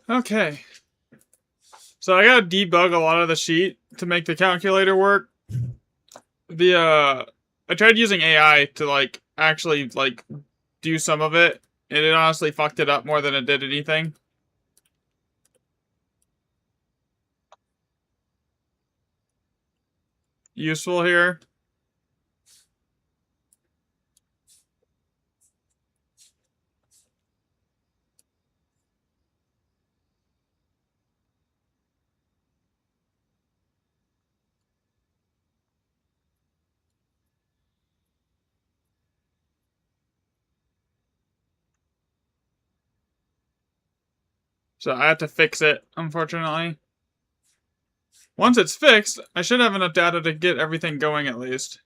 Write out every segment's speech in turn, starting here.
Okay. So I gotta debug a lot of the sheet to make the calculator work. I tried using AI to like actually like do some of it, and it honestly fucked it up more than it did anything. Useful here. So I have to fix it, unfortunately. Once it's fixed, I should have enough data to get everything going at least.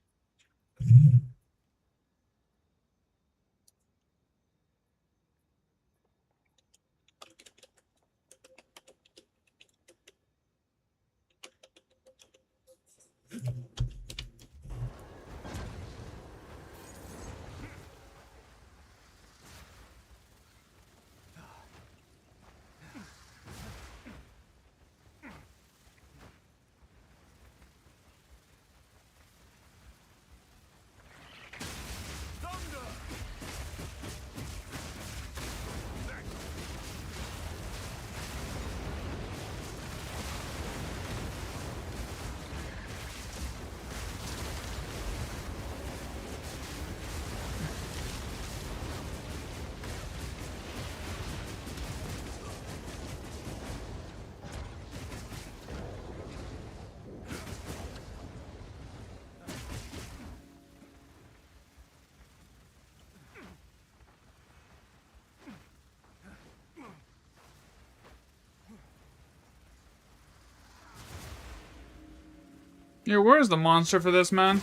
Yeah, where's the monster for this, man?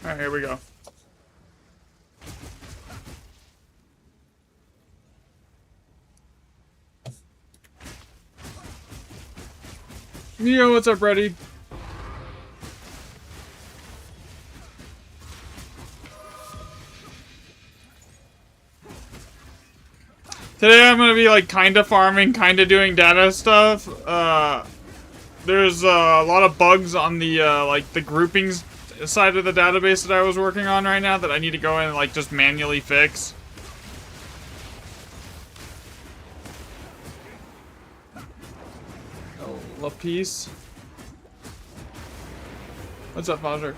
Alright, here we go. Yo, what's up, Reddy? Today I'm gonna be like kinda farming, kinda doing data stuff. There's a lot of bugs on the like the groupings side of the database that I was working on right now that I need to go in and like just manually fix. Oh, Lapice. What's up, Foster?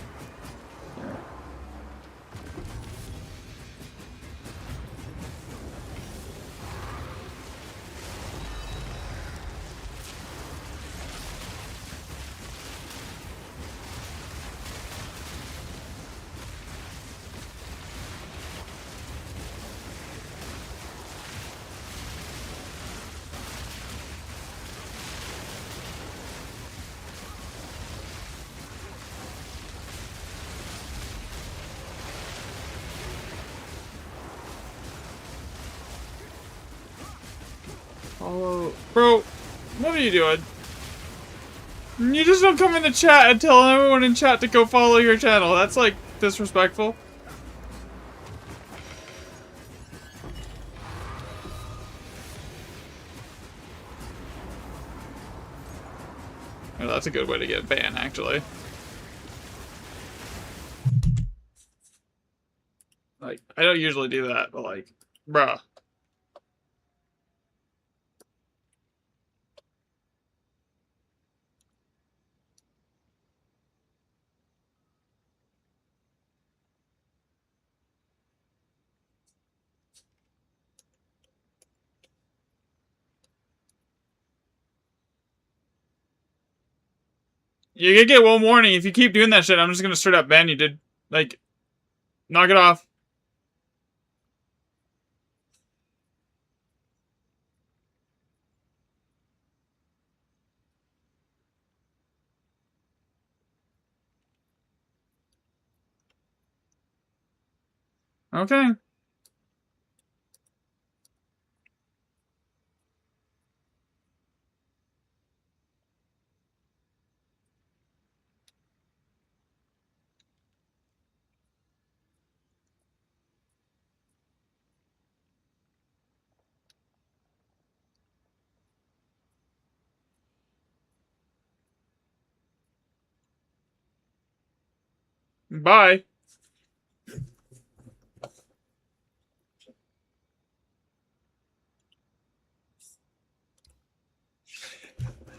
Oh, bro, what are you doing? You just don't come in the chat and tell everyone in chat to go follow your channel. That's like disrespectful. Oh, that's a good way to get banned, actually. Like, I don't usually do that, but like, bruh. You can get one warning. If you keep doing that shit, I'm just gonna straight up ban you, dude. Like, knock it off. Okay. Bye.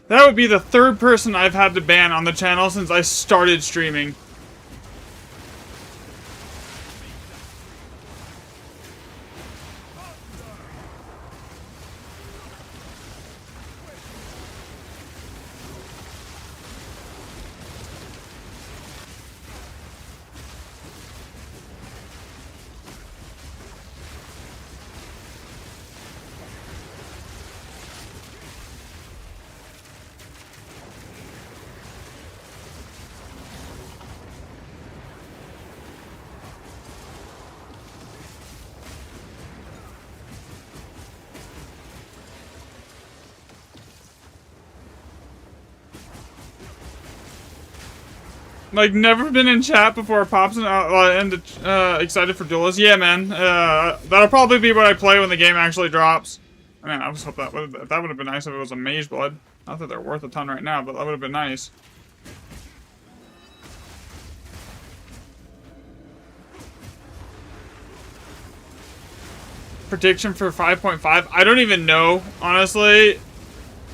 That would be the third person I've had to ban on the channel since I started streaming. Like, never been in chat before it pops and excited for duelists. Yeah, man. That'll probably be what I play when the game actually drops. I mean, I just hope that would have been nice if it was a Mage Blood. Not that they're worth a ton right now, but that would have been nice. Prediction for 5.5? I don't even know, honestly.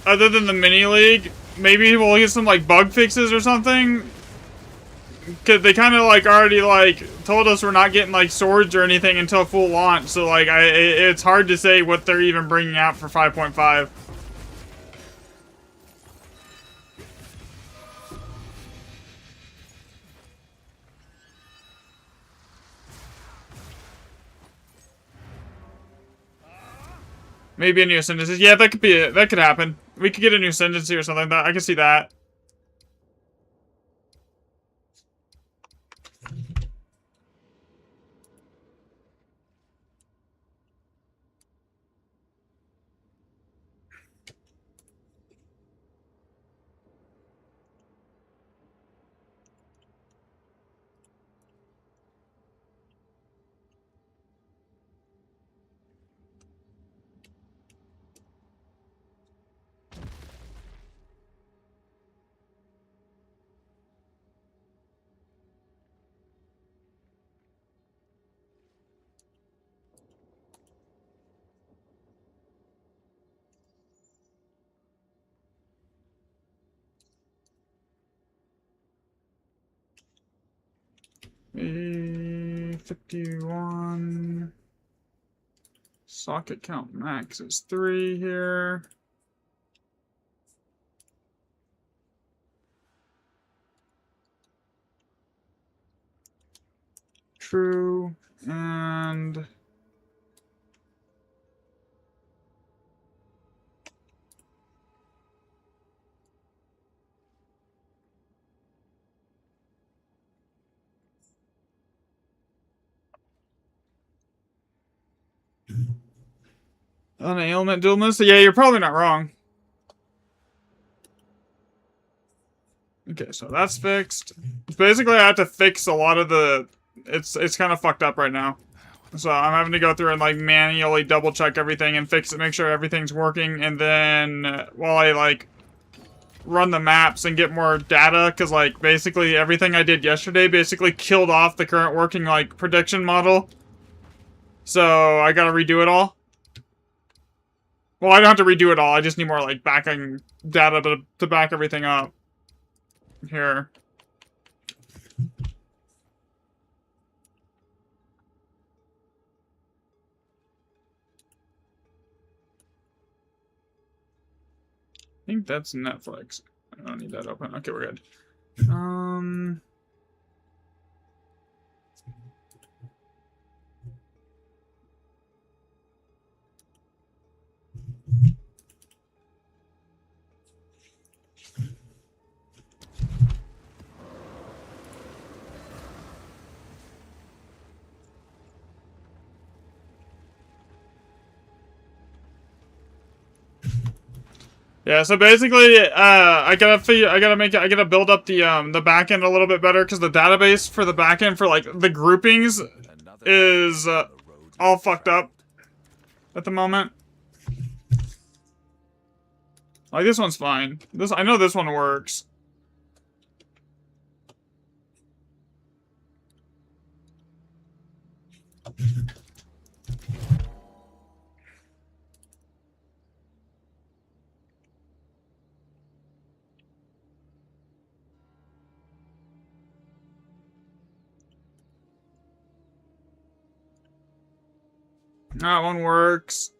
Other than the mini league, maybe we'll get some like bug fixes or something. Cause they kind of like already like told us we're not getting like swords or anything until full launch. So like it's hard to say what they're even bringing out for 5.5. Maybe a new ascendancy. Yeah, that could be it. That could happen. We could get a new ascendancy or something like that. I could see that. E51. Socket count max is 3 here. True. And an ailment duelist? Yeah, you're probably not wrong. Okay, so that's fixed. Basically, I have to fix a lot of the... It's kind of fucked up right now. So I'm having to go through and like manually double check everything and fix it, make sure everything's working, and then while I like run the maps and get more data, because like basically everything I did yesterday basically killed off the current working like prediction model. So I gotta redo it all. Well, I don't have to redo it all. I just need more like backing data to back everything up. Here. I think that's Netflix. I don't need that open. Okay, we're good. Yeah, so basically, I gotta build up the back end a little bit better because the database for the back end for like the groupings is all fucked up at the moment. Like this one's fine. I know this one works. That one works.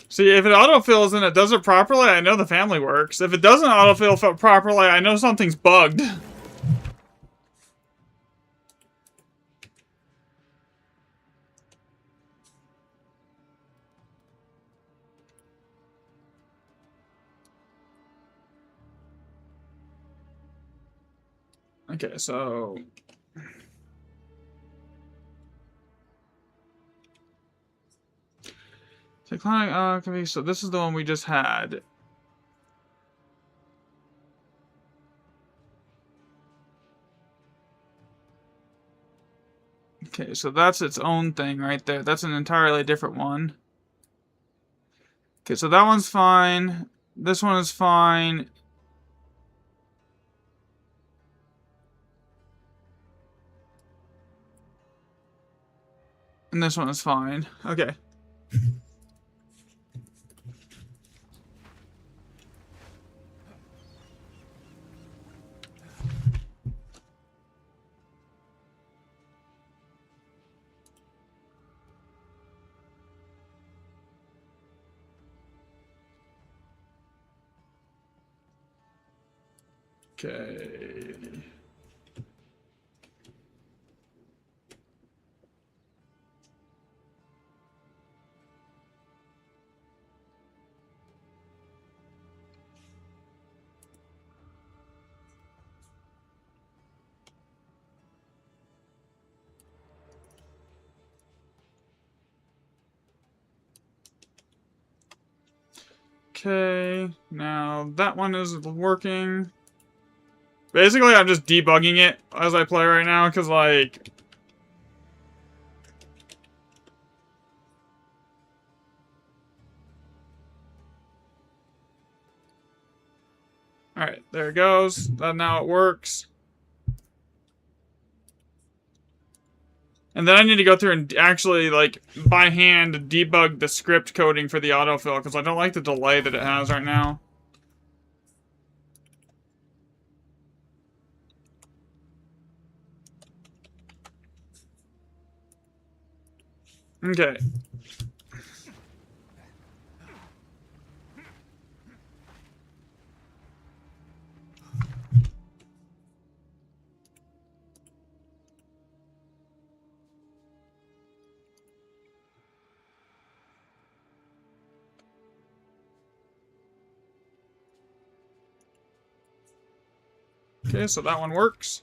See, if it autofills and it does it properly, I know the family works. If it doesn't autofill properly, I know something's bugged. Okay, so... Okay, so this is the one we just had. Okay, so that's its own thing right there. That's an entirely different one. Okay, so that one's fine. This one is fine. And this one is fine. Okay. Okay. Okay, now that one is working. Basically, I'm just debugging it as I play right now, because, like... Alright, there it goes. Now it works. And then I need to go through and actually, like, by hand debug the script coding for the autofill, because I don't like the delay that it has right now. Okay. Okay, so that one works.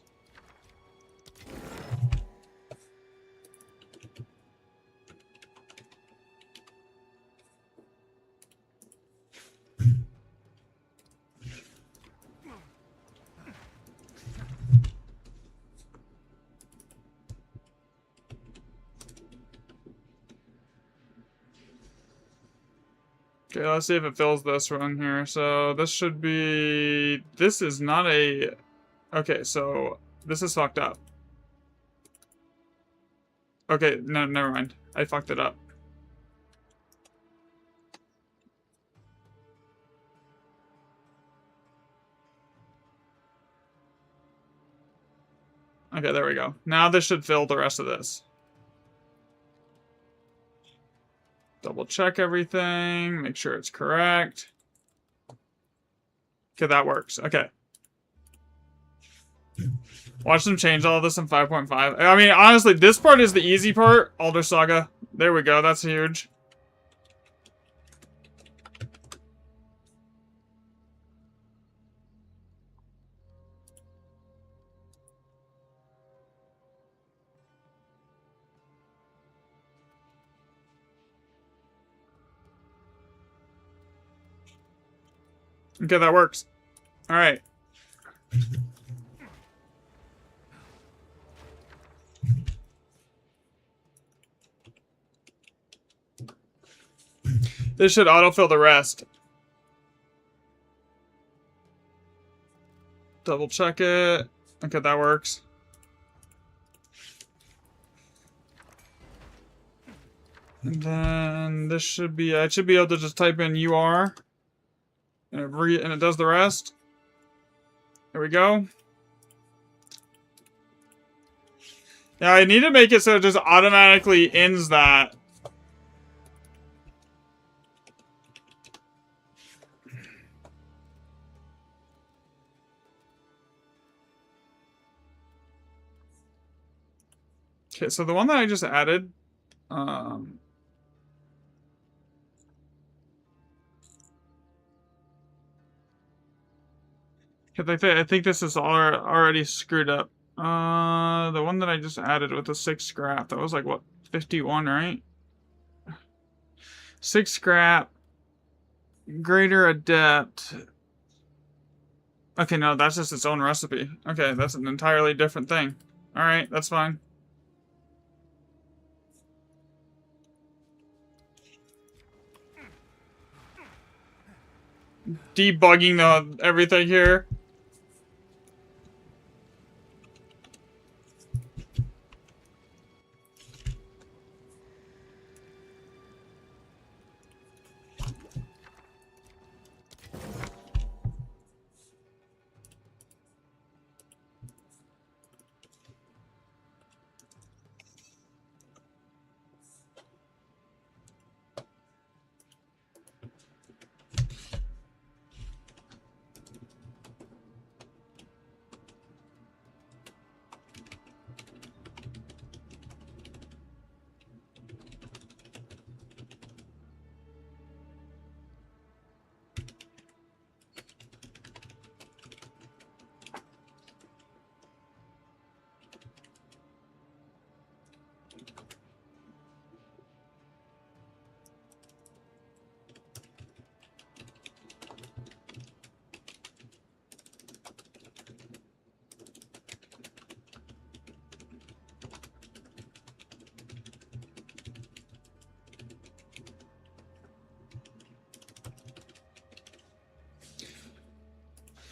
Okay, let's see if it fills this one here. So this should be... This is not a... Okay, so this is fucked up. Okay, no, never mind. I fucked it up. Okay, there we go. Now this should fill the rest of this. Double check everything, make sure it's correct. Okay, that works. Okay. Watch them change all of this in 5.5. I mean, honestly, this part is the easy part. Alder Saga. There we go. That's huge. Okay, that works. All right. This should autofill the rest. Double check it. Okay, that works. And then this should be, I should be able to just type in UR. And it does the rest. There we go. Yeah, I need to make it so it just automatically ends that. Okay, so the one that I just added, I think this is already screwed up. The one that I just added with the 6 scrap, that was like, what, 51, right? 6 scrap, greater adept. Okay, no, that's just its own recipe. Okay, that's an entirely different thing. Alright, that's fine. Debugging everything here.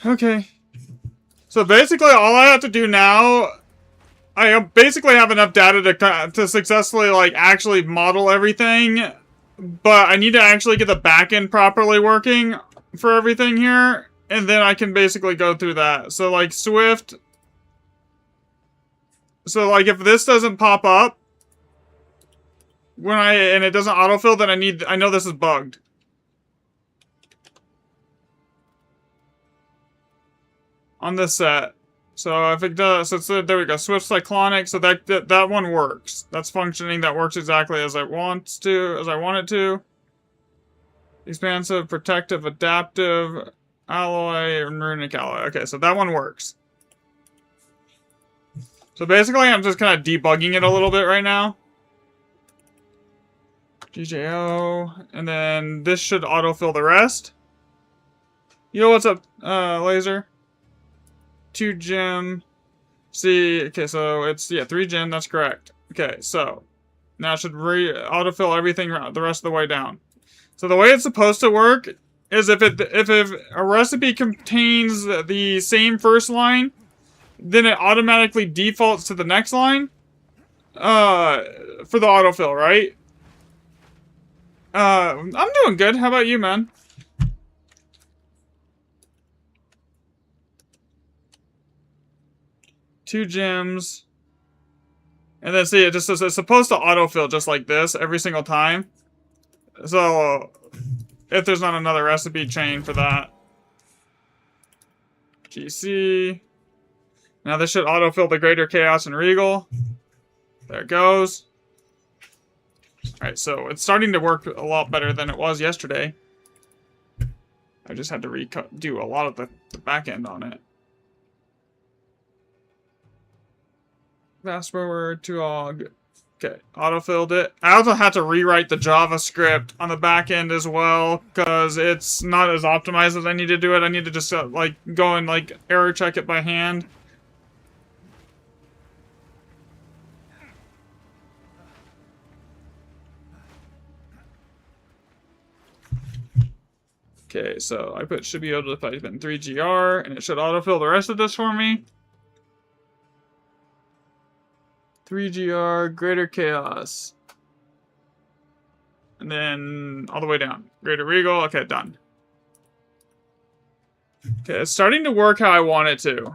Okay. So basically all I have to do now, I basically have enough data to successfully, like, actually model everything, but I need to actually get the backend properly working for everything here, and then I can basically go through that. So, like, Swift. So, like, if this doesn't pop up and it doesn't autofill, then I know this is bugged. On this set. So if it does, so there we go. Swift Cyclonic, so that one works. That's functioning, that works exactly as I want it to. Expansive, protective, adaptive, alloy, and runic alloy. Okay, so that one works. So basically I'm just kind of debugging it a little bit right now. GJO, and then this should autofill the rest. Yo, what's up, Laser? 2 gem. See, okay, so it's, yeah, 3 gem, that's correct. Okay, so now it should autofill everything the rest of the way down. So the way it's supposed to work is if a recipe contains the same first line, then it automatically defaults to the next line for the autofill, right? I'm doing good. How about you, man? 2 gems. And then see, it just says it's supposed to autofill just like this every single time. So, if there's not another recipe chain for that. GC. Now this should autofill the Greater Chaos and Regal. There it goes. Alright, so it's starting to work a lot better than it was yesterday. I just had to do a lot of the back end on it. Fast forward to aug. Okay, autofilled it. I also had to rewrite the JavaScript on the back end as well, because it's not as optimized as I need to do it. I need to just like go and like error check it by hand. Okay, so I should be able to type in 3GR, and it should autofill the rest of this for me. 3GR, Greater Chaos. And then all the way down. Greater Regal, okay, done. Okay, it's starting to work how I want it to.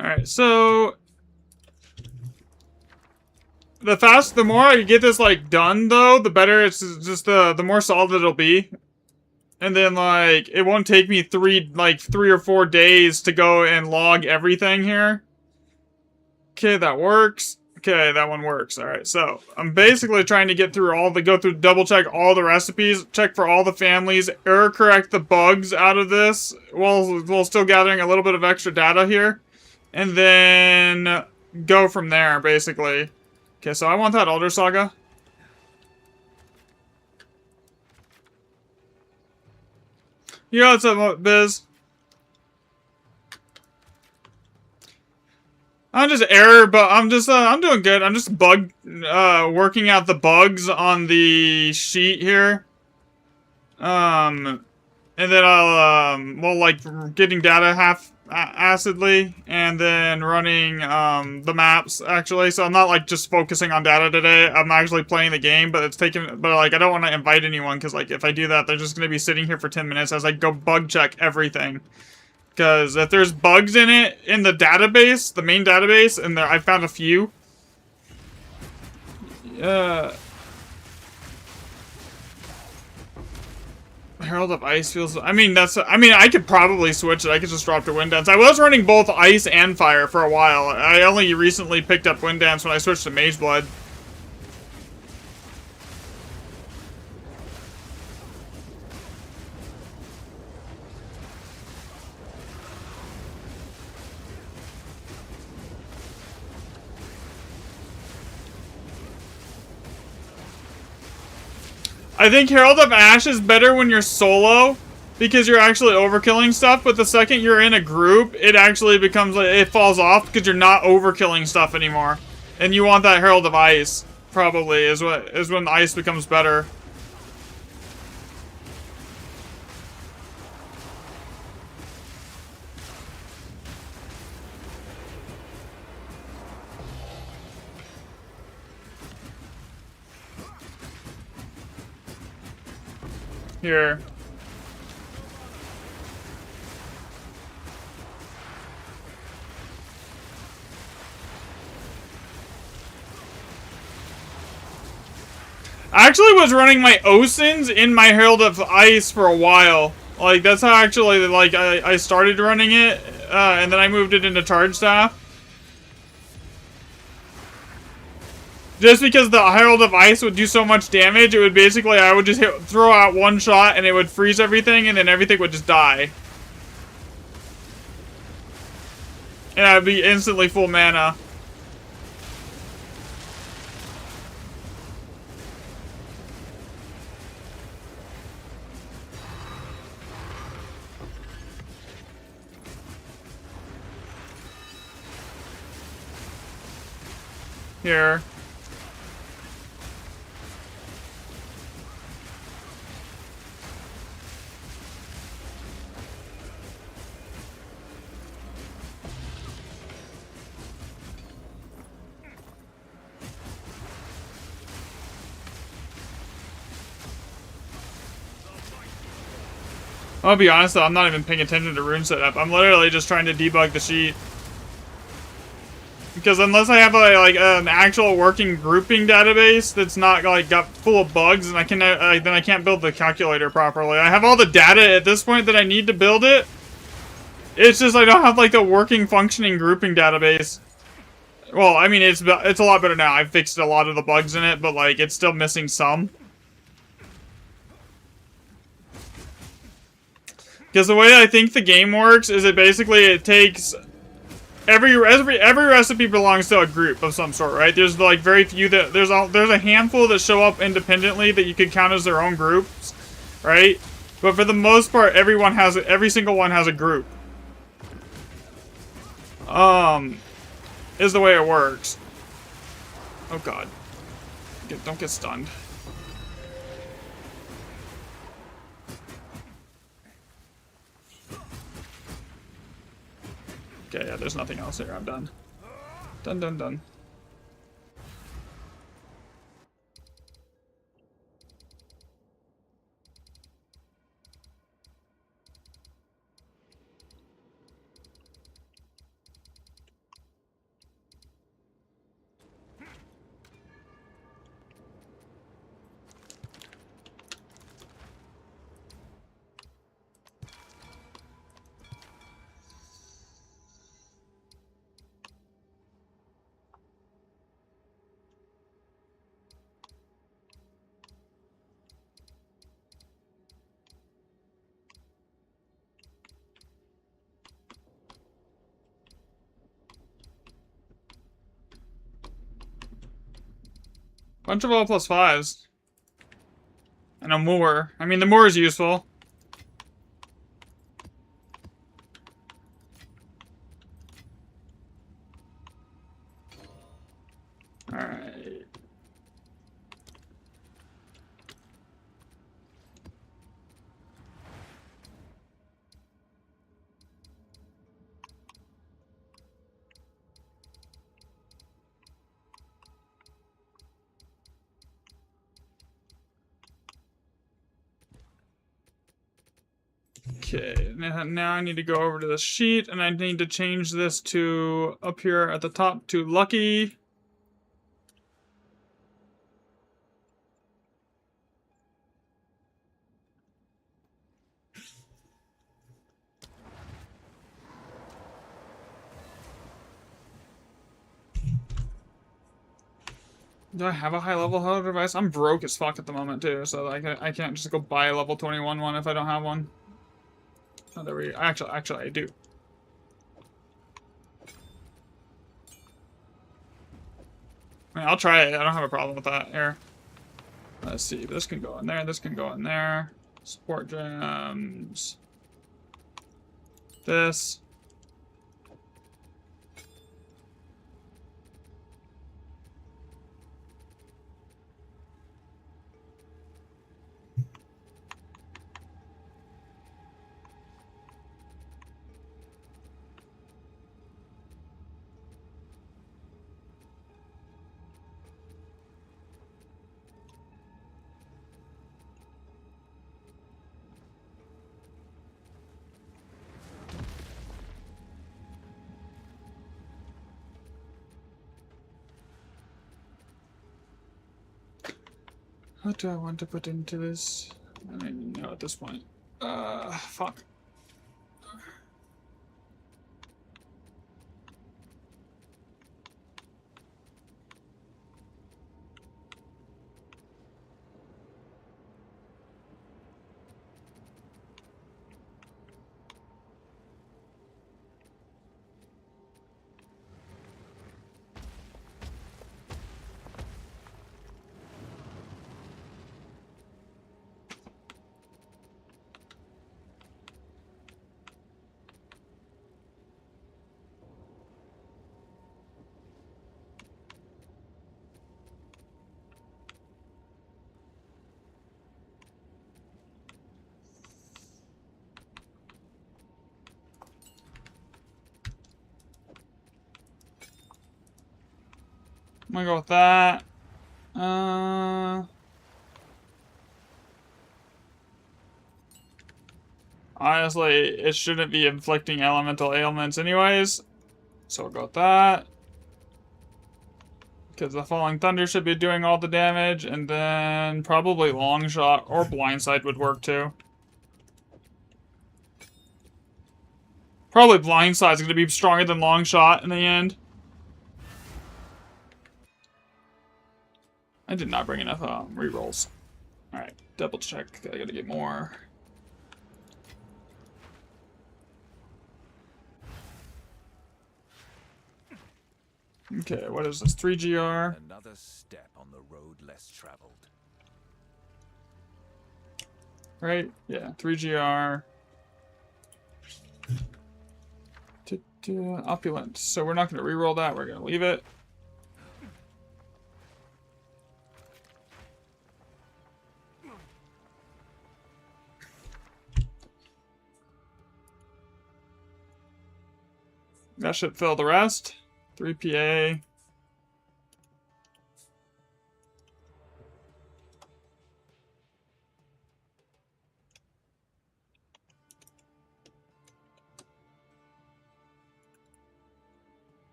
Alright, so the more I get this like done though, the better it's just the more solid it'll be. And then like it won't take me 3 or 4 days to go and log everything here. Okay, that works. Okay, that one works. Alright, so I'm basically trying to get through double check all the recipes, check for all the families, error correct the bugs out of this while still gathering a little bit of extra data here. And then go from there, basically. Okay, so I want that Elder Saga. Yeah, what's up, Biz? I'm doing good. I'm just working out the bugs on the sheet here. And then I'll, getting data acidly, and then running, the maps, actually. So I'm not, just focusing on data today. I'm actually playing the game, but I don't want to invite anyone, because, if I do that, they're just going to be sitting here for 10 minutes as I go bug check everything. Because if there's bugs in it, in the database, the main database, and I found a few. Herald of Ice feels... I could probably switch it. I could just drop to Wind Dance. I was running both Ice and Fire for a while. I only recently picked up Wind Dance when I switched to Mage Blood. I think Herald of Ash is better when you're solo, because you're actually overkilling stuff, but the second you're in a group, it actually becomes, it falls off, because you're not overkilling stuff anymore. And you want that Herald of Ice, probably, is when the Ice becomes better. Here. I actually was running my OSINs in my Herald of Ice for a while. Like, that's how actually, like, I started running it, and then I moved it into Charge Staff. Just because the Herald of Ice would do so much damage, it would basically, I would just throw out one shot and it would freeze everything, and then everything would just die. And I would be instantly full mana. Here. I'll be honest though, I'm not even paying attention to rune setup. I'm literally just trying to debug the sheet. Because unless I have like an actual working grouping database that's not like got full of bugs, and I can then I can't build the calculator properly. I have all the data at this point that I need to build it. It's just I don't have like the working functioning grouping database. Well, I mean it's a lot better now. I've fixed a lot of the bugs in it, but like it's still missing some. Because the way I think the game works is it takes every recipe belongs to a group of some sort, right? There's like very few that there's a handful that show up independently that you could count as their own groups, right? But for the most part, every single one has a group. Is the way it works. Oh god. Don't get stunned. Okay, yeah, there's nothing else here. I'm done. Done. Bunch of all +5s. And a moor. I mean, the moor is useful. Alright. Okay, now I need to go over to the sheet, and I need to change this to, up here at the top, to lucky. Do I have a high-level holo device? I'm broke as fuck at the moment, too, so I can't just go buy a level 21 one if I don't have one. Oh, there we go. Actually, I do. I mean, I'll try it. I don't have a problem with that. Here. Let's see. This can go in there. This can go in there. Support gems. This. What do I want to put into this? I don't even know at this point. Fuck. I'm gonna go with that. Honestly, it shouldn't be inflicting elemental ailments anyways. So we'll go with that. Because the Falling Thunder should be doing all the damage, and then probably Long Shot or Blindside would work too. Probably Blindside's gonna be stronger than Long Shot in the end. I did not bring enough rerolls. Alright, double check. I gotta get more. Okay, what is this? 3GR. Another step on the road less traveled. Right? Yeah, 3GR. Opulent. So we're not going to reroll that. We're going to leave it. That should fill the rest. 3 PA. Okay,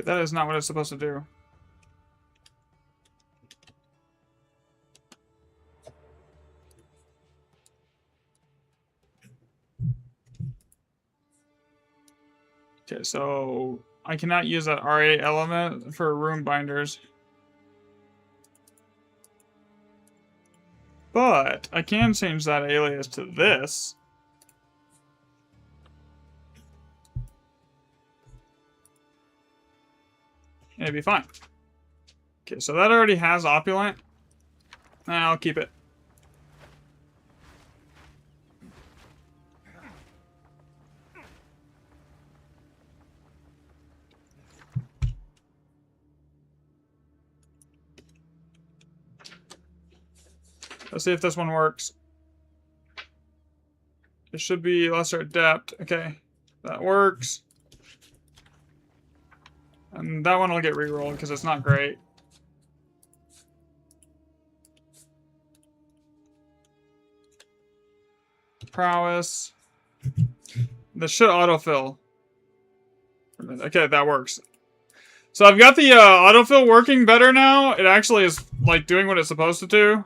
that is not what it's supposed to do. Okay, so I cannot use that RA element for room binders. But I can change that alias to this. And it'd be fine. Okay, so that already has opulent. I'll keep it. Let's see if this one works. It should be lesser adept. Okay, that works. And that one will get rerolled because it's not great. Prowess. This should autofill. Okay, that works. So I've got the autofill working better now. It actually is like doing what it's supposed to do.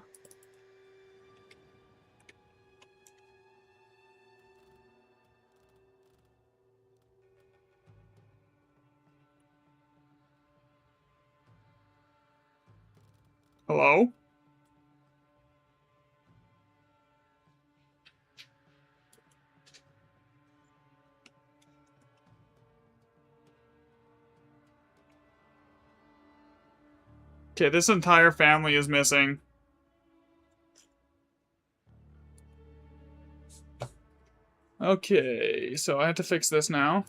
Hello? Okay, this entire family is missing. Okay, so I have to fix this now.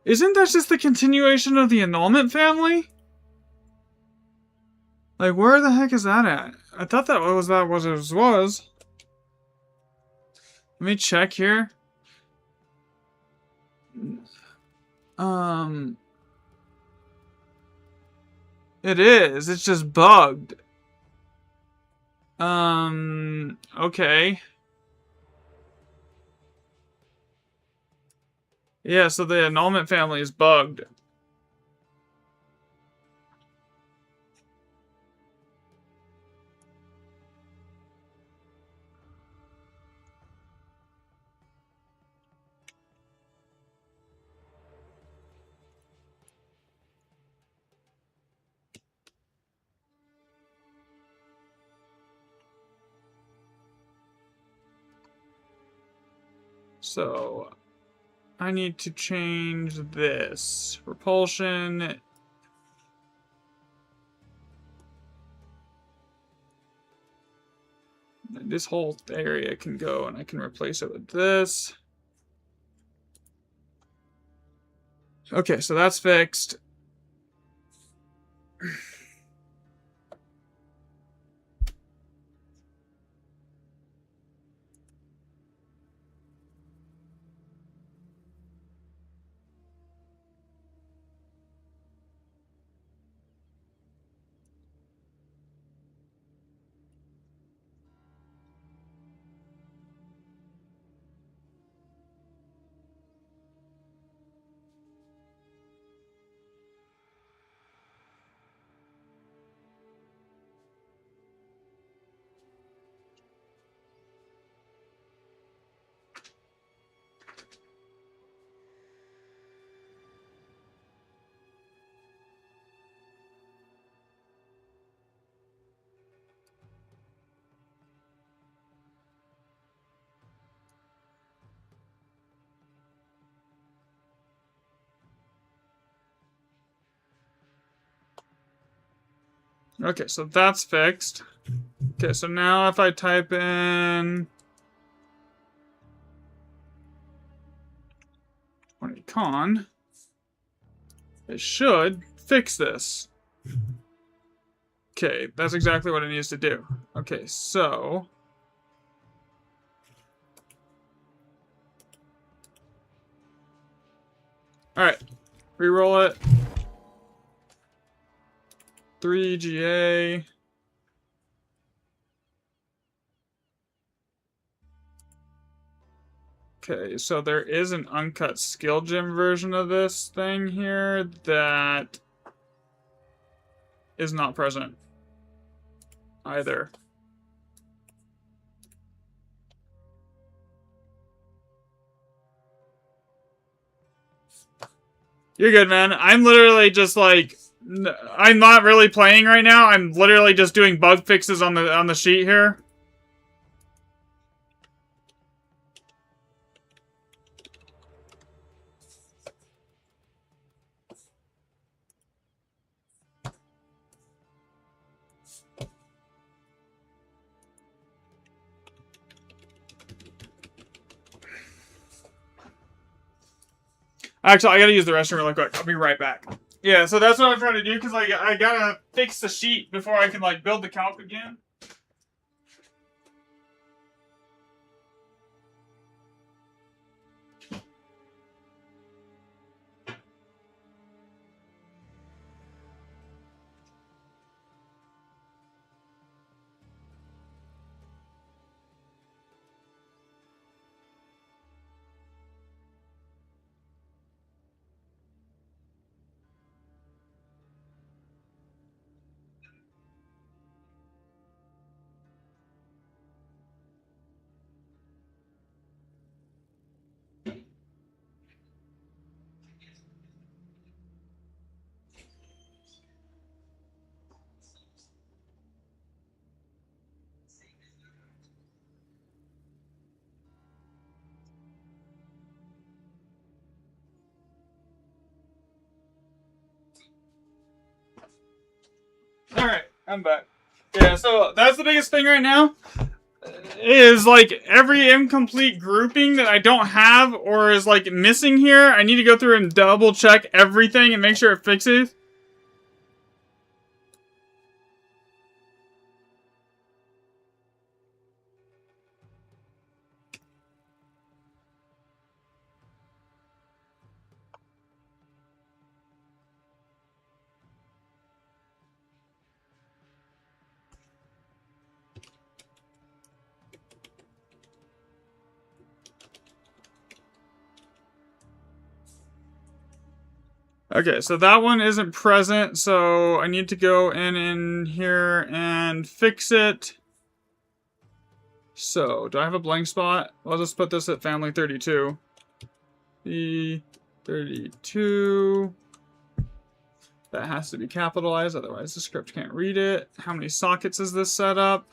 Isn't that just the continuation of the annulment family? Like, where the heck is that at? I thought that was what it was. Let me check here. It is. It's just bugged. Okay. Yeah, so the annulment family is bugged. So, I need to change this. Repulsion. This whole area can go, and I can replace it with this. Okay, so that's fixed. Okay, so that's fixed. Okay, so now if I type in 20 con, it should fix this. Okay, that's exactly what it needs to do. Okay, so alright. Reroll it. 3GA. Okay, so there is an uncut skill gem version of this thing here that is not present either. You're good, man. I'm literally just like, I'm not really playing right now. I'm literally just doing bug fixes on the sheet here. Actually, I gotta use the restroom really quick. I'll be right back. Yeah, so that's what I'm trying to do, because I gotta fix the sheet before I can, like, build the calc again. Alright, I'm back. Yeah, so that's the biggest thing right now. Is like every incomplete grouping that I don't have or is like missing here, I need to go through and double check everything and make sure it fixes. Okay, so that one isn't present, so I need to go in here and fix it. So, do I have a blank spot? I'll just put this at family 32. B32. That has to be capitalized, otherwise the script can't read it. How many sockets is this setup?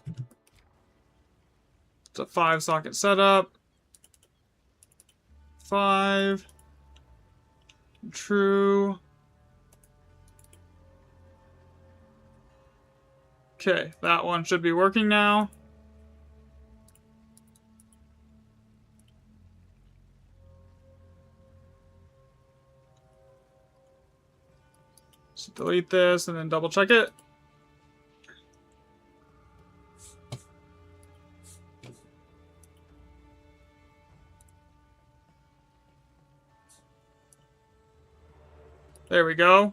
It's a 5-socket setup. 5. True. Okay, that one should be working now. So delete this and then double check it. There we go.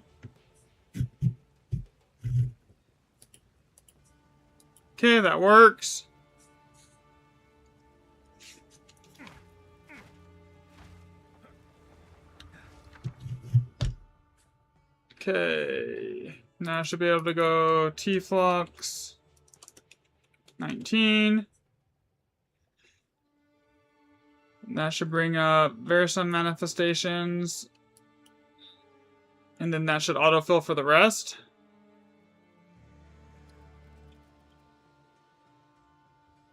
Okay, that works. Okay, now I should be able to go T-flux 19. And that should bring up Verisum manifestations. And then that should autofill for the rest.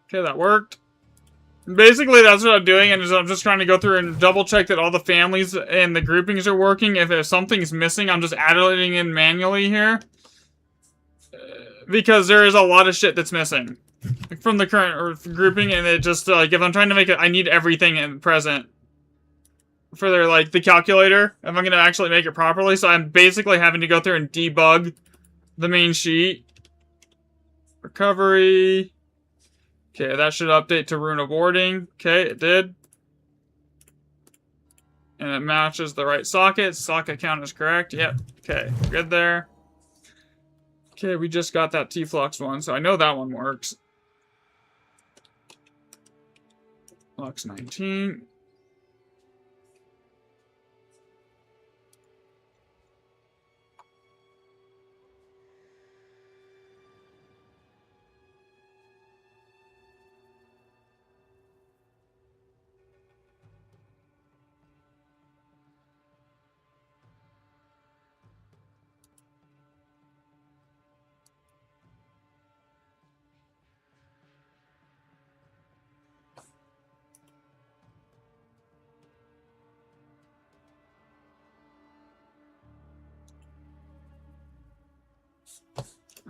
Okay, that worked. Basically, that's what I'm doing, and I'm just trying to go through and double check that all the families and the groupings are working. If something's missing, I'm just adding in manually here. Because there is a lot of shit that's missing from the current grouping, and it just, like, if I'm trying to make it, I need everything in present for their, like, the calculator, if I'm going to actually make it properly. So I'm basically having to go through and debug the main sheet. Recovery. Okay, that should update to rune of warding. Okay, it did. And it matches the right socket. Socket count is correct. Yep. Okay, good there. Okay, we just got that T-flux one, so I know that one works. Flux 19.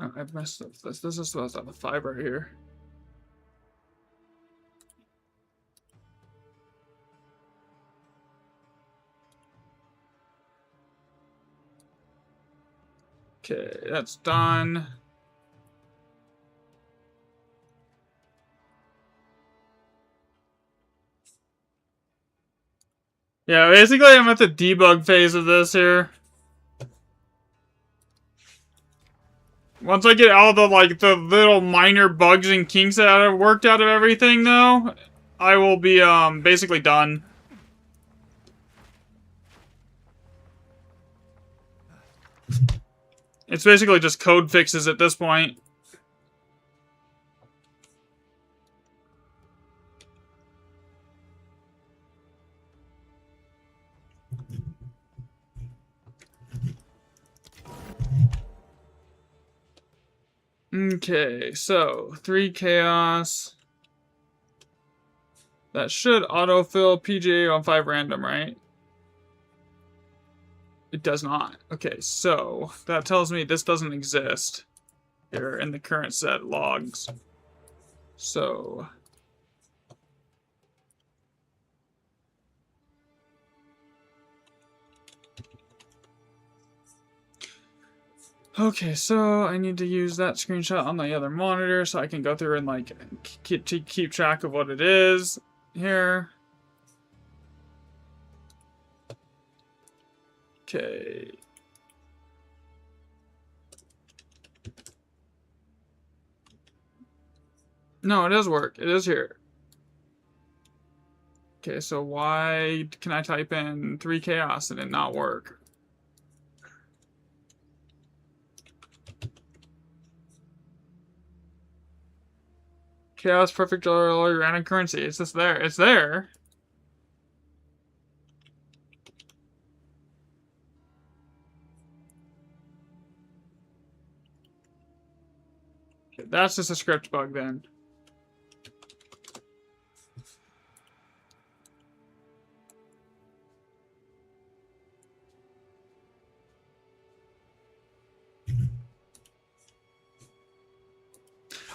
Oh, I've messed up this. This is supposed to have a 5 right here. Okay, that's done. Yeah, basically I'm at the debug phase of this here. Once I get all the, like, the little minor bugs and kinks that I've worked out of everything, though, I will be, basically done. It's basically just code fixes at this point. Okay, so 3 chaos. That should autofill PGA on 5 random, right? It does not. Okay, so that tells me this doesn't exist here in the current set logs. So okay, so I need to use that screenshot on the other monitor so I can go through and, like, keep track of what it is here. Okay. No, it does work. It is here. Okay, so why can I type in 3 chaos and it not work? Chaos, perfect, or random currency. It's just there. It's there. That's just a script bug then.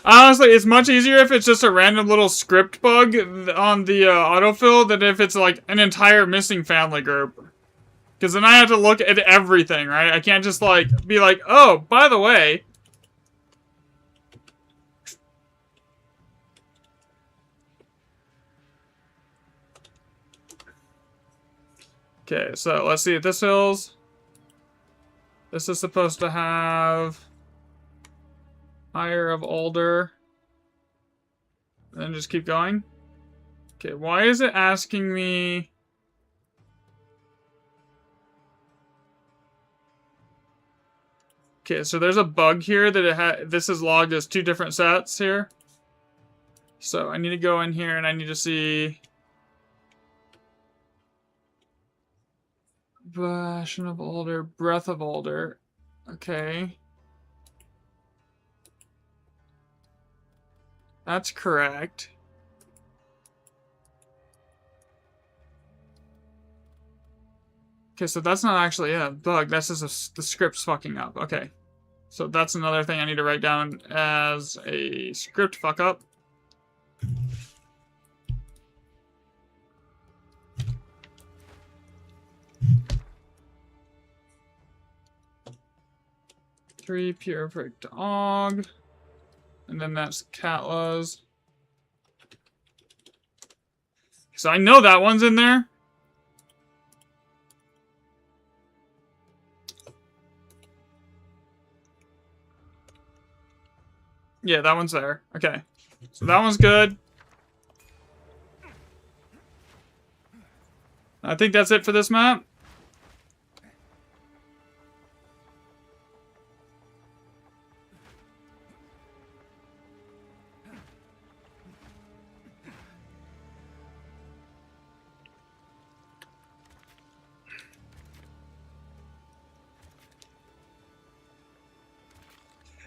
Honestly, it's much easier if it's just a random little script bug on the autofill than if it's like an entire missing family group. Because then I have to look at everything, right? I can't just like be like, oh, by the way. Okay, so let's see if this fills. This is supposed to have higher of older. And then just keep going. Okay, why is it asking me? Okay, so there's a bug here that this is logged as 2 different sets here. So I need to go in here and I need to see Passion of Older, Breath of Older. Okay. That's correct. Okay, so that's not actually a bug. That's just the script's fucking up. Okay. So that's another thing I need to write down as a script fuck up. Three perfect og. And then that's Katla's. So I know that one's in there. Yeah, that one's there. Okay. So that one's good. I think that's it for this map.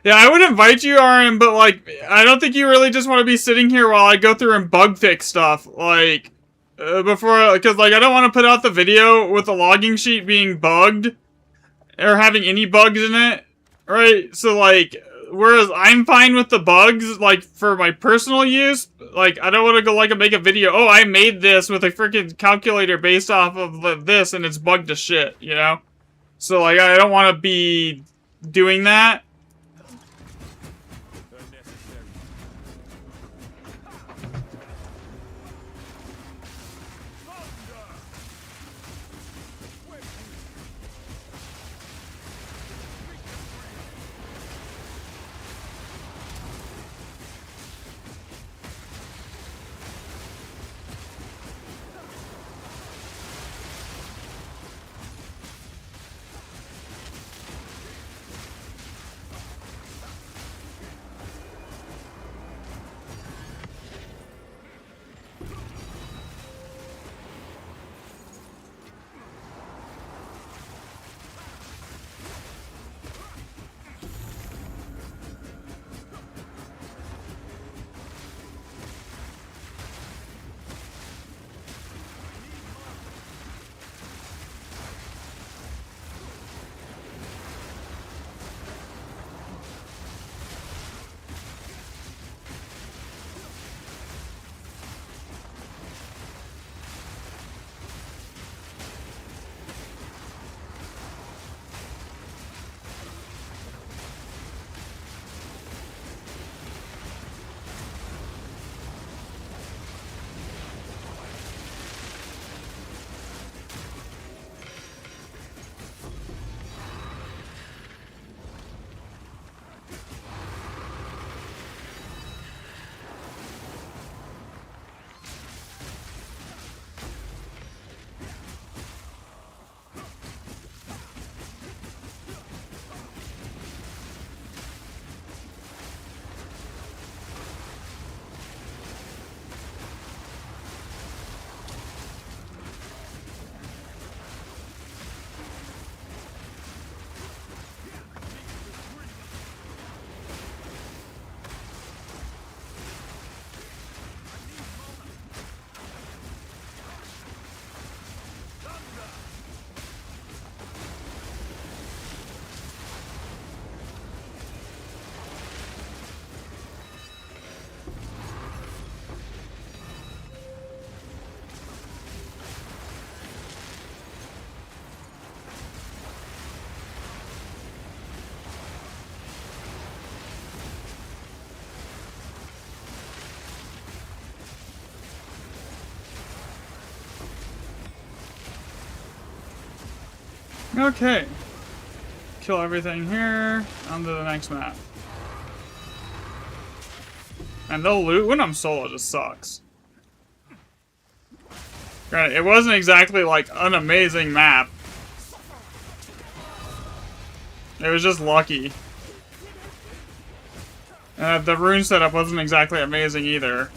Yeah, I would invite you, RM, but, like, I don't think you really just want to be sitting here while I go through and bug fix stuff, like, before, because, like, I don't want to put out the video with the logging sheet being bugged, or having any bugs in it, right? So, like, whereas I'm fine with the bugs, like, for my personal use, like, I don't want to go, like, make a video, oh, I made this with a freaking calculator based off of this, and it's bugged to shit, you know? So, like, I don't want to be doing that. Okay. Kill everything here. On to the next map. And the loot when I'm solo just sucks. Granted, it wasn't exactly like an amazing map. It was just lucky. The rune setup wasn't exactly amazing either.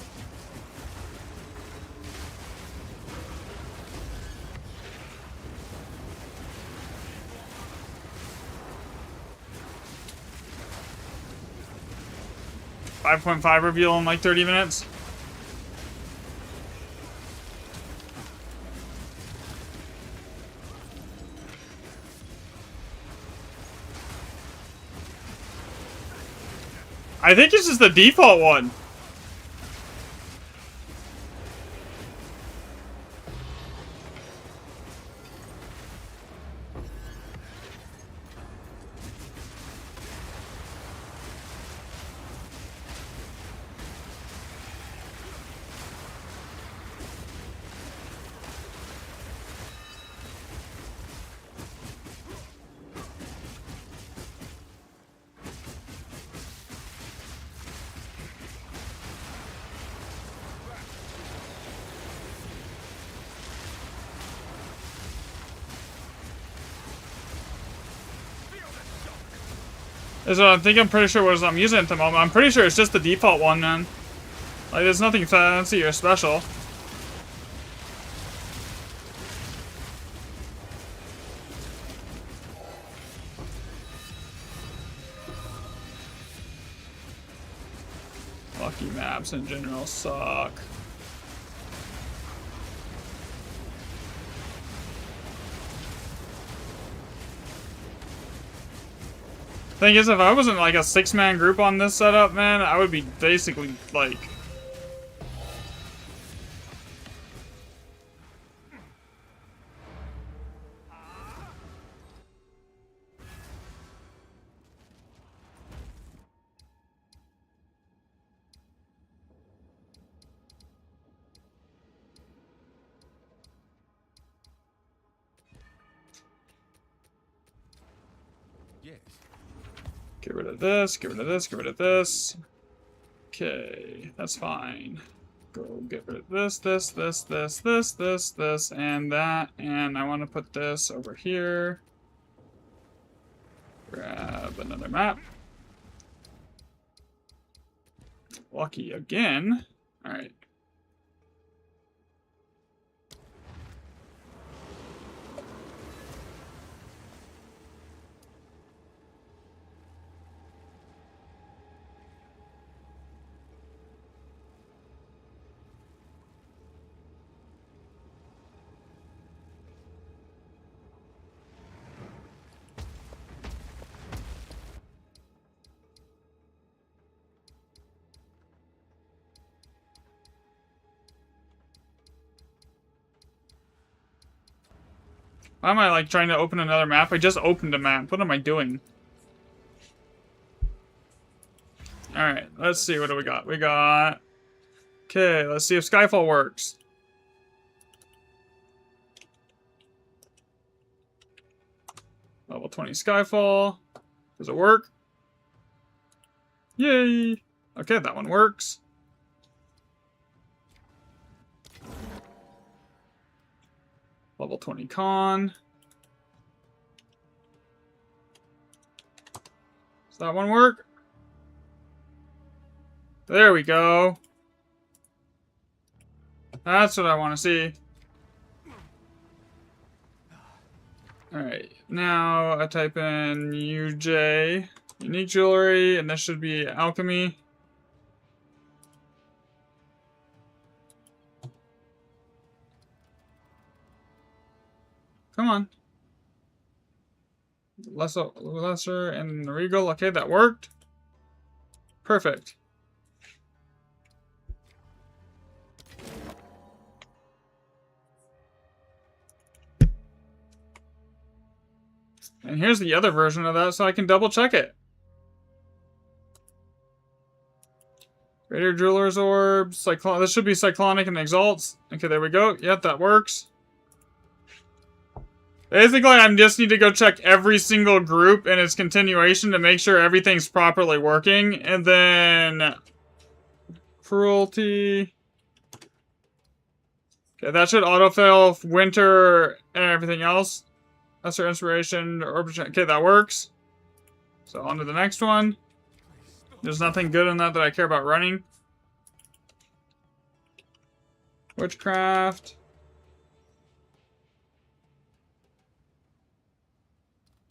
.5 reveal in like 30 minutes. I think it's just the default one. So I think I'm pretty sure what I'm using at the moment. I'm pretty sure it's just the default one, man. Like, there's nothing fancy or special. Lucky maps in general suck. Thing is, if I wasn't like a 6-man group on this setup, man, I would be basically like... Yes. Get rid of this, get rid of this, get rid of this. Okay, that's fine. Go get rid of this, this, and that. And I want to put this over here. Grab another map. Lucky again. Alright. Why am I like trying to open another map? I just opened a map. What am I doing? Alright, let's see. What do we got? We got... Okay, let's see if Skyfall works. Level 20 Skyfall. Does it work? Yay! Okay, that one works. Level 20 Con. Does that one work? There we go. That's what I want to see. Alright, now I type in UJ, unique jewelry, and this should be alchemy. Come on. Lesser and regal. Okay, that worked. Perfect. And here's the other version of that so I can double check it. Greater Jeweler's Orb. This should be Cyclonic and Exalts. Okay, there we go. Yep, that works. Basically, I just need to go check every single group and its continuation to make sure everything's properly working. And then... Cruelty... Okay, that should autofill winter and everything else. Lesser inspiration, orbital... Okay, that works. So on to the next one. There's nothing good in that I care about running. Witchcraft.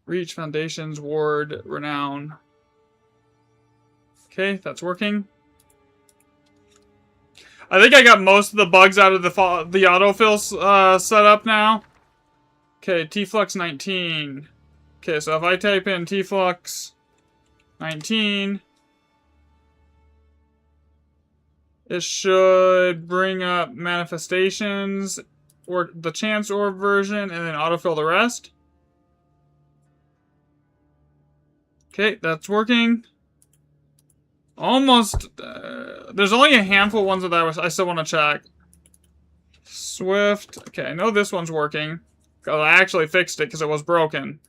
Reach, Foundations, Ward, Renown. Okay, that's working. I think I got most of the bugs out of the autofill set up now. Okay, T-Flux 19. Okay, so if I type in T-Flux 19, it should bring up manifestations or the chance orb version and then autofill the rest. Okay, that's working. Almost. There's only a handful of ones that I still want to check. Swift. Okay, I know this one's working. Because I actually fixed it because it was broken.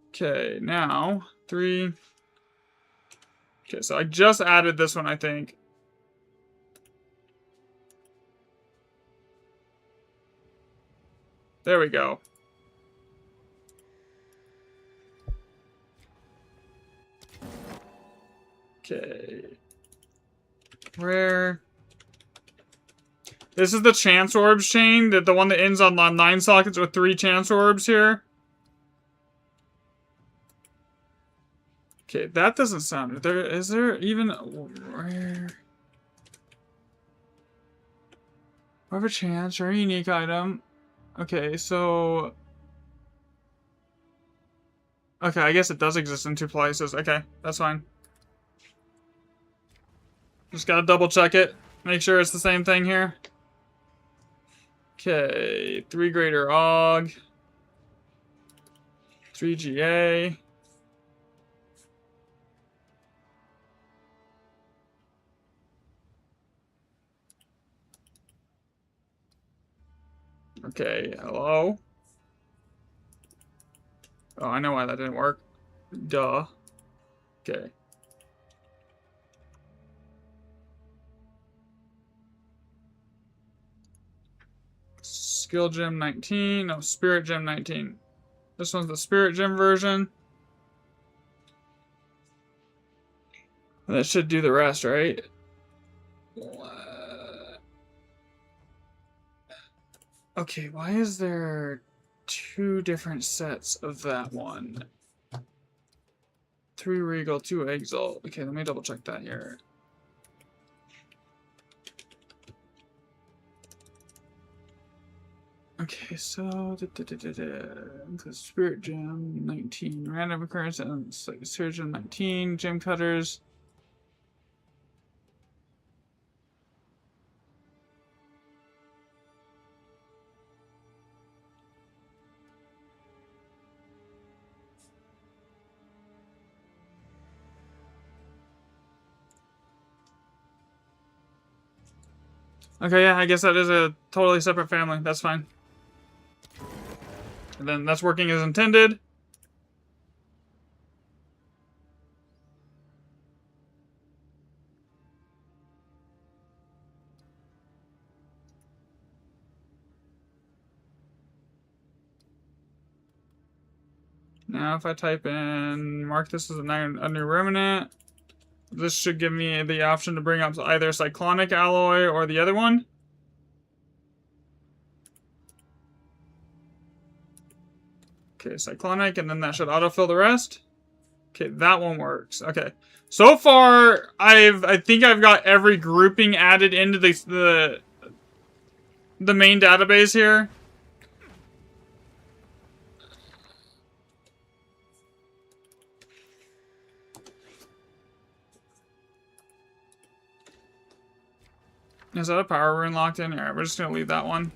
Okay, now 3. Okay, so I just added this one, I think. There we go. Okay. Rare. This is the chance orbs chain, the one that ends on 9 sockets with 3 chance orbs here. Okay, that doesn't sound... Is there even... Rare... Have a chance or a unique item. Okay, so... Okay, I guess it does exist in 2 places. Okay, that's fine. Just gotta double check it. Make sure it's the same thing here. Okay, 3 Greater Og. 3 GA. Okay, hello? Oh, I know why that didn't work. Duh. Okay. Skill Gem 19. No, Spirit Gem 19. This one's the Spirit Gem version. That should do the rest, right? Okay, why is there 2 different sets of that one? 3 Regal, 2 Exalt. Okay, let me double check that here. Okay, so the Spirit Gem 19, random occurrence and Spirit Gem 19, Gem Cutters. Okay, yeah, I guess that is a totally separate family. That's fine. And then that's working as intended. Now if I type in, mark this as a new remnant, this should give me the option to bring up either Cyclonic Alloy or the other one. Okay, Cyclonic, and then that should autofill the rest. Okay, that one works. Okay. So far, I think I've got every grouping added into the main database here. Is that a power rune locked in? Alright, we're just gonna leave that one.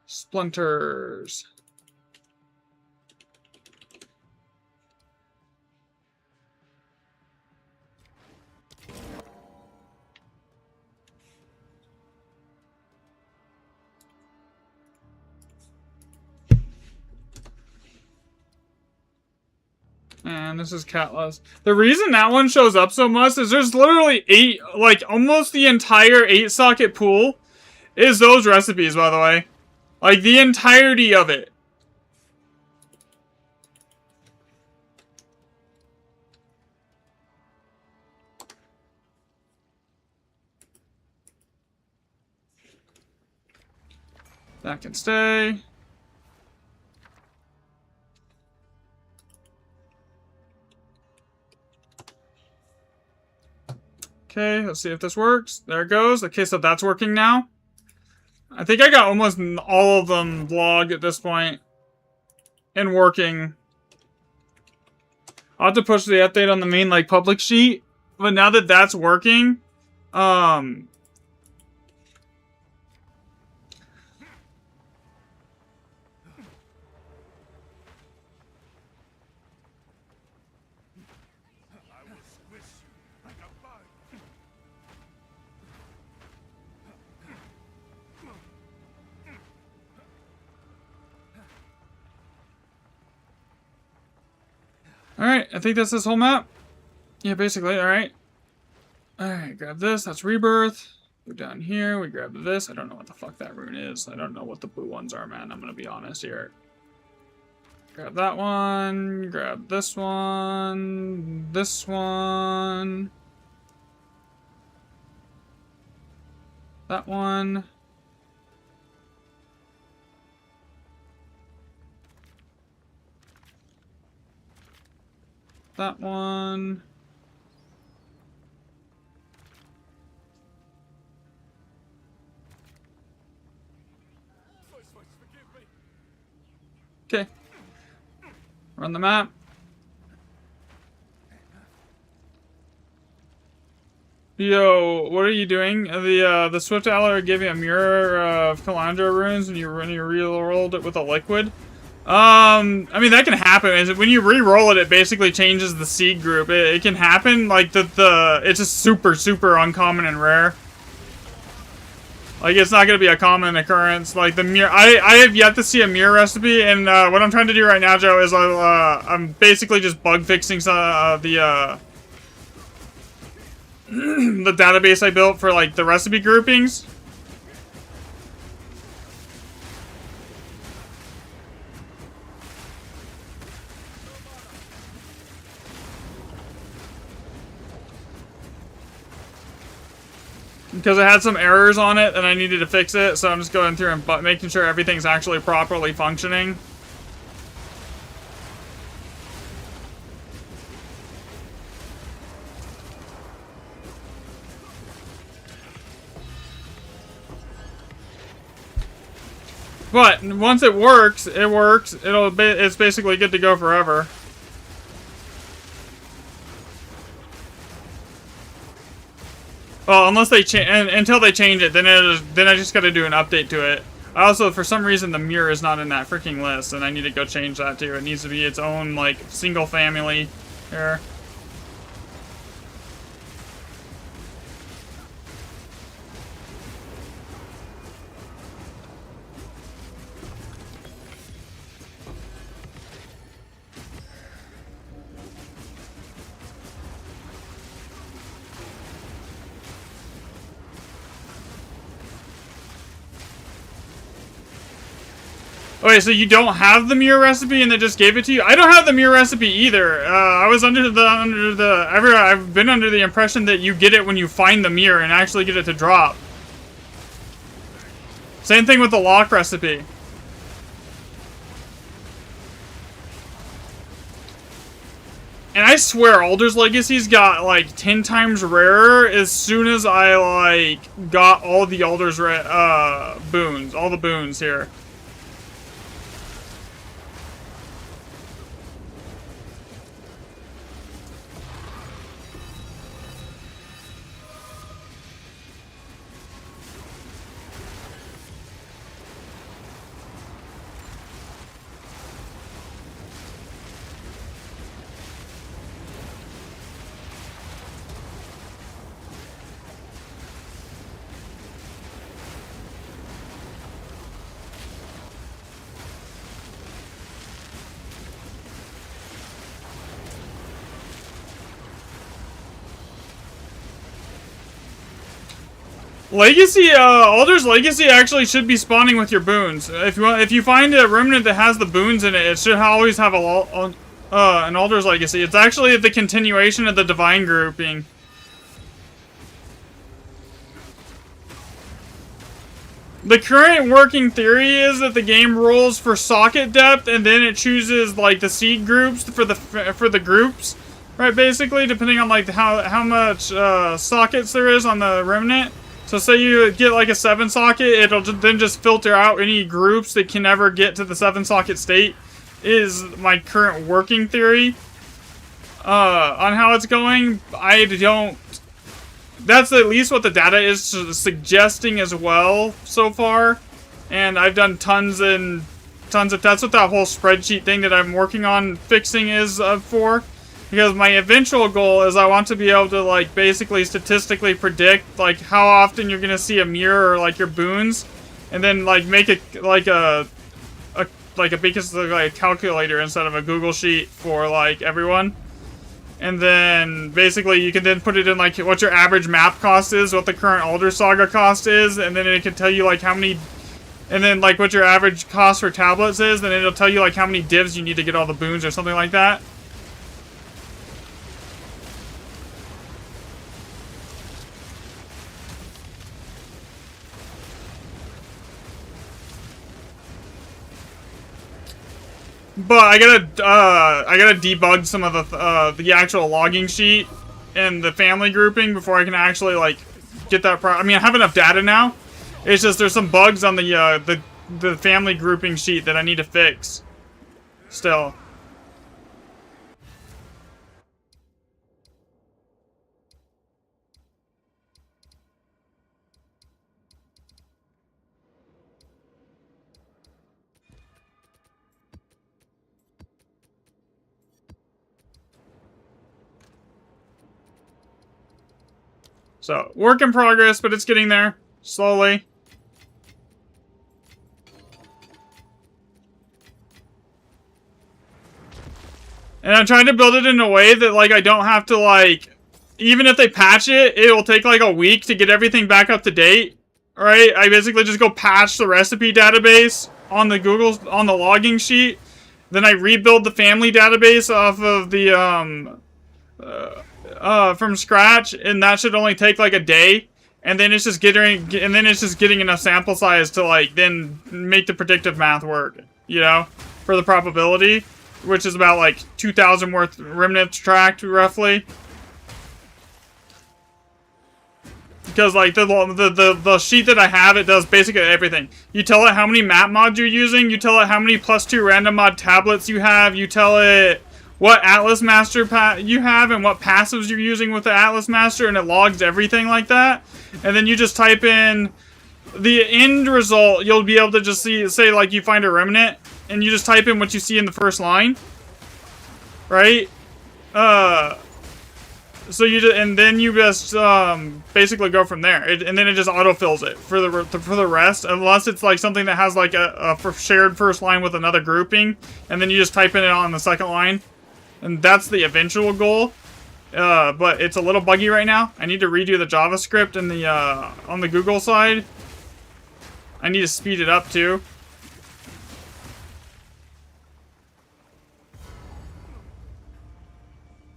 Splinters. And this is catless. The reason that one shows up so much is there's literally 8, like almost the entire 8-socket pool is those recipes, by the way. Like the entirety of it. That can stay. Okay, let's see if this works. There it goes. Okay, so that's working now. I think I got almost all of them logged at this point. And working. I'll have to push the update on the main, like, public sheet. But now that that's working, alright, I think that's this whole map. Yeah, basically, alright. Alright, grab this, that's Rebirth. Go down here, we grab this. I don't know what the fuck that rune is. I don't know what the blue ones are, man. I'm gonna be honest here. Grab that one, grab this one, this one. That one. That one. Okay. Run the map. Yo, what are you doing? The Swift Ally gave you a mirror of Calandra runes and you re-rolled it with a liquid. I mean that can happen. When you re-roll it, it basically changes the seed group. It can happen. Like it's just super uncommon and rare. Like it's not gonna be a common occurrence. Like the mirror, I have yet to see a mirror recipe, and what I'm trying to do right now, Joe, is I'm basically just bug fixing some the database I built for like the recipe groupings. Because I had some errors on it and I needed to fix it, so I'm just going through and making sure everything's actually properly functioning. But once it works, it works. It's basically good to go forever. Well, unless they until they change it, then I just got to do an update to it. Also, for some reason, the mirror is not in that freaking list, and I need to go change that too. It needs to be its own like single family here. Okay, so you don't have the mirror recipe and they just gave it to you? I don't have the mirror recipe either. I was I've been under the impression that you get it when you find the mirror and actually get it to drop. Same thing with the lock recipe. And I swear, Alder's Legacy's got like 10 times rarer as soon as I like got all the Alder's boons, all the boons here. Legacy, Alder's Legacy actually should be spawning with your boons. If you find a remnant that has the boons in it, it should always have an Alder's Legacy. It's actually the continuation of the Divine grouping. The current working theory is that the game rolls for socket depth, and then it chooses like the seed groups for the groups, right? Basically, depending on like how much sockets there is on the remnant. So say you get like a 7 socket, it'll then just filter out any groups that can never get to the 7 socket state. Is my current working theory on how it's going. I don't. That's at least what the data is suggesting as well so far, and I've done tons and tons of. That's what that whole spreadsheet thing that I'm working on fixing is for. Because my eventual goal is I want to be able to like basically statistically predict like how often you're gonna see a mirror or like your boons, and then like make it like a calculator instead of a Google sheet for like everyone. And then basically you can then put it in like what your average map cost is, what the current Alder Saga cost is, and then it can tell you like how many, and then like what your average cost for tablets is, then it'll tell you like how many divs you need to get all the boons or something like that. But I gotta debug some of the actual logging sheet and the family grouping before I can actually like get that. I mean, I have enough data now. It's just there's some bugs on the family grouping sheet that I need to fix. Still. So, work in progress, but it's getting there. Slowly. And I'm trying to build it in a way that, like, I don't have to, like... Even if they patch it, it will take, like, a week to get everything back up to date. Right? I basically just go patch the recipe database on the on the logging sheet. Then I rebuild the family database off of the, from scratch, and that should only take like a day, and then it's just getting enough sample size to like then make the predictive math work, you know, for the probability, which is about like 2,000 worth remnants tracked roughly. Because like the sheet that I have, it does basically everything. You tell it how many map mods you're using, you tell it how many +2 random mod tablets you have, you tell it what Atlas Master you have and what passives you're using with the Atlas Master, and it logs everything like that. And then you just type in the end result. You'll be able to just say like you find a remnant, and you just type in what you see in the first line, right? So and then you just basically go from there, and then it just autofills it for the rest, unless it's like something that has like a shared first line with another grouping, and then you just type in it on the second line. And that's the eventual goal, but it's a little buggy right now. I need to redo the JavaScript and the on the Google side. I need to speed it up too.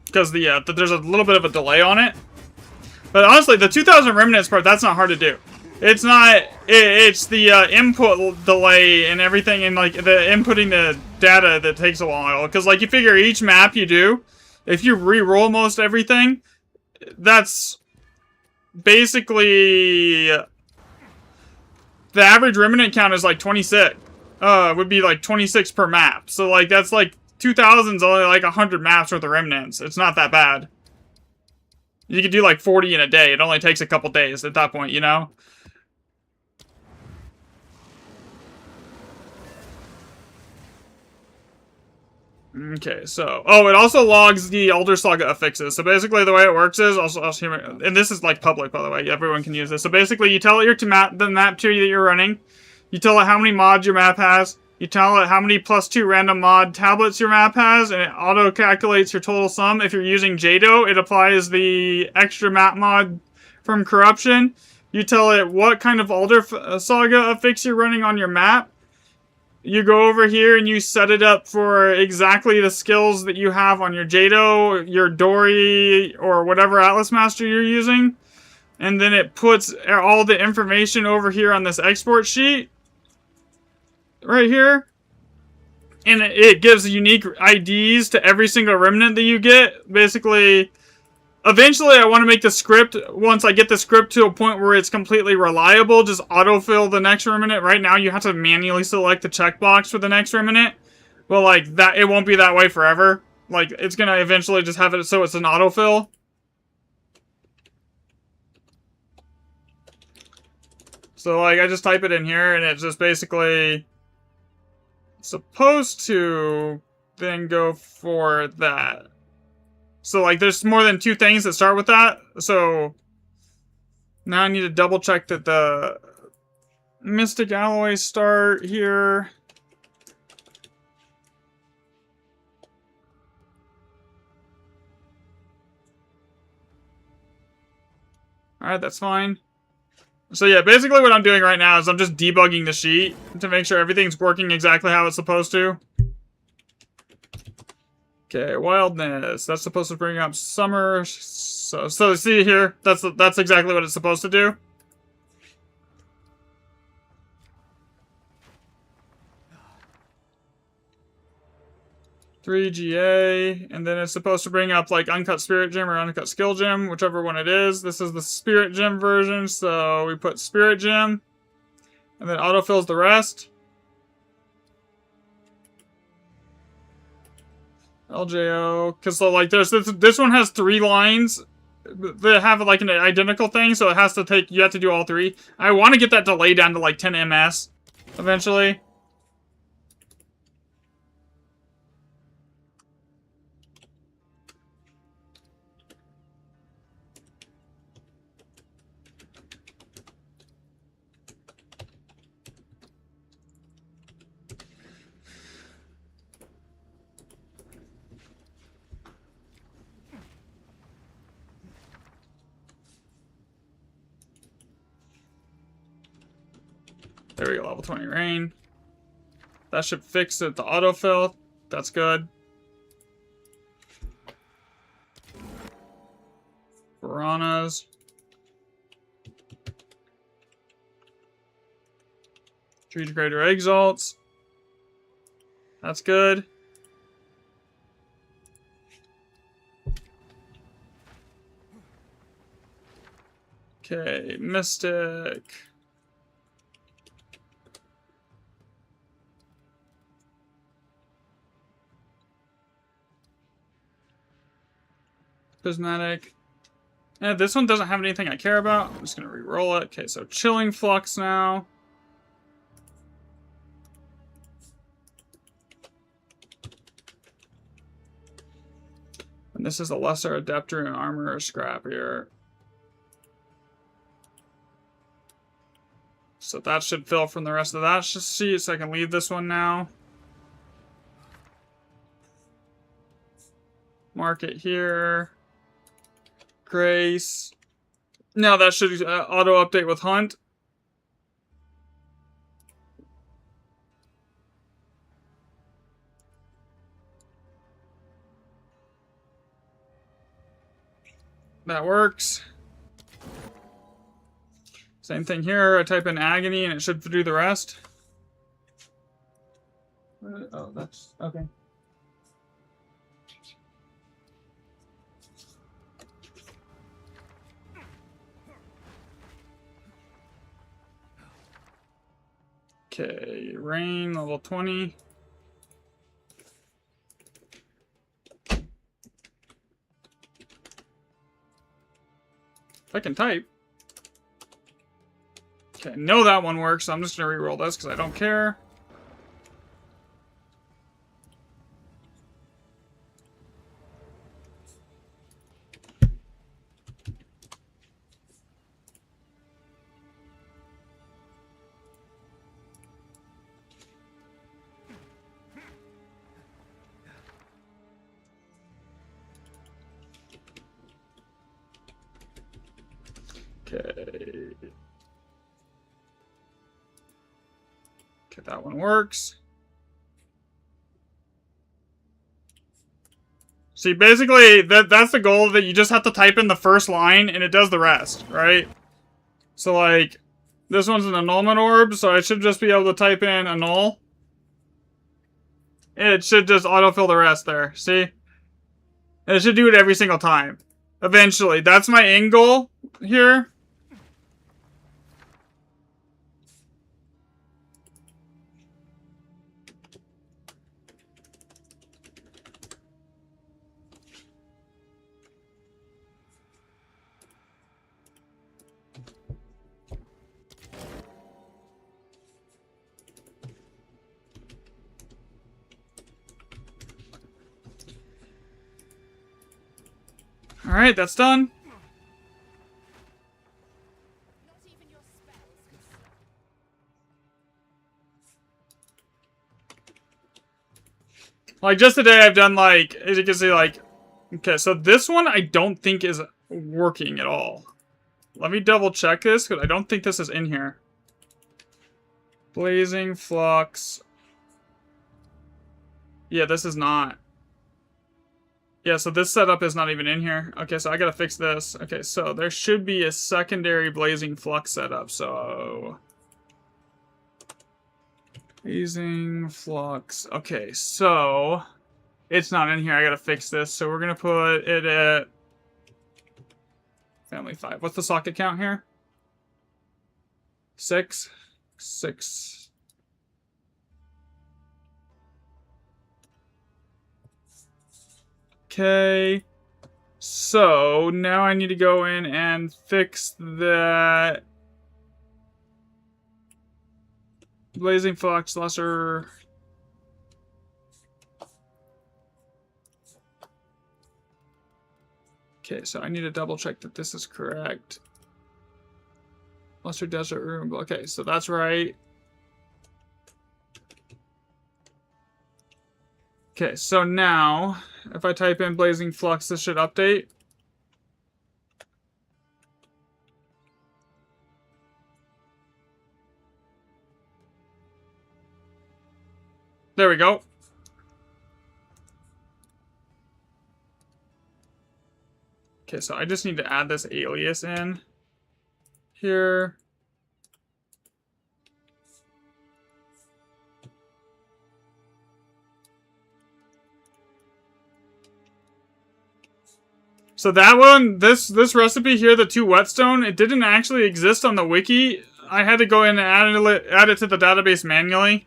Because there's a little bit of a delay on it. But honestly, the 2,000 remnants part, that's not hard to do. It's not, it's the input delay and everything, and like the inputting the data that takes a while. Because like you figure each map you do, if you re-roll most everything, that's basically the average remnant count is like 26. Would be like 26 per map. So like that's like 2,000's only like 100 maps worth of remnants. It's not that bad. You could do like 40 in a day. It only takes a couple days at that point, you know? Okay, so... Oh, it also logs the Elder Saga affixes. So basically the way it works is... and this is like public, by the way. Everyone can use this. So basically you tell it the map tree that you're running. You tell it how many mods your map has. You tell it how many +2 random mod tablets your map has, and it auto-calculates your total sum. If you're using JADO, it applies the extra map mod from Corruption. You tell it what kind of Alder Saga affix you're running on your map. You go over here and you set it up for exactly the skills that you have on your Jado, your Dory, or whatever Atlas Master you're using. And then it puts all the information over here on this export sheet. Right here. And it gives unique IDs to every single remnant that you get. Basically, eventually I want to make the script, once I get the script to a point where it's completely reliable, just autofill the next remnant. Right now you have to manually select the checkbox for the next remnant. But like that, it won't be that way forever. Like it's gonna eventually just have it so it's an autofill. So like I just type it in here and it's just basically supposed to then go for that. So, like, there's more than 2 things that start with that. So, now I need to double check that the Mystic Alloys start here. Alright, that's fine. So, yeah, basically what I'm doing right now is I'm just debugging the sheet to make sure everything's working exactly how it's supposed to. Okay, wildness. That's supposed to bring up summer. So see here, that's exactly what it's supposed to do. Three GA, and then it's supposed to bring up like uncut spirit gem or uncut skill gem, whichever one it is. This is the spirit gem version, so we put spirit gem, and then autofills the rest. LJO, because so like this one has 3 lines that have like an identical thing, so it has to take, you have to do all 3. I want to get that delay down to like 10 ms eventually. There we go, level 20 rain. That should fix it, the autofill. That's good. Piranhas. Tree Degrader Exalts. That's good. Okay, Mystic. Prismatic. This one doesn't have anything I care about. I'm just going to re-roll it. Okay, so Chilling Flux now. And this is a Lesser Adepter and Armorer Scrap here. So that should fill from the rest of that sheet, so I can leave this one now. Mark it here. Grace. Now that should auto-update with Hunt. That works. Same thing here. I type in Agony and it should do the rest. Oh, that's... okay. Okay, Rain, level 20. If I can type. Okay, I know that one works, so I'm just going to reroll this because I don't care. Okay. Okay, that one works. See, basically, that's the goal, that you just have to type in the first line and it does the rest, right? So, like, this one's an annulment orb, so I should just be able to type in annul. It should just autofill the rest there, see? And it should do it every single time. Eventually. That's my end goal here. Alright, that's done. Like, just today I've done, like, as you can see, like... Okay, so this one I don't think is working at all. Let me double check this, because I don't think this is in here. Blazing Flux. Yeah, this is not. Yeah, so this setup is not even in here. Okay, so I gotta fix this. Okay, so there should be a secondary Blazing Flux setup, so... Blazing Flux. Okay, so... It's not in here, I gotta fix this. So we're gonna put it at... Family 5. What's the socket count here? 6? 6. Okay, so now I need to go in and fix that Blazing Flux Lesser. Okay, so I need to double check that this is correct. Lesser Desert Room. Okay, so that's right. Okay, so now, if I type in Blazing Flux, this should update. There we go. Okay, so I just need to add this alias in here. So that one, this recipe here, the 2 whetstone, it didn't actually exist on the wiki. I had to go in and add it to the database manually.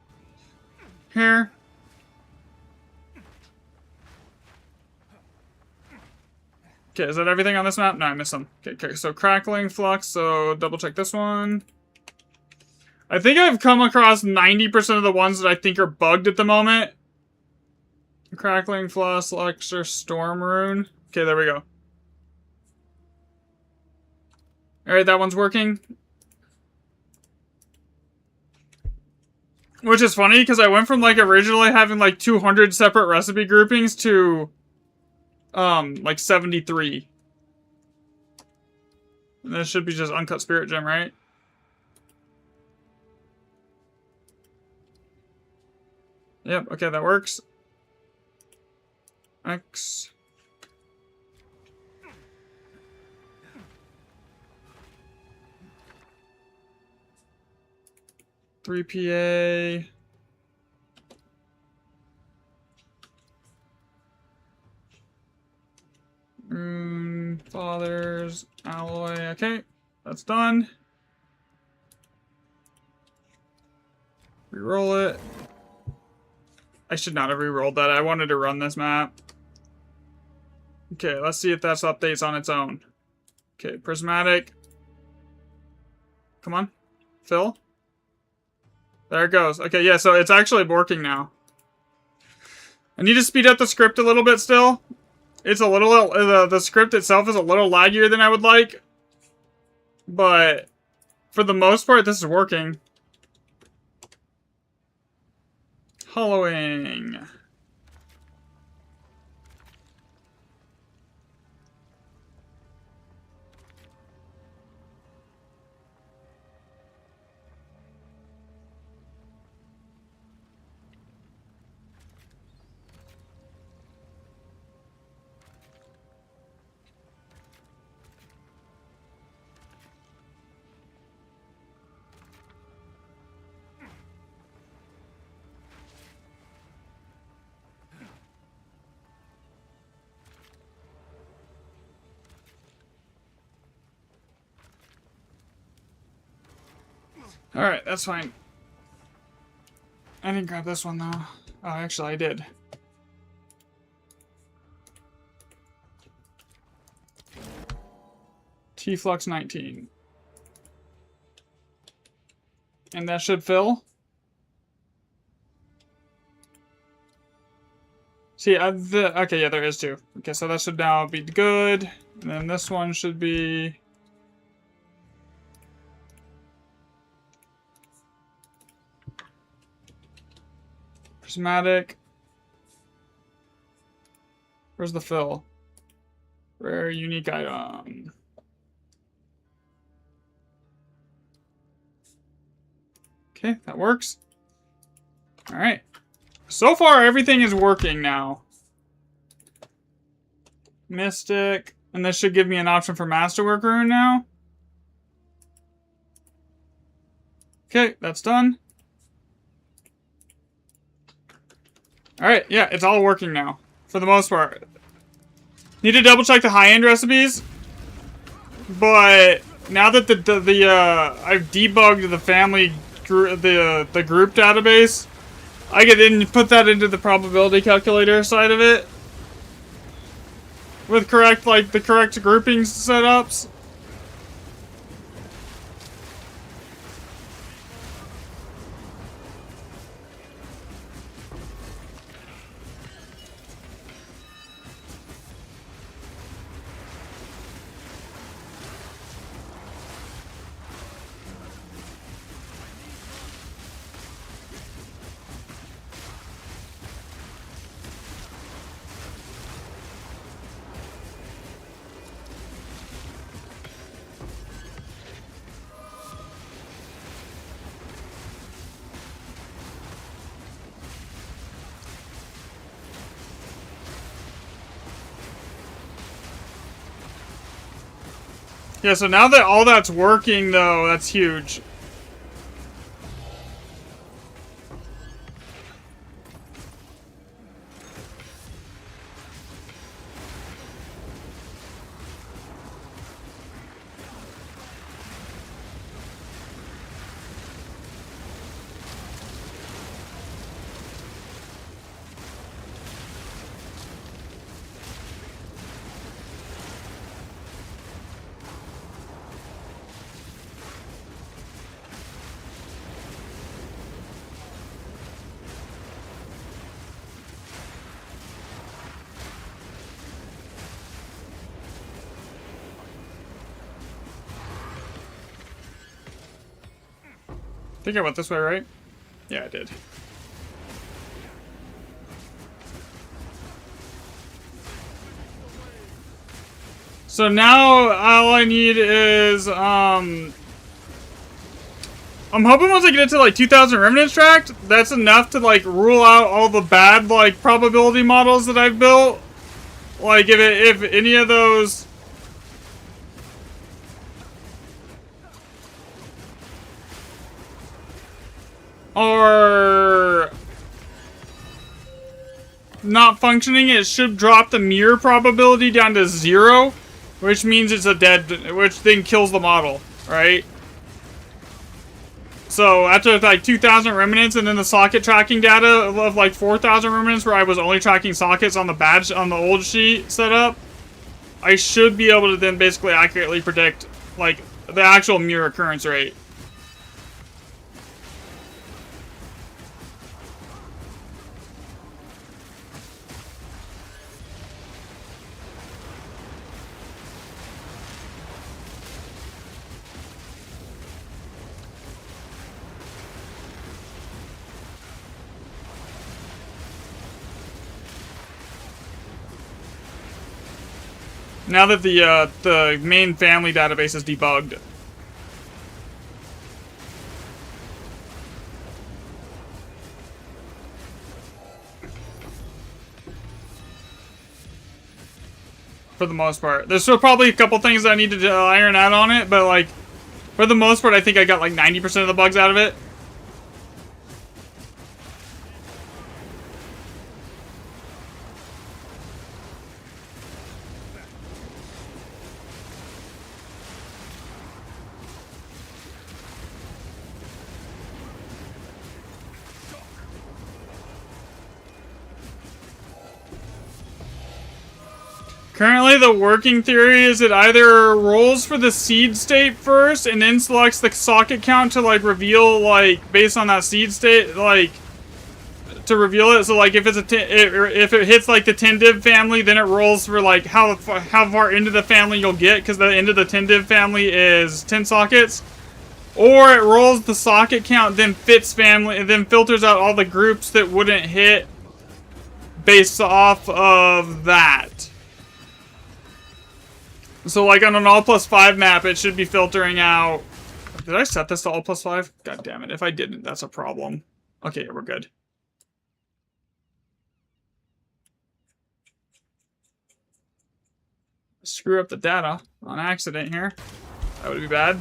Here. Okay, is that everything on this map? No, I missed some. Okay, so crackling flux, so double check this one. I think I've come across 90% of the ones that I think are bugged at the moment. Crackling flux, lecture, storm rune. Okay, there we go. Alright, that one's working. Which is funny, because I went from, like, originally having, like, 200 separate recipe groupings to, like, 73. And this should be just uncut spirit gem, right? Yep, okay, that works. X. $3 PA. Fathers, alloy. Okay, that's done. Reroll it. I should not have rerolled that. I wanted to run this map. Okay, let's see if that updates on its own. Okay, prismatic. Come on, fill. There it goes. Okay, yeah, so it's actually working now. I need to speed up the script a little bit still. It's a little, the script itself is a little laggier than I would like. But for the most part, this is working. Hollowing. Alright, that's fine. I didn't grab this one though. Oh, actually I did. T-Flux 19. And that should fill. See, okay, yeah, there is two. Okay, so that should now be good. And then this one should be... prismatic. Where's the fill? Rare unique item. Okay, that works. Alright. So far, everything is working now. Mystic. And this should give me an option for Masterwork Rune now. Okay, that's done. Alright, yeah, it's all working now. For the most part. Need to double check the high-end recipes. But now that I've debugged the family the group database, I can then put that into the probability calculator side of it. With the correct grouping setups. Yeah, so now that all that's working, though, that's huge. I think I went this way, right? Yeah, I did. So now all I need is I'm hoping once I get to like 2000 remnants tracked, that's enough to like rule out all the bad like probability models that I've built. Like if any of those are not functioning, it should drop the mirror probability down to 0, which means it's a dead, which then kills the model, right? So after like 2000 remnants and then the socket tracking data of like 4000 remnants where I was only tracking sockets on the badge on the old sheet setup, I should be able to then basically accurately predict like the actual mirror occurrence rate. Now that the main family database is debugged. For the most part. There's still probably a couple things that I need to iron out on it, but like, for the most part, I think I got like 90% of the bugs out of it. Currently, the working theory is it either rolls for the seed state first and then selects the socket count to like reveal like based on that seed state like to reveal it. So like if it's if it hits like the 10 div family, then it rolls for like how far into the family you'll get because the end of the 10 div family is 10 sockets. Or it rolls the socket count, then fits family, and then filters out all the groups that wouldn't hit based off of that. So like on an all plus 5 map, it should be filtering out... Did I set this to all plus 5? God damn it. If I didn't, that's a problem. Okay, we're good. Screw up the data on accident here. That would be bad.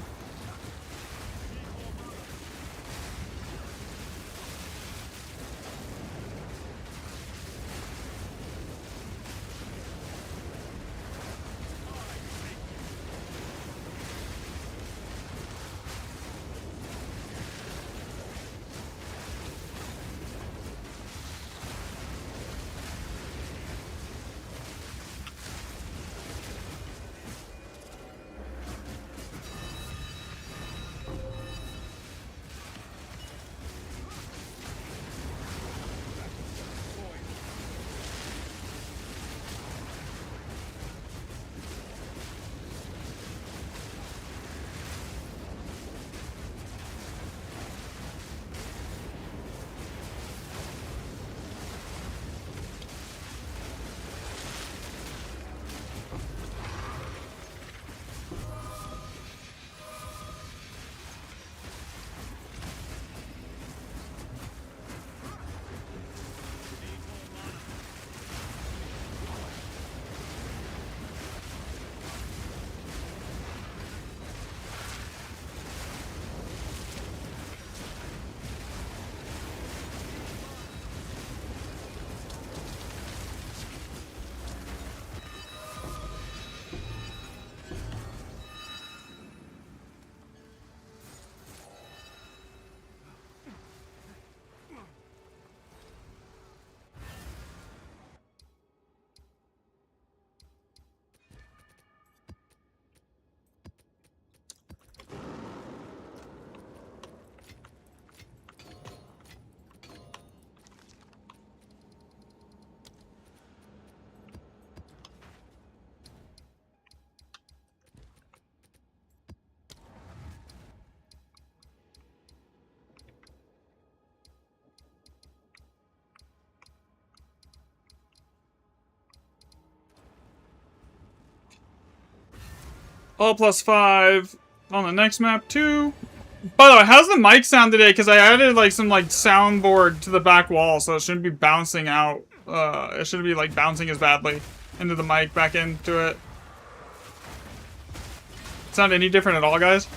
All plus 5 on the next map too. By the way, how's the mic sound today? Because I added like some like soundboard to the back wall, so it shouldn't be bouncing out. It shouldn't be like bouncing as badly into the mic back into it. Sound any different at all, guys?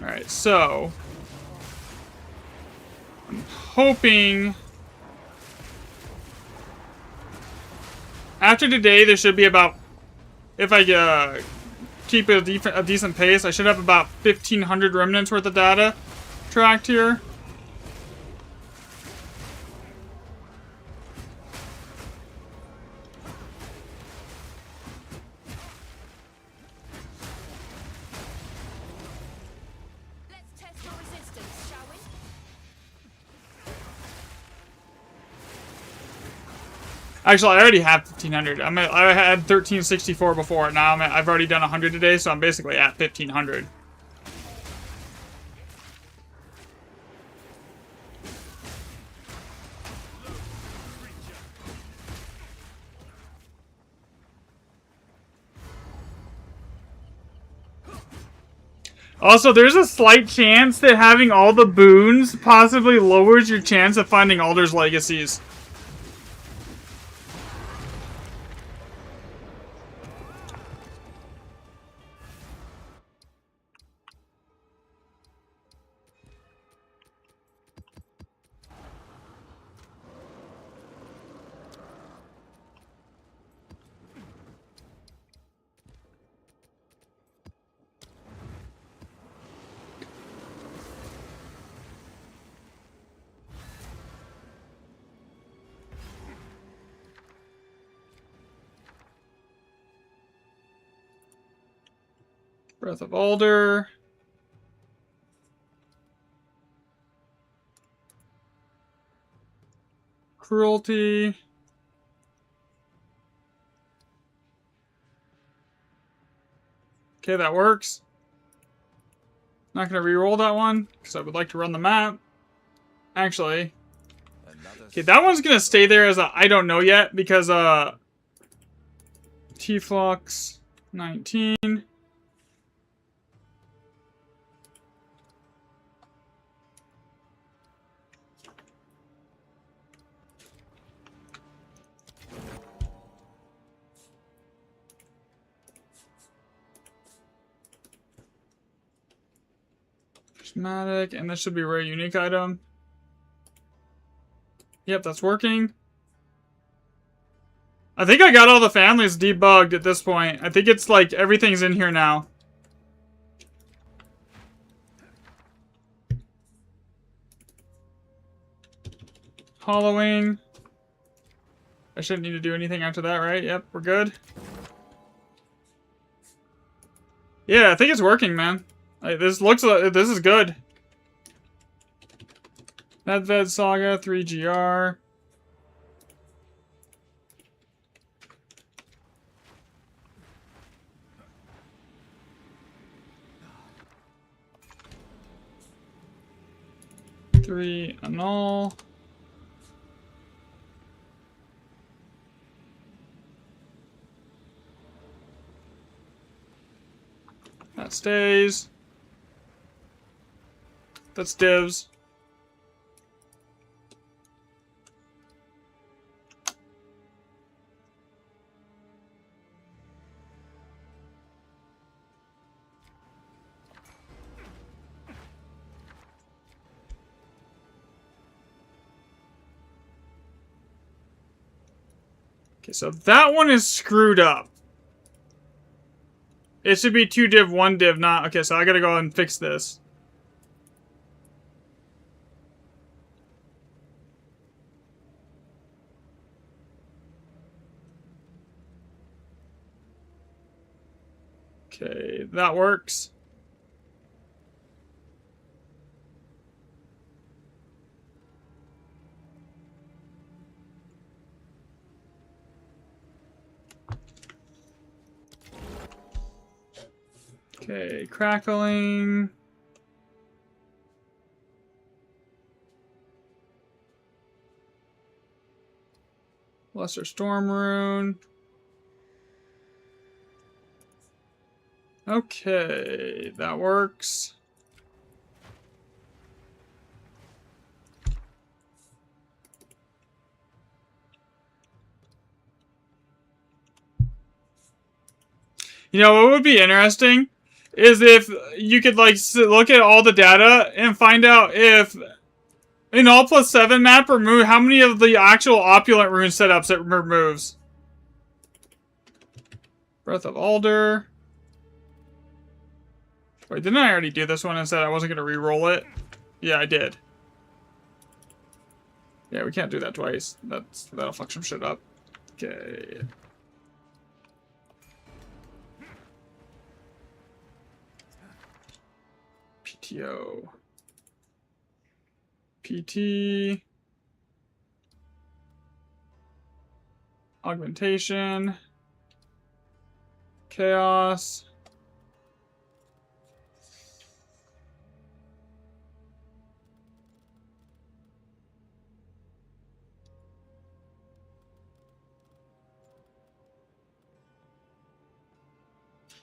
All right, so I'm hoping. After today, there should be about, if I keep a decent pace, I should have about 1,500 remnants worth of data tracked here. Let's test your resistance, shall we? Actually, I already have 1,500. I had 1,364 before. Now I've already done 100 today, so I'm basically at 1,500. Also, there's a slight chance that having all the boons possibly lowers your chance of finding Alder's Legacies. Breath of Alder. Cruelty. Okay, that works. Not gonna re-roll that one, because I would like to run the map. Actually. Okay, that one's gonna stay there as a I don't know yet, because T-Flux 19. Prismatic, and this should be a rare unique item. Yep, that's working. I think I got all the families debugged at this point. I think it's like everything's in here now. Hollowing. I shouldn't need to do anything after that, right? Yep, we're good. Yeah, I think it's working, man. Like, this is good. Medved Saga, 3GR. Three annul. That stays. That's divs. Okay, so that one is screwed up. It should be 2 div, 1 div, not... Okay, so I gotta go and fix this. Okay, that works. Okay, crackling. Lesser Storm Rune. Okay, that works. You know what would be interesting is if you could like look at all the data and find out if in all +7 map remove how many of the actual opulent rune setups it removes. Breath of Alder. Wait, didn't I already do this one and said I wasn't gonna re-roll it? Yeah, I did. Yeah, we can't do that twice. That'll fuck some shit up. Okay. PTO. PT. Augmentation. Chaos.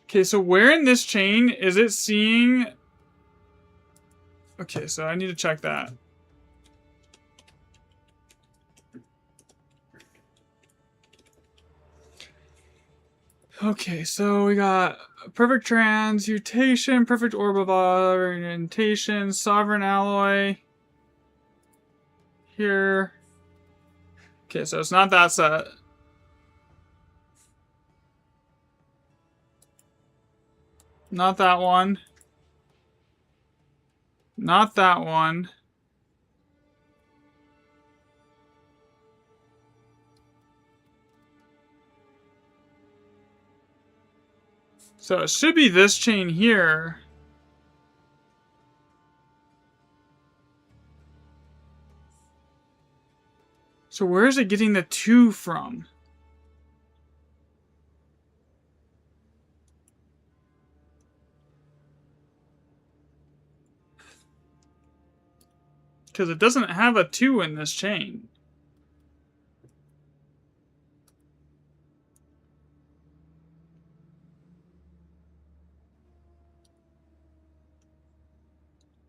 Okay, so where in this chain is it seeing... Okay, so I need to check that. Okay, so we got perfect transmutation, perfect orb of orientation, sovereign alloy. Here. Okay, so it's not that set. Not that one. Not that one. So it should be this chain here. So where is it getting the 2 from? Because it doesn't have a 2 in this chain.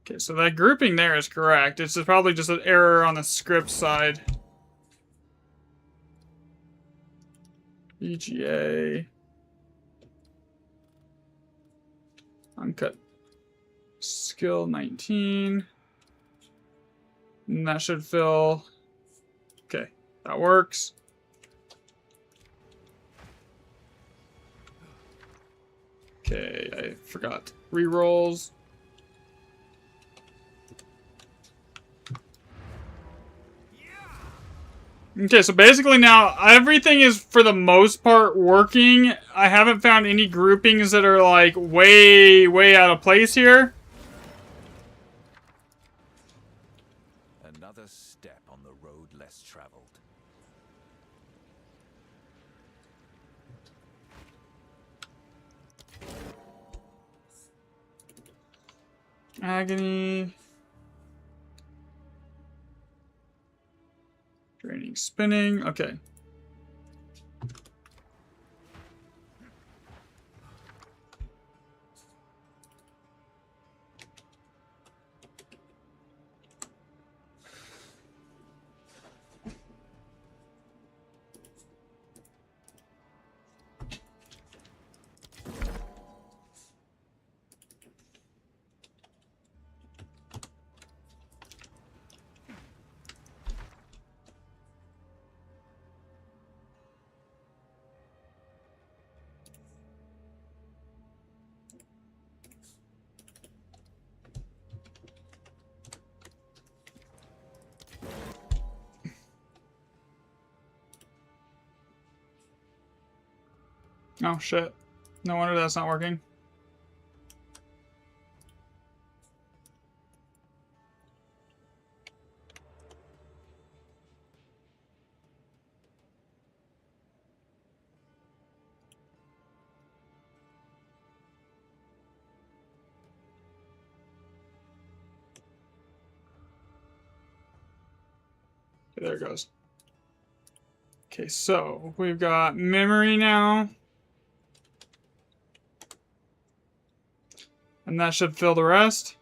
Okay, so that grouping there is correct. It's probably just an error on the script side. EGA. Uncut. Skill 19. And that should fill. Okay, that works. Okay, I forgot. Rerolls. Okay, so basically now everything is for the most part working. I haven't found any groupings that are like way out of place here. Another step on the road less traveled. Agony. Draining, spinning. Okay. Oh shit. No wonder that's not working. Okay, there it goes. Okay, so we've got memory now. And that should fill the rest.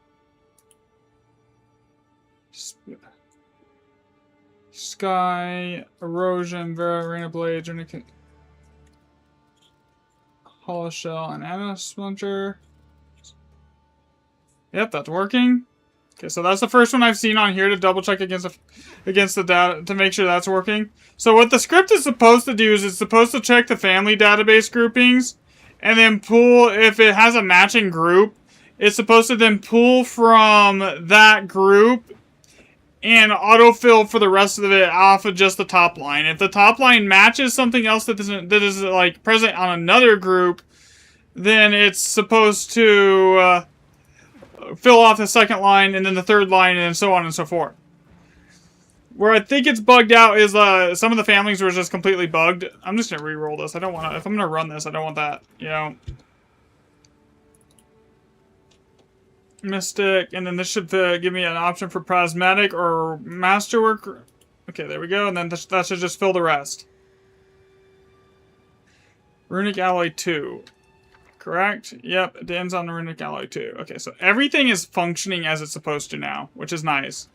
Sky, erosion, arena blades, hollow shell, and anna splinter. Yep, that's working. Okay, so that's the first one I've seen on here to double check against the data to make sure that's working. So what the script is supposed to do is it's supposed to check the family database groupings and then pull, if it has a matching group, it's supposed to then pull from that group and autofill for the rest of it off of just the top line. If the top line matches something else that is like present on another group, then it's supposed to fill off the second line and then the third line and so on and so forth. Where I think it's bugged out is some of the families were just completely bugged. I'm just gonna re-roll this. I don't want to. If I'm gonna run this, I don't want that. You know. Mystic, and then this should give me an option for Prismatic or Masterwork. Okay, there we go, and then that should just fill the rest. Runic Alloy 2. Correct? Yep, it ends on the Runic Alloy 2. Okay, so everything is functioning as it's supposed to now, which is nice.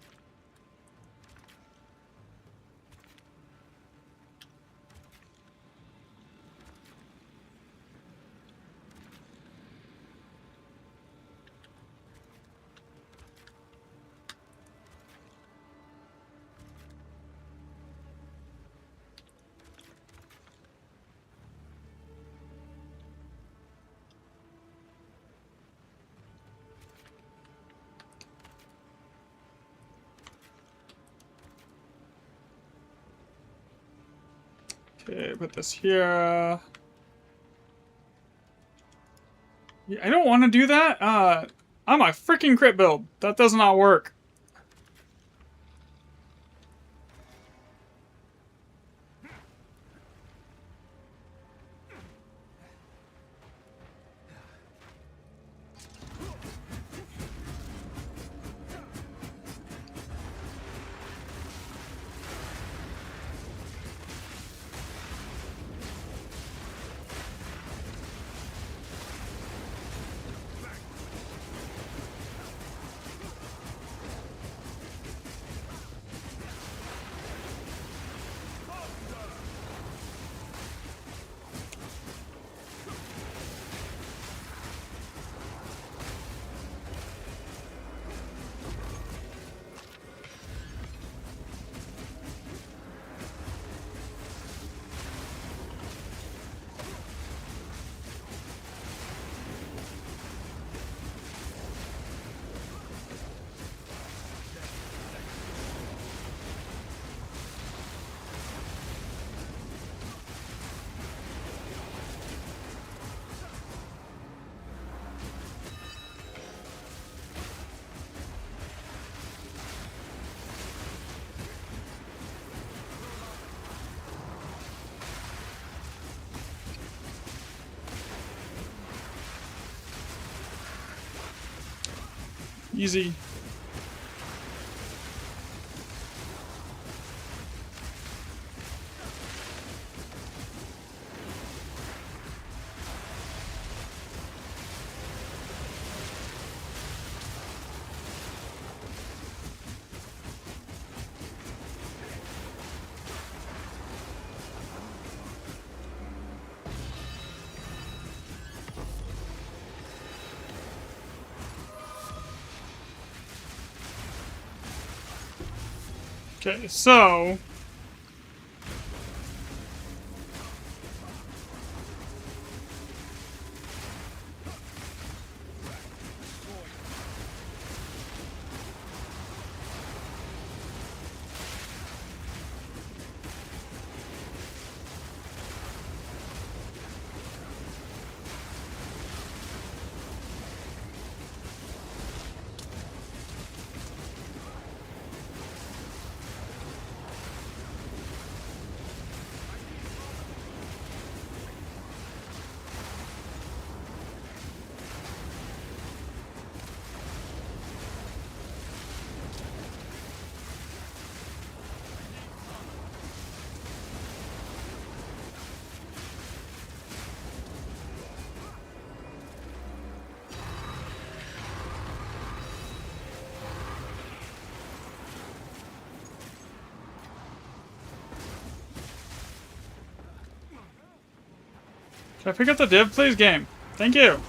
Okay, put this here. I don't want to do that. I'm a freaking crit build. That does not work. Easy. Okay, so can I pick up the div, please, game? Thank you.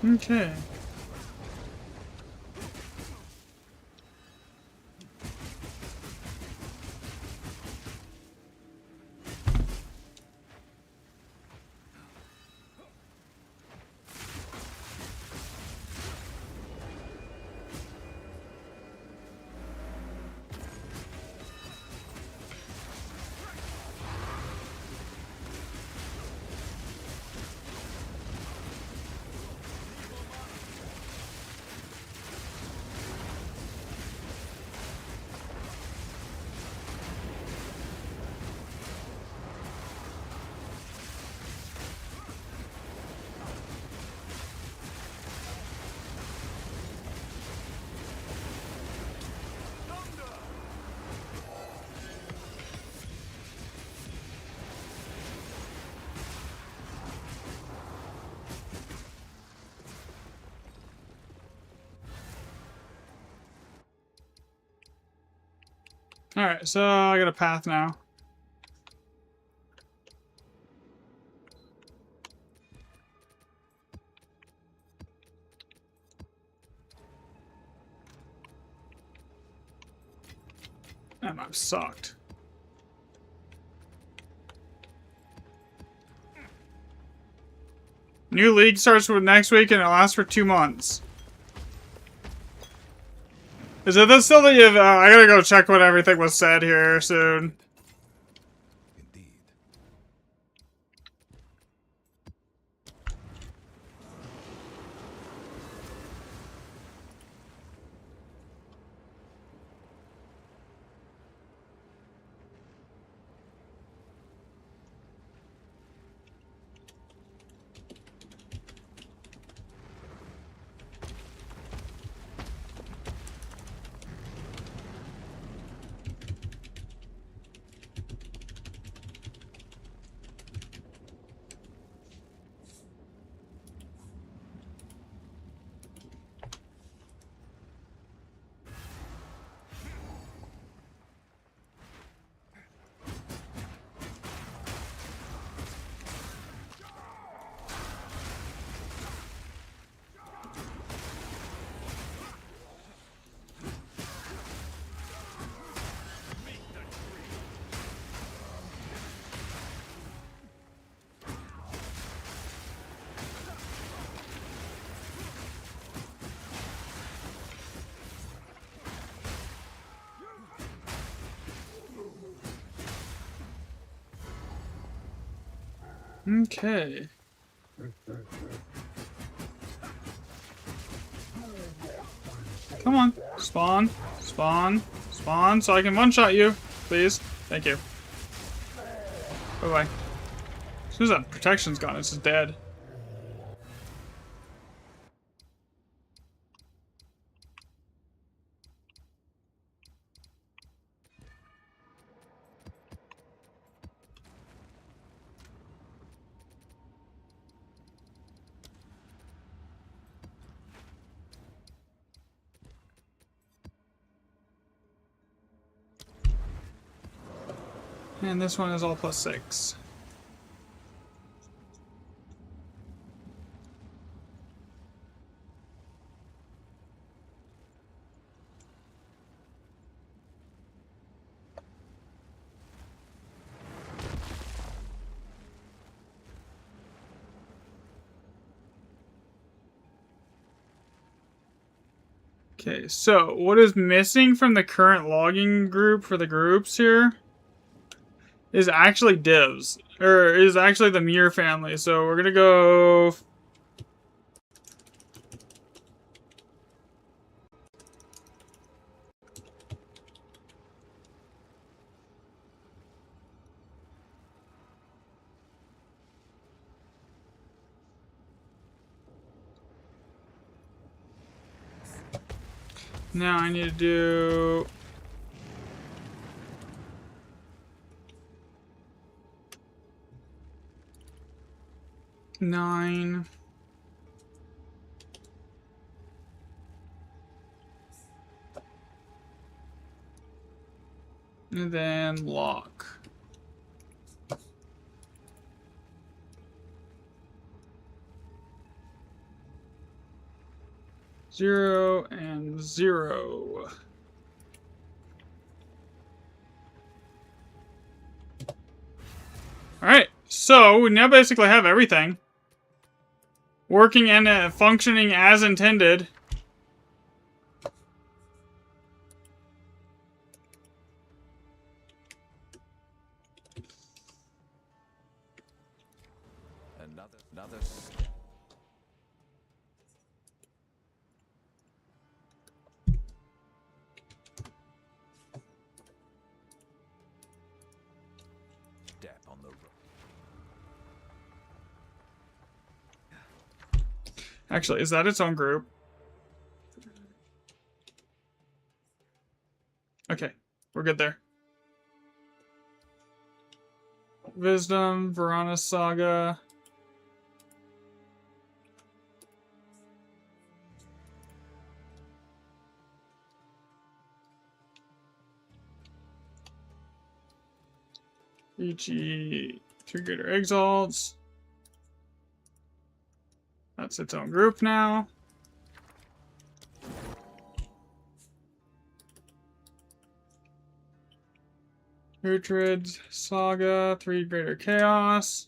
Okay. Alright, so I got a path now. That map sucked. New league starts with next week and it lasts for 2 months. Is it this still the I gotta go check what everything was said here soon. Indeed. Okay. Come on. Spawn. Spawn. Spawn so I can one-shot you. Please. Thank you. Bye-bye. As soon as that protection's gone, it's just dead. And this one is all +6. Okay, so what is missing from the current logging group for the groups here is actually divs, or is actually the Muir family. So we're gonna go. Now I need to do. Nine. And then lock. 0 and 0. Alright, so we now basically have everything working and functioning as intended. Another step. Step on the road. Actually, is that its own group? Okay, we're good there. Wisdom, Verana Saga. EG, 2 greater exalts. That's its own group now. Hatred, Saga, 3 greater chaos.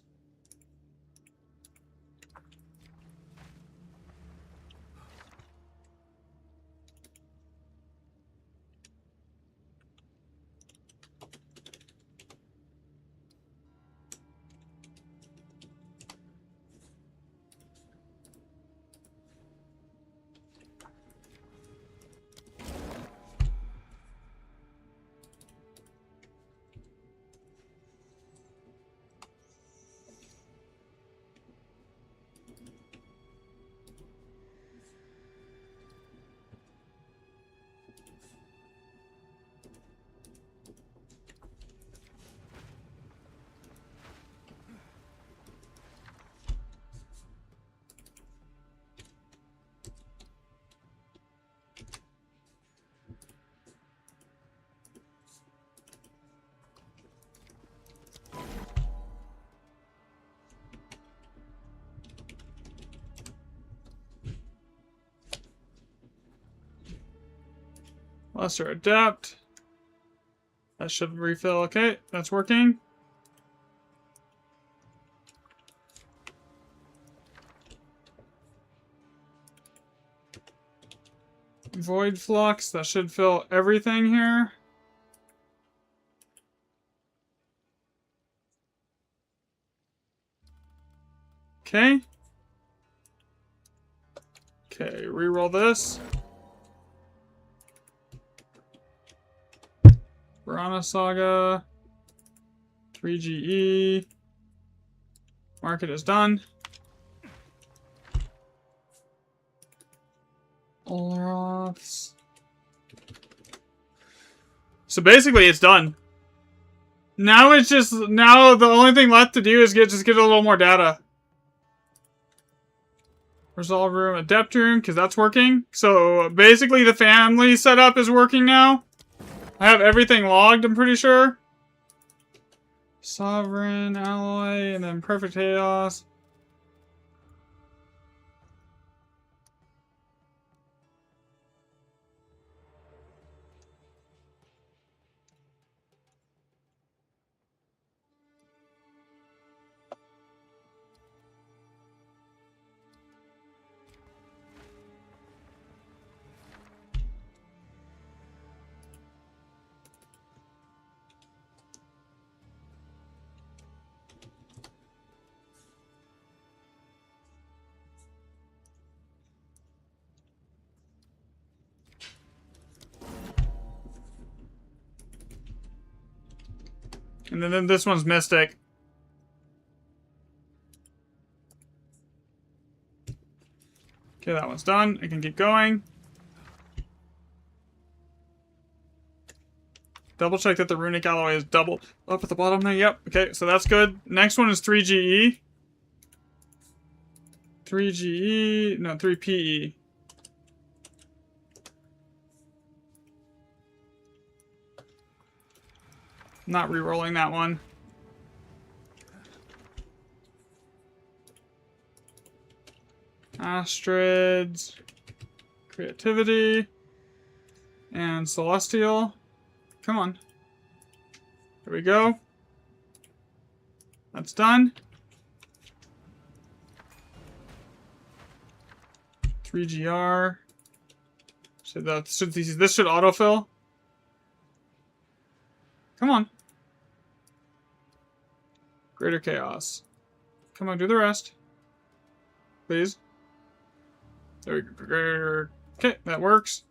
Lesser Adept. That should refill. Okay, that's working. Void Flux. That should fill everything here. Okay. Okay, reroll this. Verana Saga. 3GE. Market is done. Olroths. So basically it's done. Now it's just, now the only thing left to do is get a little more data. Resolve room, adept room, because that's working. So basically the family setup is working now. I have everything logged, I'm pretty sure. Sovereign, alloy, and then perfect chaos. And then this one's Mystic. Okay, that one's done. I can keep going. Double check that the runic alloy is double up at the bottom there. Yep. Okay, so that's good. Next one is 3GE. 3GE. No, 3PE. Not re-rolling that one. Astrids. Creativity. And Celestial. Come on. There we go. That's done. 3GR. So this should autofill. Come on. Greater Chaos. Come on, do the rest. Please. There we go. Okay, that works.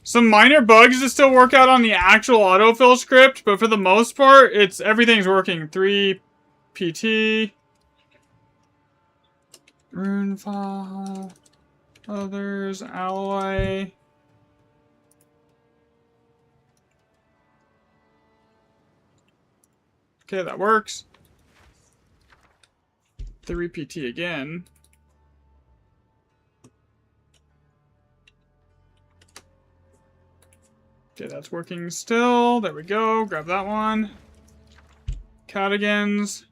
Some minor bugs to still work out on the actual autofill script, but for the most part, everything's working. 3 PT. Rune file. Others. Alloy. Okay, that works. 3 PT again. Okay, that's working still. There we go. Grab that one. Cadigans.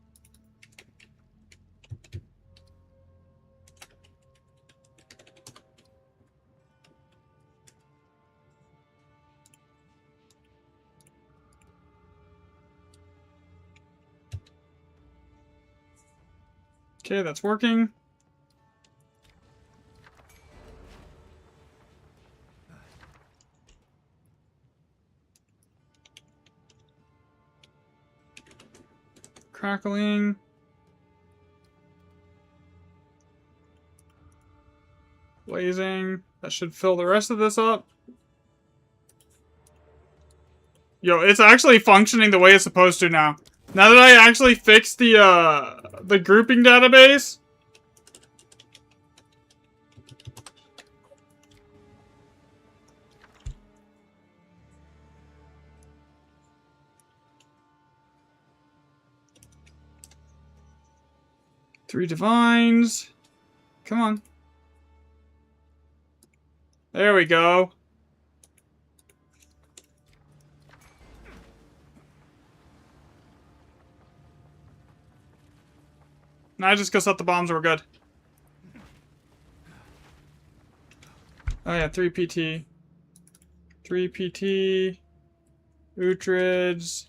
Okay, that's working. Crackling. Blazing. That should fill the rest of this up. Yo, it's actually functioning the way it's supposed to now. Now that I actually fixed the grouping database. Three divines. Come on. There we go. Now just go set the bombs, we're good. Oh yeah, 3 PT. 3 PT. Utrids.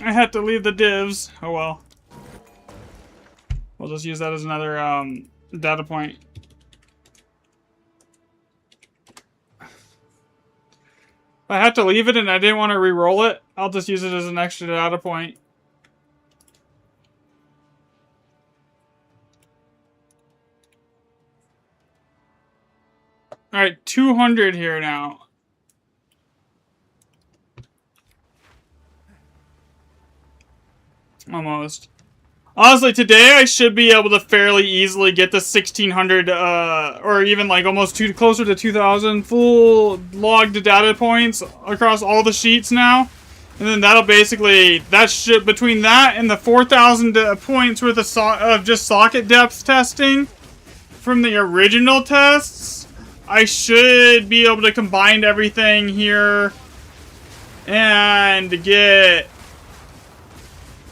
I had to leave the divs. Oh well. We'll just use that as another data point. If I had to leave it and I didn't want to re-roll it, I'll just use it as an extra data point. Alright, 200 here now. Almost. Honestly, today I should be able to fairly easily get the 1600, or even like almost closer to 2000 full logged data points across all the sheets now. And then that'll basically, between that and the 4,000 points worth of just socket depth testing from the original tests, I should be able to combine everything here and get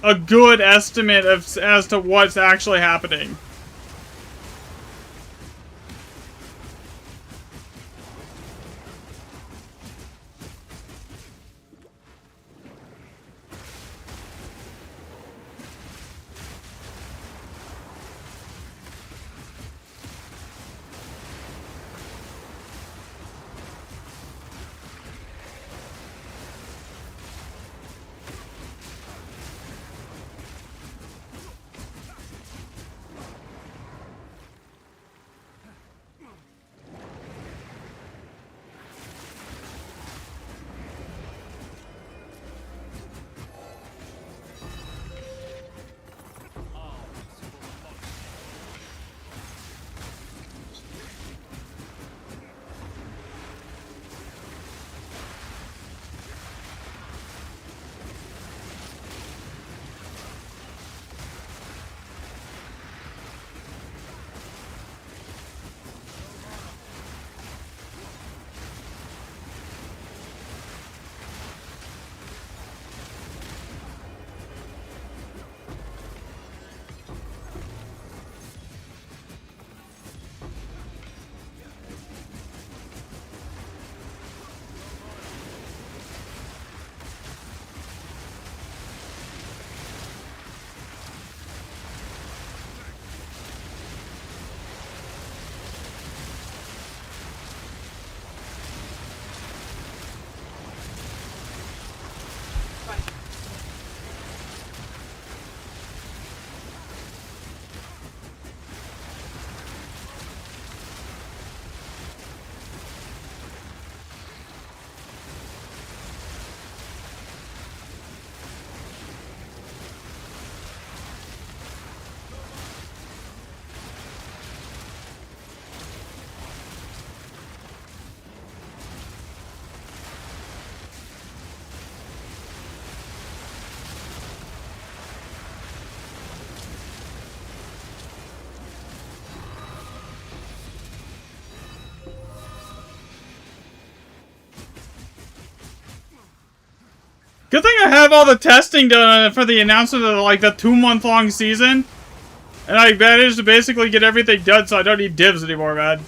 a good estimate as to what's actually happening. Good thing I have all the testing done for the announcement of like the 2-month-long season. And I managed to basically get everything done so I don't need divs anymore, man.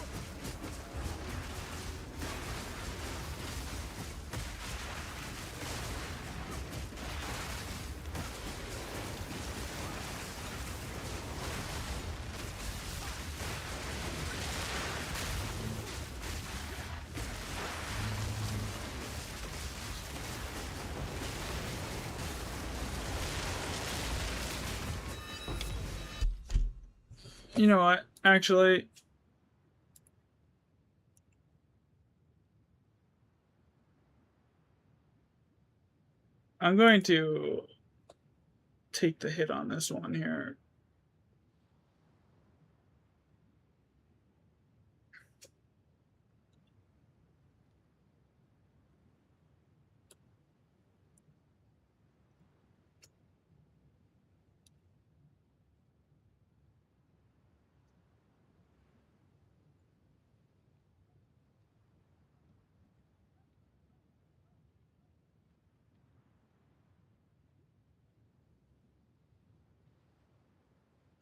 You know what? Actually, I'm going to take the hit on this one here.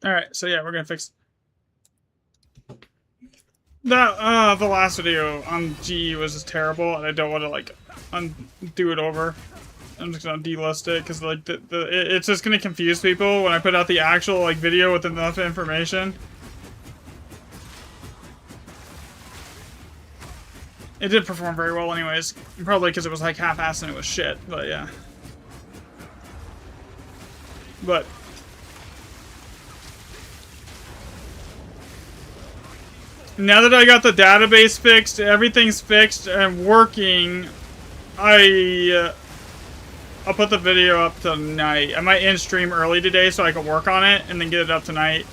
Alright, so yeah, we're gonna fix that. The last video on GE was just terrible, and I don't want to, like, undo it over. I'm just gonna delist it, because, like, it's just gonna confuse people when I put out the actual, like, video with enough information. It did perform very well anyways, probably because it was, like, half-assed and it was shit, but yeah. But now that I got the database fixed, everything's fixed and working, I'll put the video up tonight. I might end stream early today so I can work on it and then get it up tonight.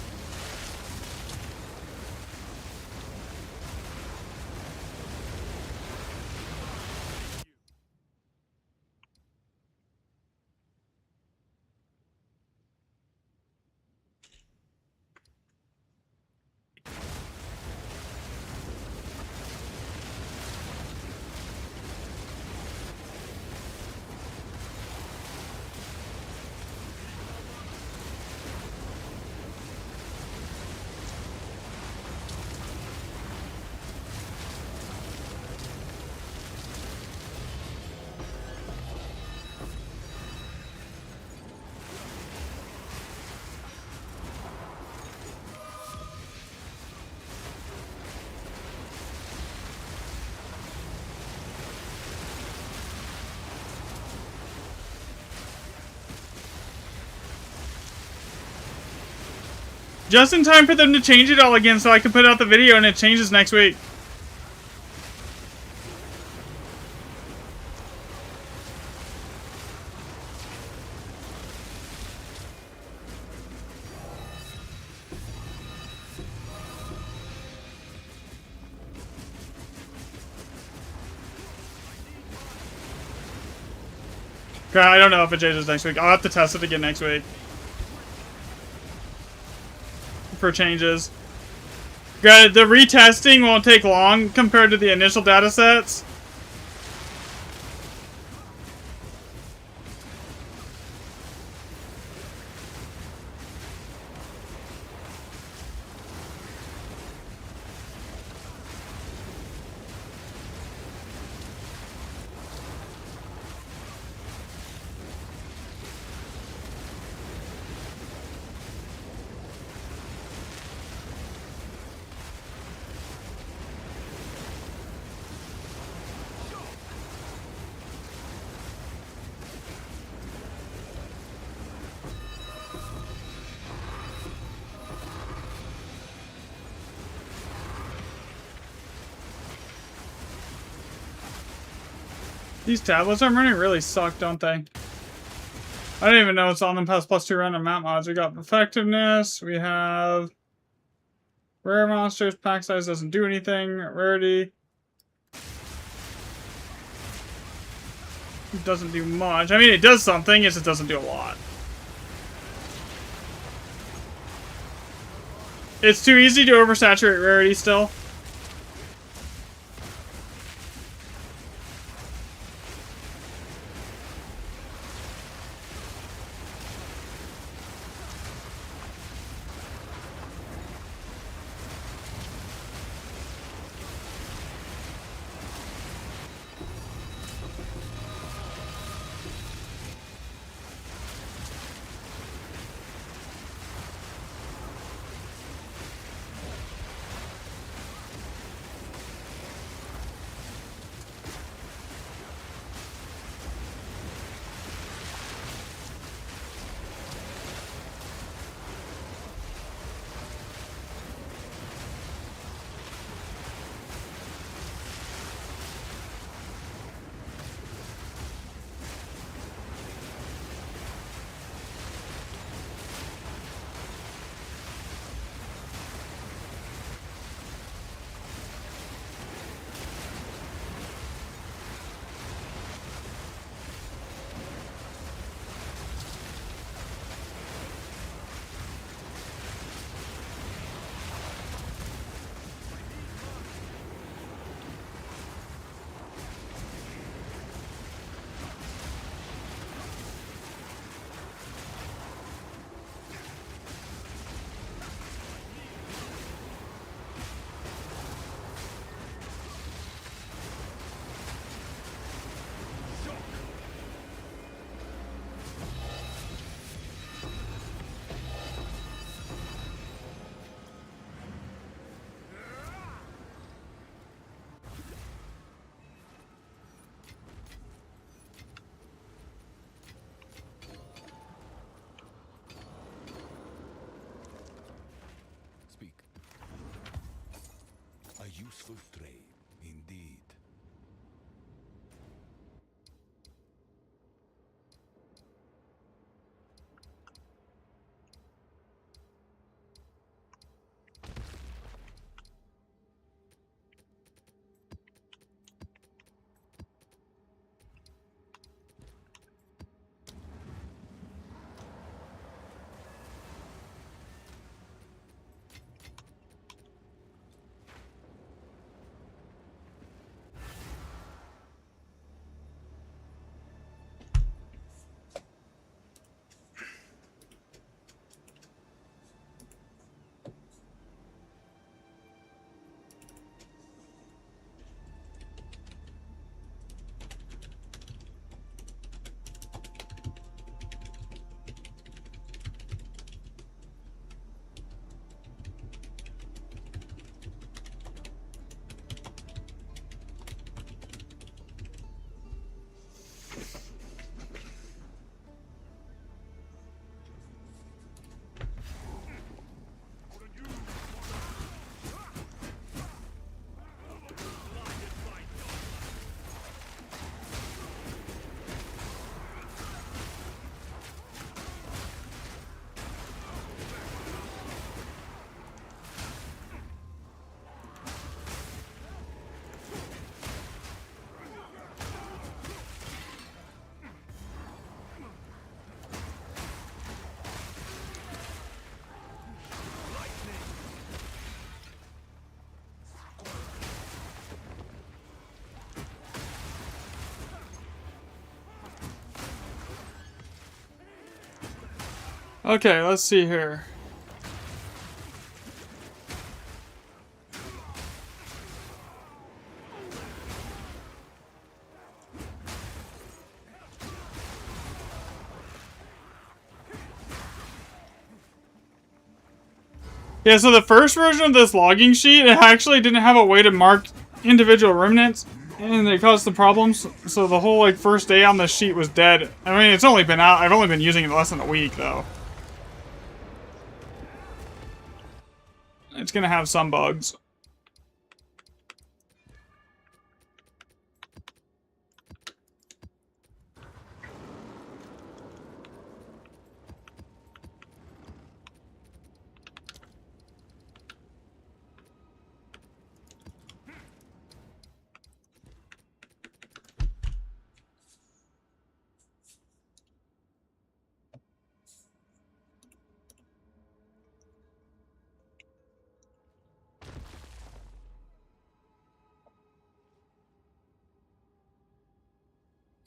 Just in time for them to change it all again so I can put out the video and it changes next week. Okay, I don't know if it changes next week. I'll have to test it again next week. For changes. Good. The retesting won't take long compared to the initial data sets. These tablets I'm running really suck, don't they? I don't even know what's on them past +2 random map mods. We got effectiveness, we have rare monsters, pack size doesn't do anything, rarity. It doesn't do much. I mean, it does something, it just doesn't do a lot. It's too easy to oversaturate rarity still. useful trade, indeed. Okay, let's see here. Yeah, so the first version of this logging sheet, it actually didn't have a way to mark individual remnants, and it caused some problems. So the whole, like, first day on the sheet was dead. I mean, it's only been out. I've only been using it less than a week, though. It's gonna have some bugs.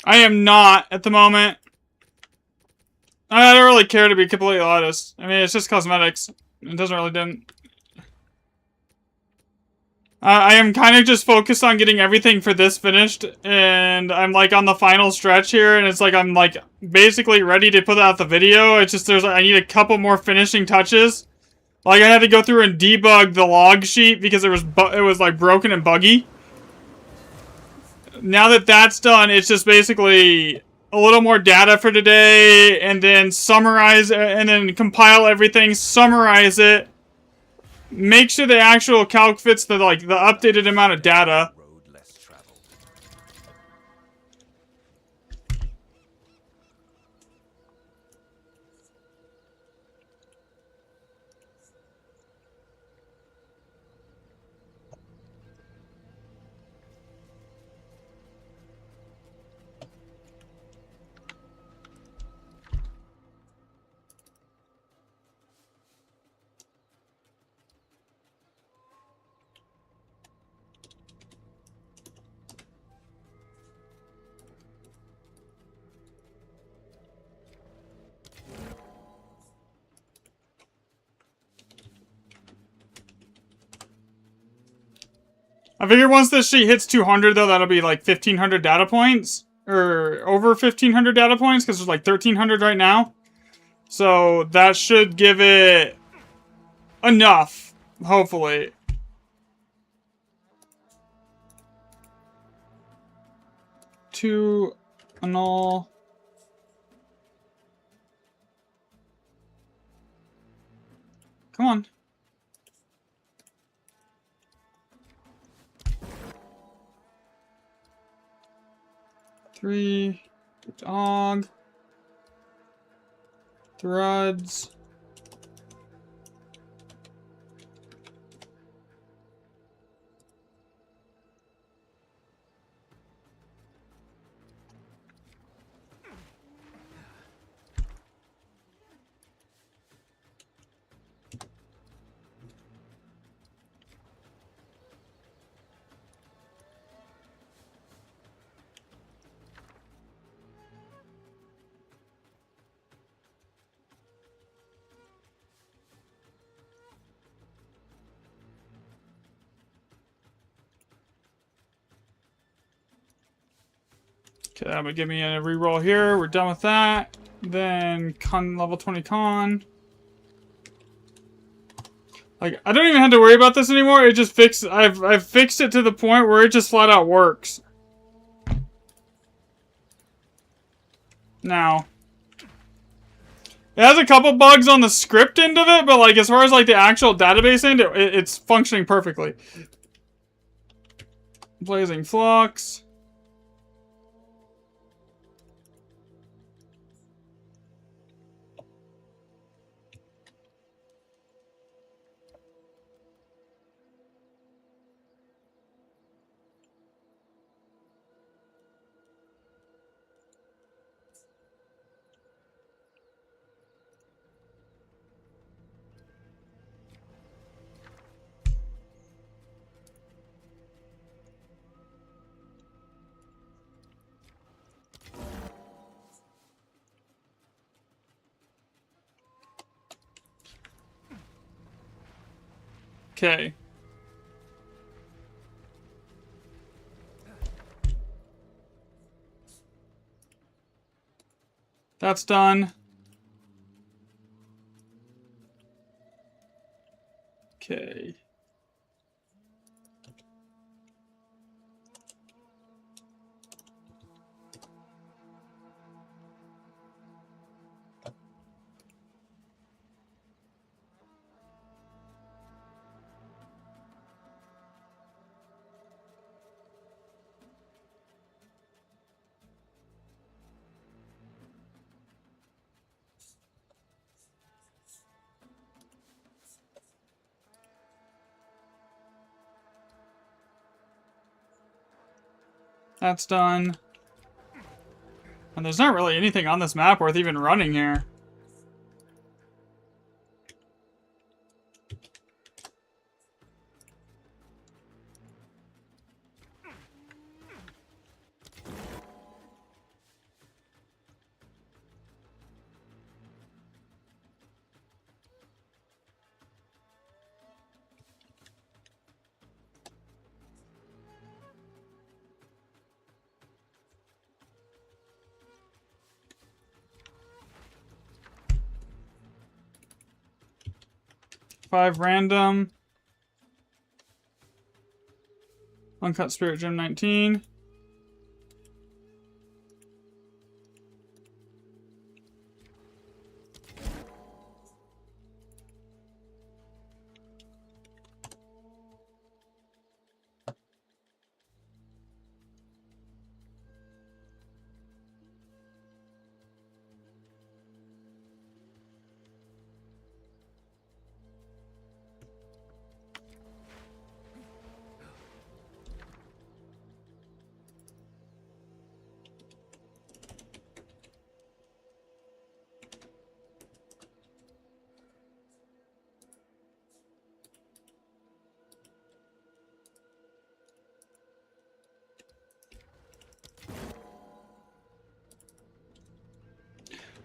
I am not at the moment. I don't really care, to be completely honest. I mean, it's just cosmetics. It doesn't really didn't. I am kind of just focused on getting everything for this finished, and I'm like on the final stretch here, and it's like I'm like basically ready to put out the video. It's just I need a couple more finishing touches. Like I had to go through and debug the log sheet because it was like broken and buggy. Now that that's done, it's just basically a little more data for today, and then summarize and then compile everything, summarize it, make sure the actual calc fits the updated amount of data. Road less traveled. I figure once this sheet hits 200, though, that'll be like 1,500 data points. Or over 1,500 data points, because there's like 1,300 right now. So that should give it enough, hopefully. To annul. Come on. 3. Dog. Threads. Okay, that would give me a reroll here. We're done with that. Then level 20 con. Like, I don't even have to worry about this anymore. It just fixed. I've fixed it to the point where it just flat out works. Now, it has a couple bugs on the script end of it, but like as far as like the actual database end, it's functioning perfectly. Blazing Flux. Okay. That's done. Okay. That's done. And there's not really anything on this map worth even running here. Five random. Uncut Spirit Gem 19.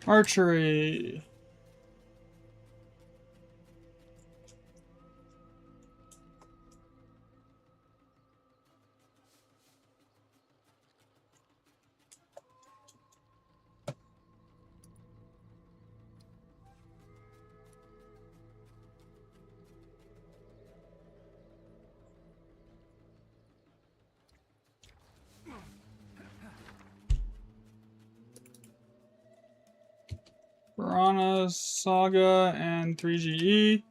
Archery. Piranha, Saga, and 3GE.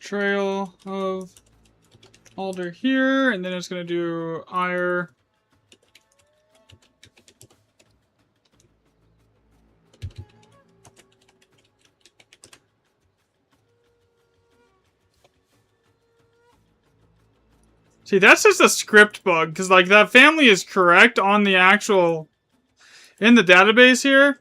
trail of alder here, and then it's gonna do ire. See, that's just a script bug, because, like, that family is correct on the actual... in the database here.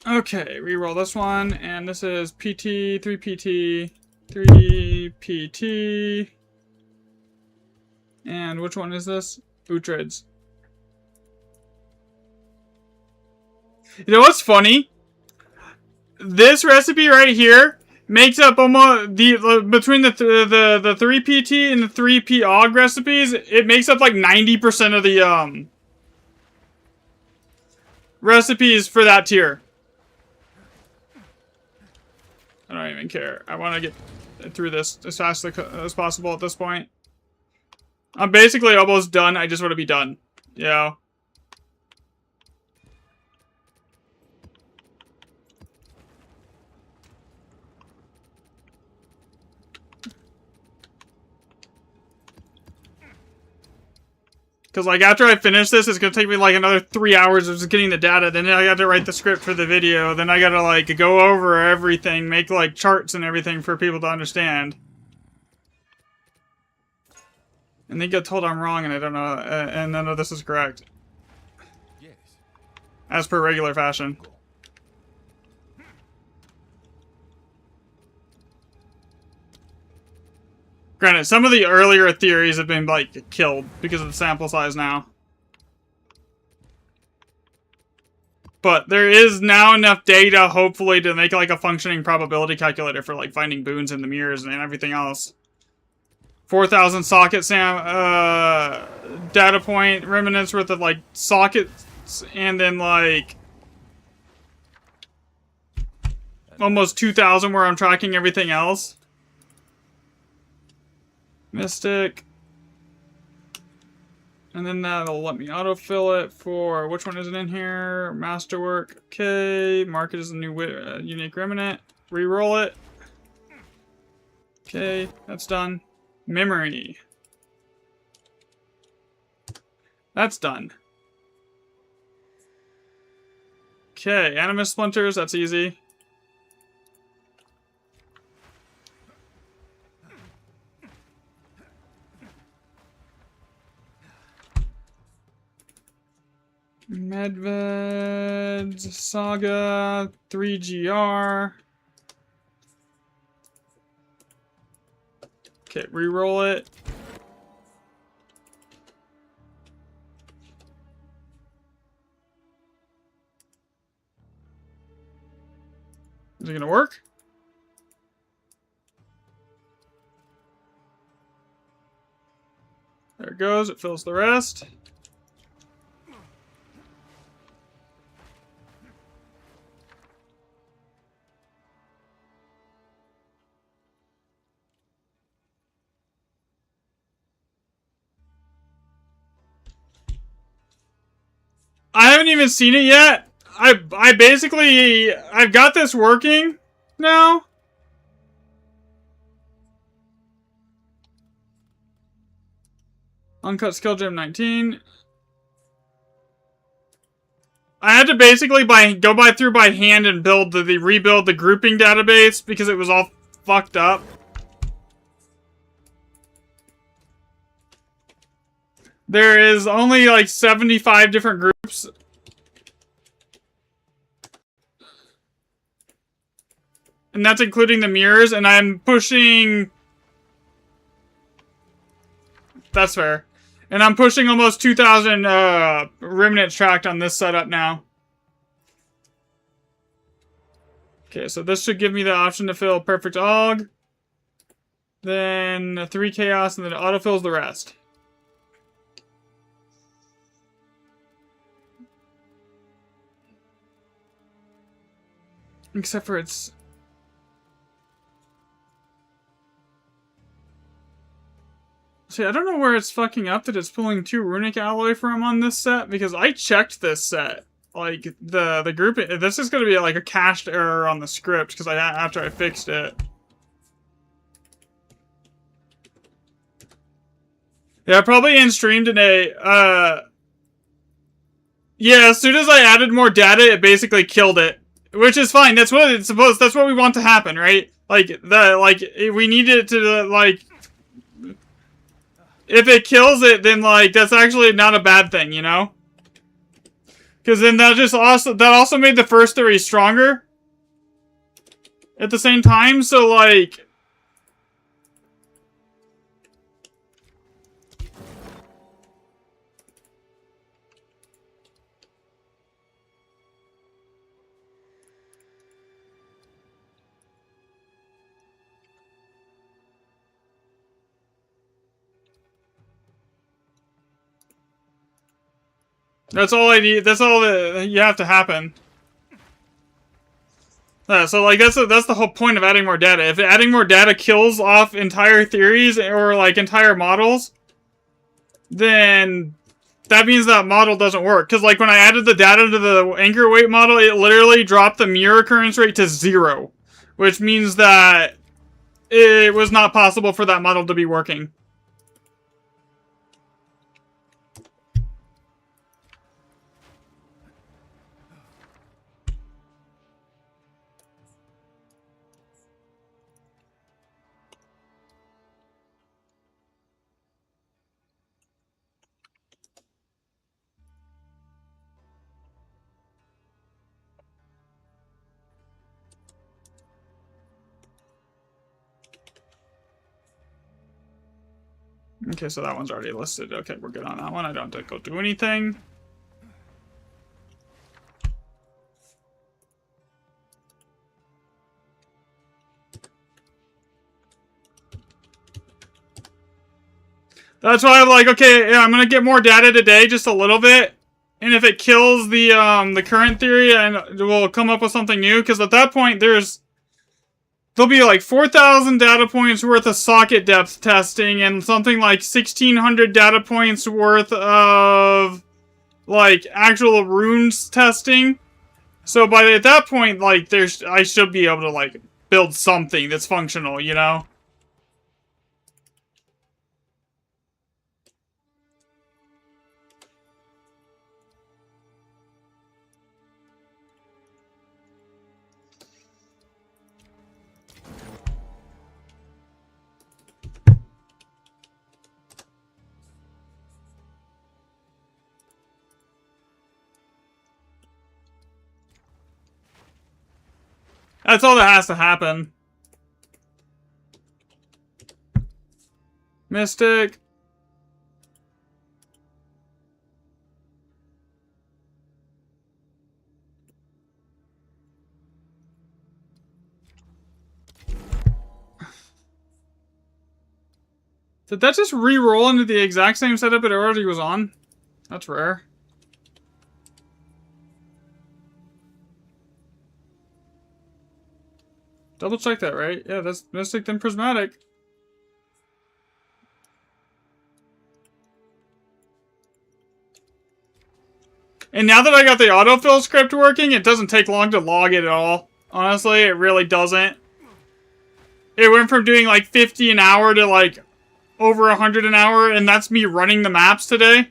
Okay, reroll this one, and this is PT, 3PT, 3PT. And which one is this? Utrids. You know what's funny? This recipe right here makes up almost the between the 3PT and the 3P og recipes. It makes up like 90% of the recipes for that tier. I don't even care. I want to get through this as fast as possible at this point. I'm basically almost done. I just want to be done. You know? Because, like, after I finish this, it's going to take me, like, another 3 hours of just getting the data. Then I got to write the script for the video. Then I got to, like, go over everything. Make, like, charts and everything for people to understand. And they get told I'm wrong and I don't know, and none of this is correct. Yes. As per regular fashion. Granted, some of the earlier theories have been, like, killed because of the sample size now. But there is now enough data, hopefully, to make, like, a functioning probability calculator for, like, finding boons in the mirrors and everything else. 4,000 socket data point remnants worth of, like, sockets, and then, like, almost 2,000 where I'm tracking everything else. Mystic. And then that'll let me autofill it for, which one is it in here? Masterwork. Okay. Mark it as a new unique remnant. Reroll it. Okay, that's done. Memory. That's done. Okay, animus splinters, that's easy. Medved, Saga, 3GR. Okay, reroll it. Is it gonna work? There it goes, it fills the rest. I haven't even seen it yet. I basically, I've got this working now. Uncut skill gem 19. I had to basically go through by hand and rebuild the grouping database because it was all fucked up. There is only like 75 different groups. And that's including the mirrors, and I'm pushing... That's fair. And I'm pushing almost 2,000 remnants tracked on this setup now. Okay, so this should give me the option to fill perfect aug. Then 3 chaos, and then it autofills the rest. Except for it's... See, I don't know where it's fucking up that it's pulling 2 runic alloy from on this set, because I checked this set. Like, the group, this is gonna be like a cached error on the script, because after I fixed it. Yeah, probably in stream today, yeah, as soon as I added more data, it basically killed it. Which is fine, that's what it's supposed, that's what we want to happen, right? Like, we need it to, like, if it kills it, then, like, that's actually not a bad thing, you know? Because then that also made the first 3 stronger. At the same time, so, like... That's all I need. That's all that you have to happen. Yeah, so like that's the whole point of adding more data. If adding more data kills off entire theories or like entire models, then that means that model doesn't work. Because like when I added the data to the anchor weight model, it literally dropped the mirror occurrence rate to 0, which means that it was not possible for that model to be working. Okay, so that one's already listed. Okay, we're good on that one. I don't have to go do anything. That's why I'm like, okay, yeah, I'm gonna get more data today, just a little bit. And if it kills the current theory, and we'll come up with something new, because at that point there'll be like 4,000 data points worth of socket depth testing and something like 1,600 data points worth of like actual runes testing. So at that point, like I should be able to like build something that's functional, you know? That's all that has to happen. Mystic. Did that just re-roll into the exact same setup it already was on? That's rare. Double check that, right? Yeah, that's Mystic then Prismatic. And now that I got the autofill script working, it doesn't take long to log it at all. Honestly, it really doesn't. It went from doing like 50 an hour to like over 100 an hour, and that's me running the maps today.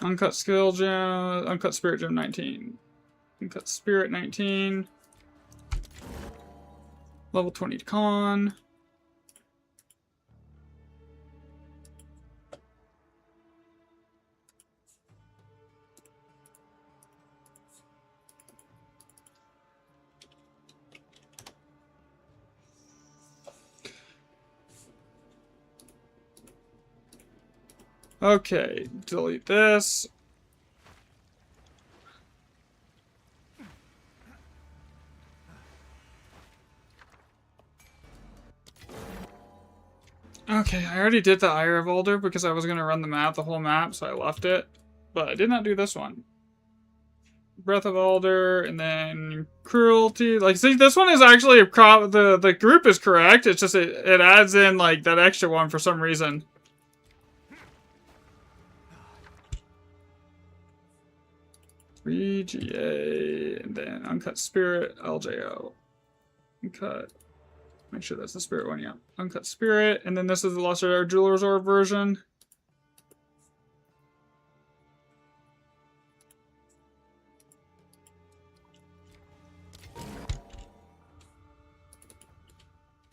Uncut skill gem, uncut spirit gem 19. Uncut spirit 19. Level 20 con. Okay, delete this. Okay, I already did the Eye of Older because I was gonna run the map, the whole map, so I left it. But I did not do this one. Breath of Alder, and then Cruelty. Like, see, this one is actually the group is correct. It's just it adds in like that extra one for some reason. GA, and then Uncut Spirit, LJO. Uncut. Make sure that's the Spirit one, yeah. Uncut Spirit, and then this is the Lesser Jeweler's Orb version.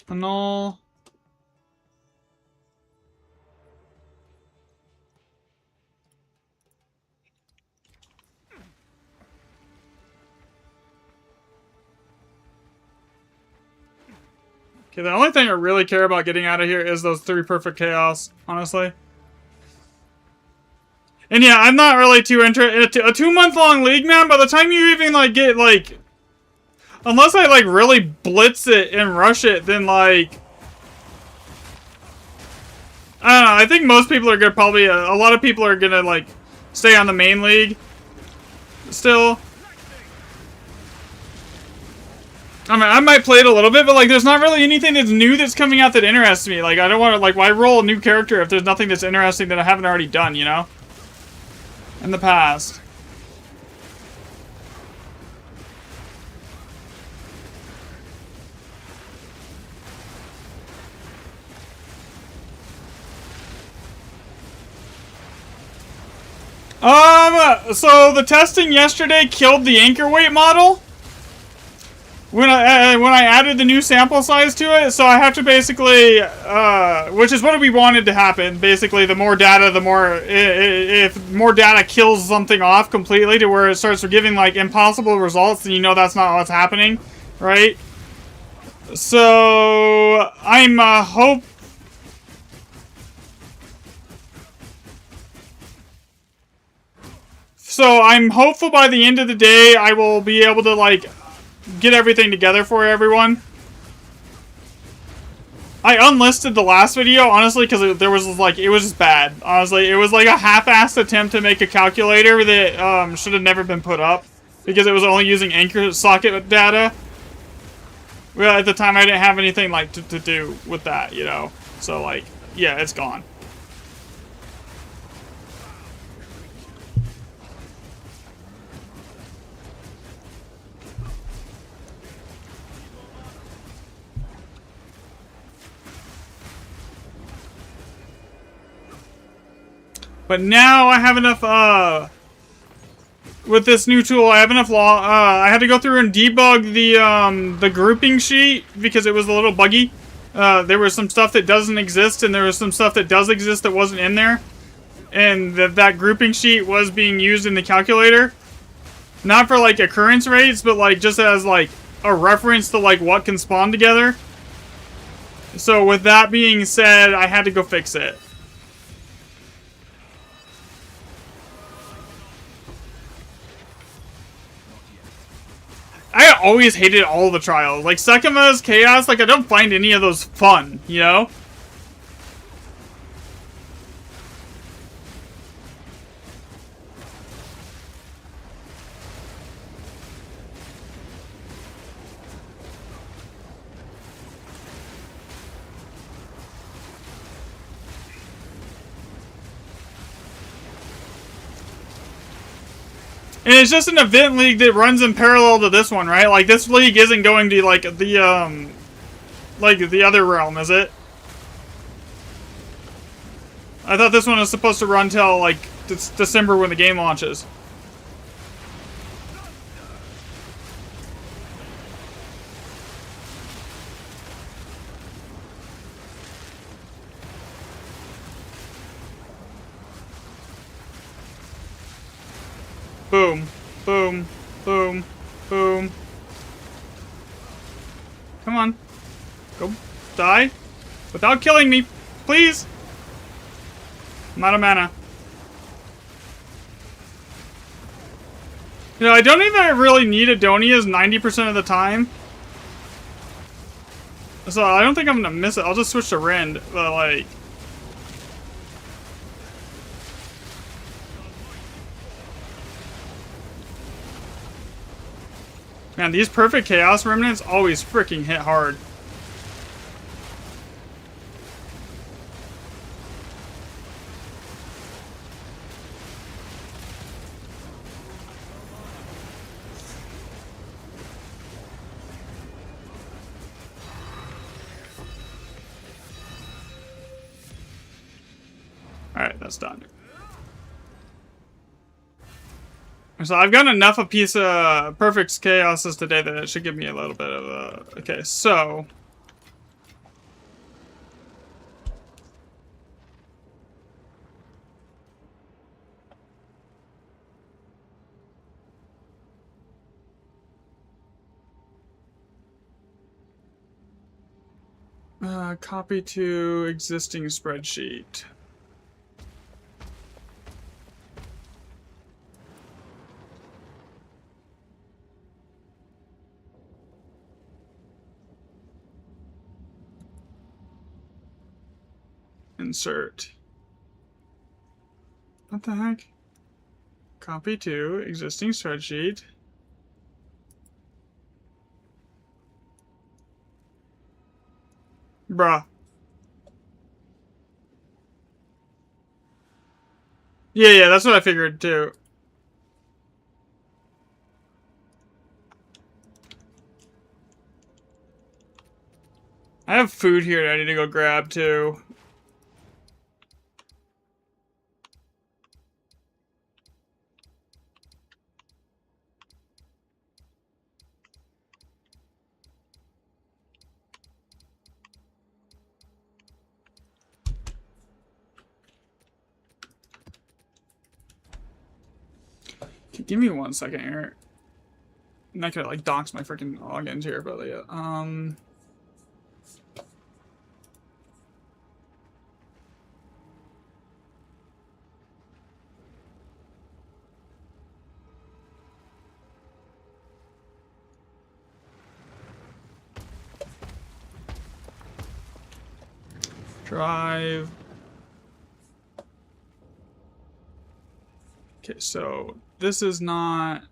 Annul. Okay, the only thing I really care about getting out of here is those 3 Perfect Chaos, honestly. And yeah, I'm not really too interested. A 2-month-long league, man, by the time you even, like, get, like... Unless I, like, really blitz it and rush it, then, like... I don't know, I think most people are gonna probably... a lot of people are gonna, like, stay on the main league. Still. I mean, I might play it a little bit, but, like, there's not really anything that's new that's coming out that interests me. Like, I don't want to, like, why roll a new character if there's nothing that's interesting that I haven't already done, you know? In the past. So the testing yesterday killed the anchor weight model when I added the new sample size to it. So I have to basically, which is what we wanted to happen. Basically, the more data, the more if more data kills something off completely to where it starts giving like impossible results, then you know that's not what's happening, right? So I'm So I'm hopeful by the end of the day I will be able to like get everything together for everyone. I unlisted the last video honestly because there was like it was just bad. Honestly, it was like a half-assed attempt to make a calculator that should have never been put up because it was only using anchor socket data. Well, at the time I didn't have anything like to do with that, you know. So like, yeah, it's gone. But now I have enough, with this new tool, I have enough I had to go through and debug the grouping sheet because it was a little buggy. There was some stuff that doesn't exist and there was some stuff that does exist that wasn't in there. And that grouping sheet was being used in the calculator. Not for, like, occurrence rates, but, like, just as, like, a reference to, like, what can spawn together. So, with that being said, I had to go fix it. I always hated all the trials. Like, Sekima's Chaos, like, I don't find any of those fun, you know? And it's just an event league that runs in parallel to this one, right? Like, this league isn't going to, like, the other realm, is it? I thought this one was supposed to run till, like, December when the game launches. Boom, boom, boom, boom. Come on. Go die. Without killing me, please. I'm out of mana. You know, I don't even really need Adonias 90% of the time. So I don't think I'm gonna miss it. I'll just switch to Rend, but like... Man, these perfect chaos remnants always freaking hit hard. Alright, that's done. So I've got enough of piece of perfect chaoses today that it should give me a little bit of a... Okay, so... copy to existing spreadsheet. Insert. What the heck? Copy to existing spreadsheet. Bruh. Yeah, that's what I figured too. I have food here that I need to go grab too. Give me 1 second here. I'm not gonna like dox my freaking logins here, but yeah. Drive. Okay, so this is not...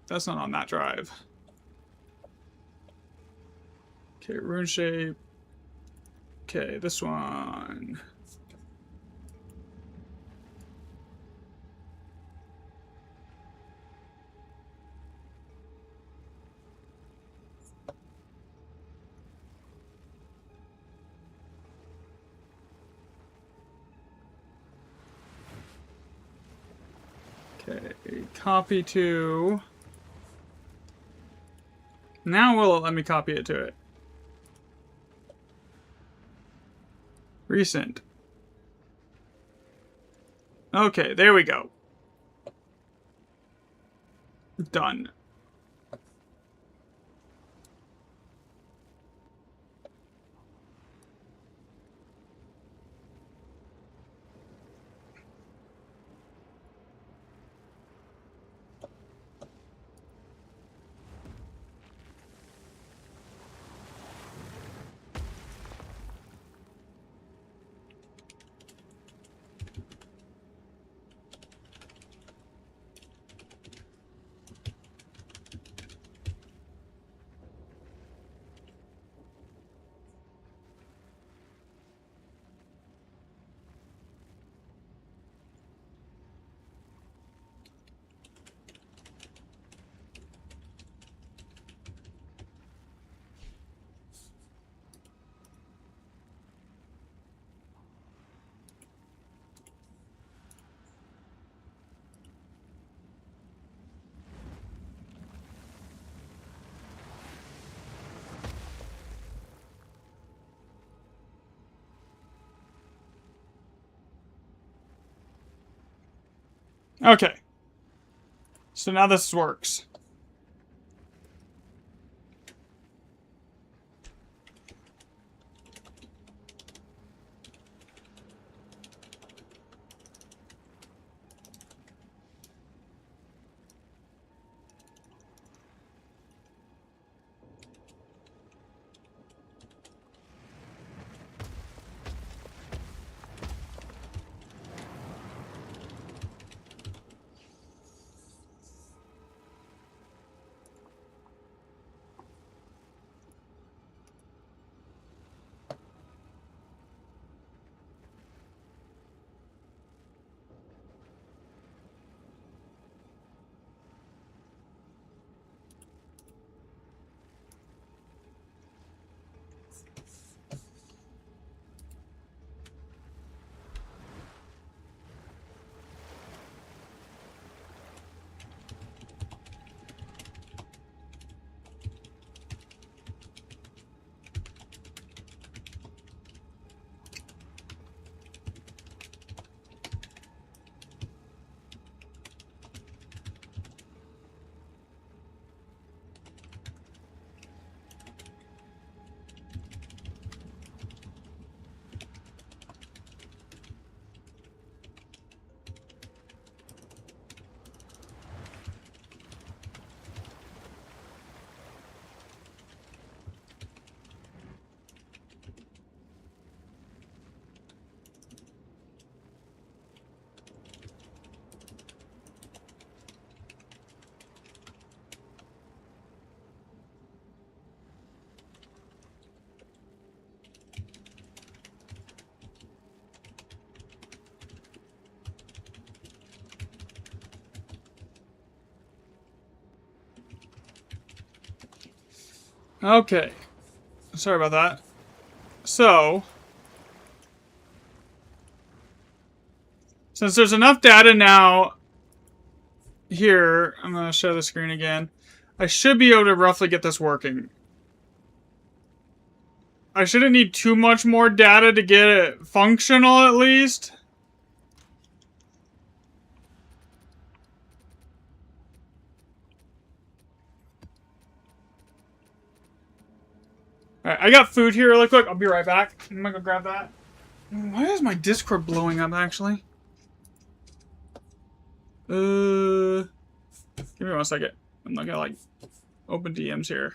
That's not on that drive. Okay, rune shape. Okay, this one. Okay, copy to... Now will it let me copy it to it? Recent. Okay, there we go. Done. Okay. So now this works. Okay. Sorry about that. So, since there's enough data now here, I'm going to share the screen again. I should be able to roughly get this working. I shouldn't need too much more data to get it functional, at least. Alright, I got food here really quick. I'll be right back. I'm gonna go grab that. Why is my Discord blowing up, actually? Give me 1 second. I'm not gonna, like, open DMs here.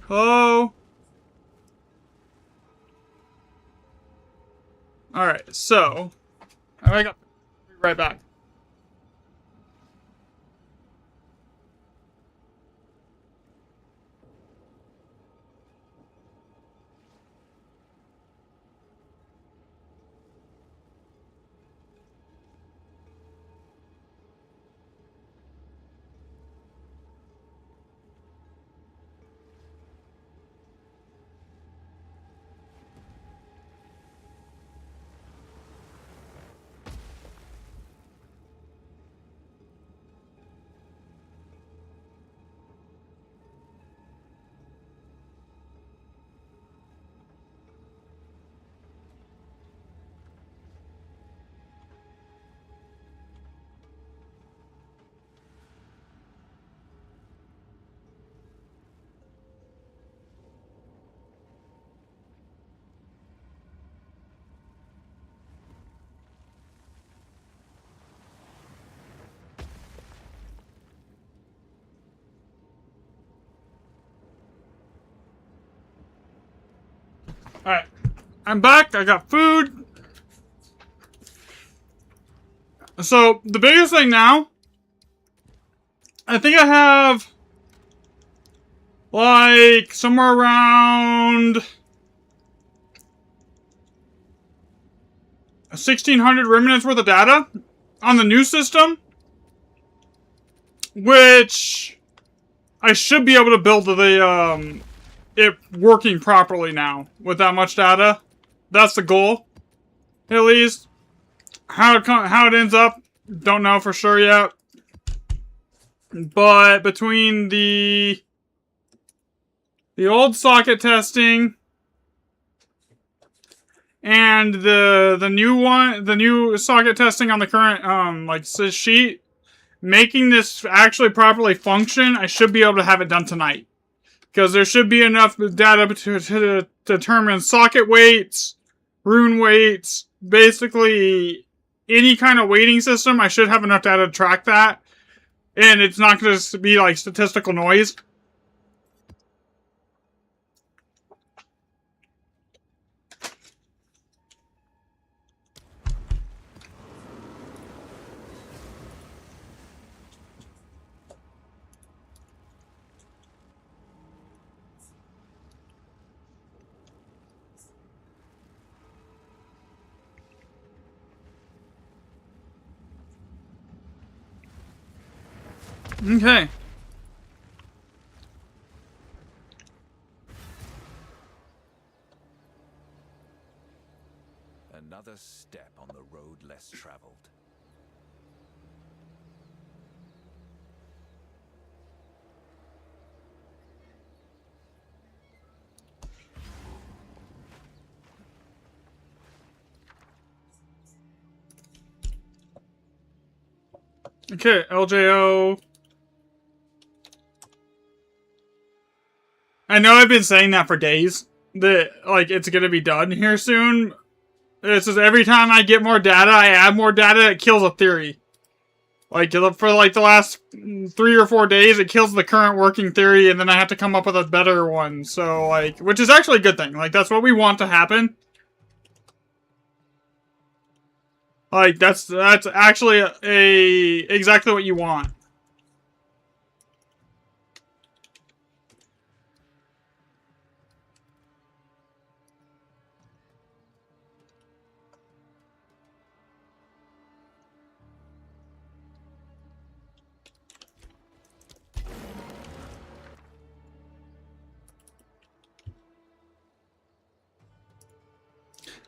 Hello? Alright, so... I got... Be right back. Alright. I'm back. I got food. So, the biggest thing now... I think I have... like, somewhere around... 1,600 remnants worth of data on the new system. Which... I should be able to build the, it working properly now with that much data. That's the goal, at least. How it ends up, don't know for sure yet. But between the old socket testing and the new socket testing on the current like sheet, making this actually properly function, I should be able to have it done tonight. Because there should be enough data to determine socket weights, rune weights, basically any kind of weighting system. I should have enough data to track that. And it's not going to be like statistical noise. Okay. Another step on the road less traveled. Okay, LJO. I know I've been saying that for days. That, like, it's gonna be done here soon. It's just every time I get more data, I add more data, it kills a theory. Like, for like the last 3 or 4 days, it kills the current working theory, and then I have to come up with a better one. So, like, which is actually a good thing. Like, that's what we want to happen. Like, that's actually exactly what you want.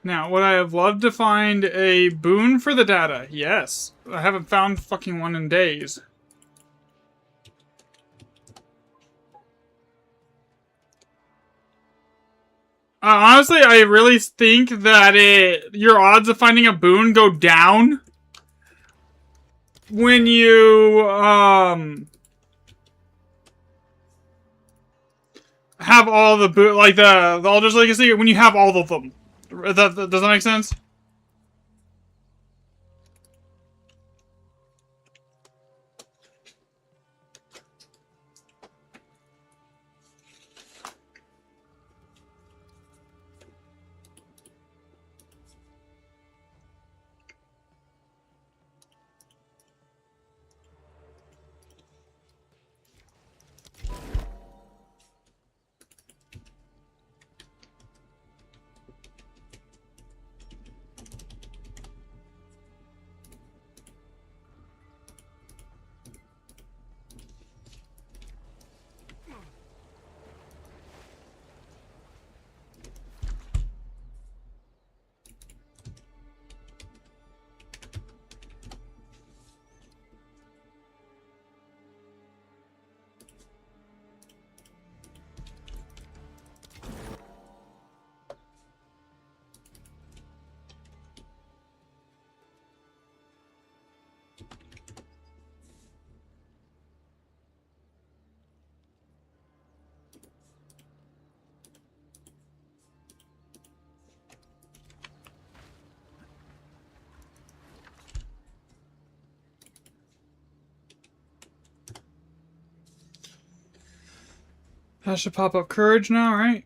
Now, would I have loved to find a boon for the data? Yes. I haven't found fucking one in days. Honestly, I really think that your odds of finding a boon go down when you, have all the boon, like the Alder's Legacy, when you have all of them. Does that make sense? That should pop up courage now, right?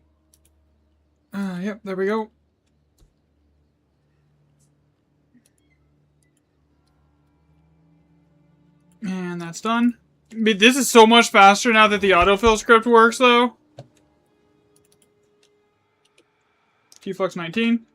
Yep, there we go. And that's done. But this is so much faster now that the autofill script works, though. T-Flux 19.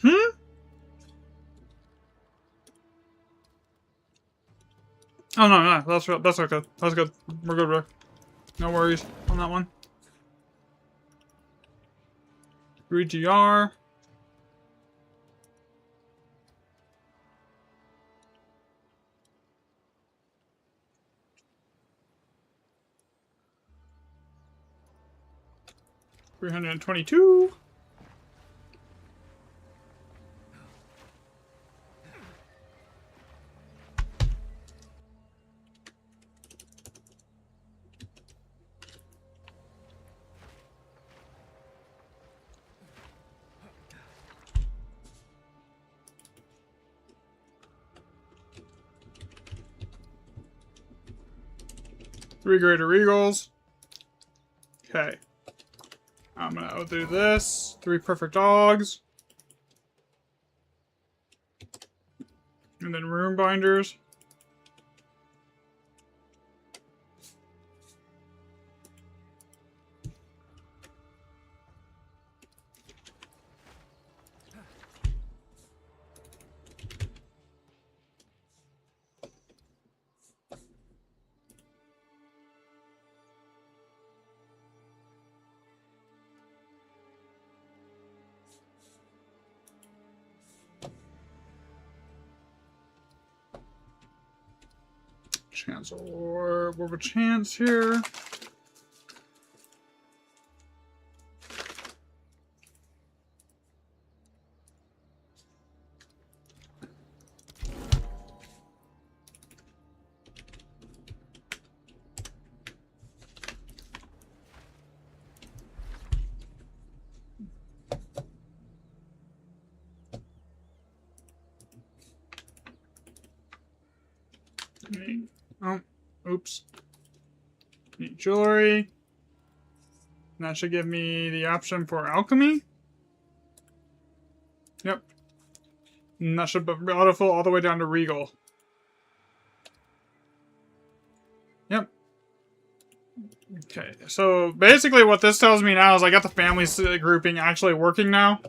Hmm? Oh, no, that's okay. That's good. We're good, bro. No worries on that one. 3GR. $322. Three Greater Eagles. Okay. I'm gonna do this. Three Perfect Dogs. And then Rune Binders. Chance or more of a chance here. Oh, oops. Need jewelry. And that should give me the option for alchemy. Yep. And that should autofill all the way down to Regal. Yep. Okay, so basically what this tells me now is I got the family grouping actually working now.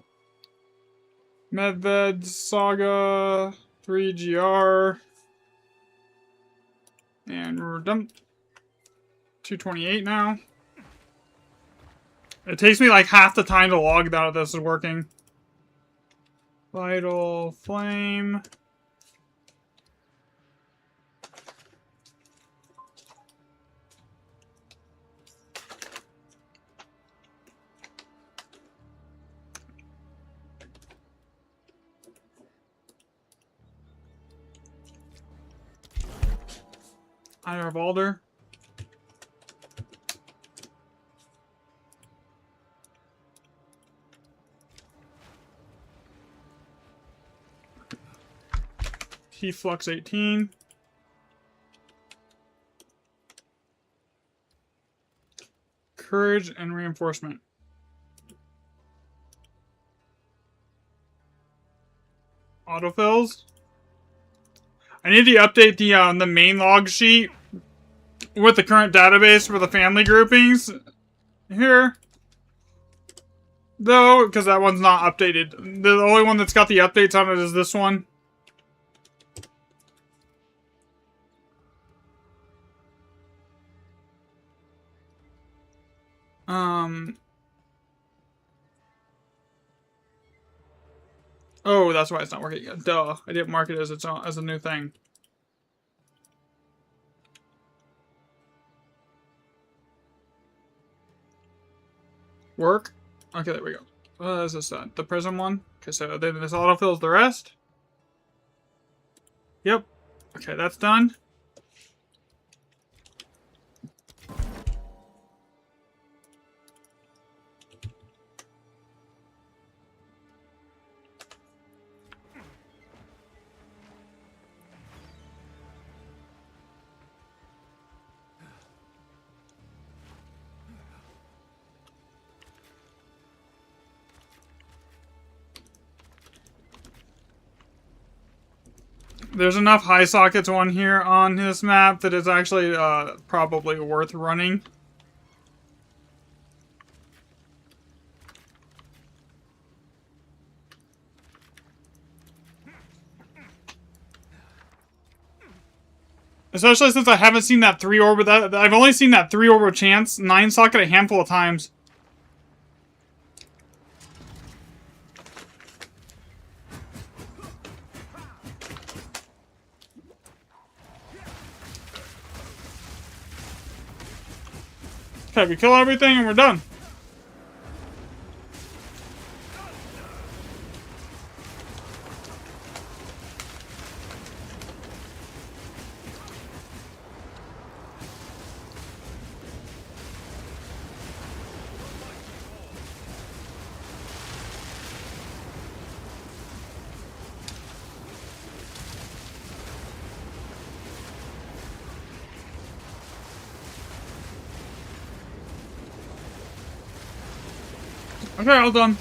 Medved, Saga, 3GR. And we're done. 228 now. It takes me like half the time to log that this is working. Vital Flame. Eye of Alder. Heat Flux 18. Courage and Reinforcement. Autofills. I need to update the main log sheet with the current database for the family groupings here. Though, because that one's not updated. The only one that's got the updates on it is this one. Oh, that's why it's not working yet. Duh. I didn't mark it as its own, as a new thing. Work? Okay, there we go. What is this? The prism one? Okay, so then this autofills the rest. Yep. Okay, that's done. There's enough high sockets on here on this map that it's actually probably worth running. Especially since I haven't seen that 3 orb. I've only seen that 3 orb chance 9 socket a handful of times. Okay, we kill everything and we're done. Okay, all done.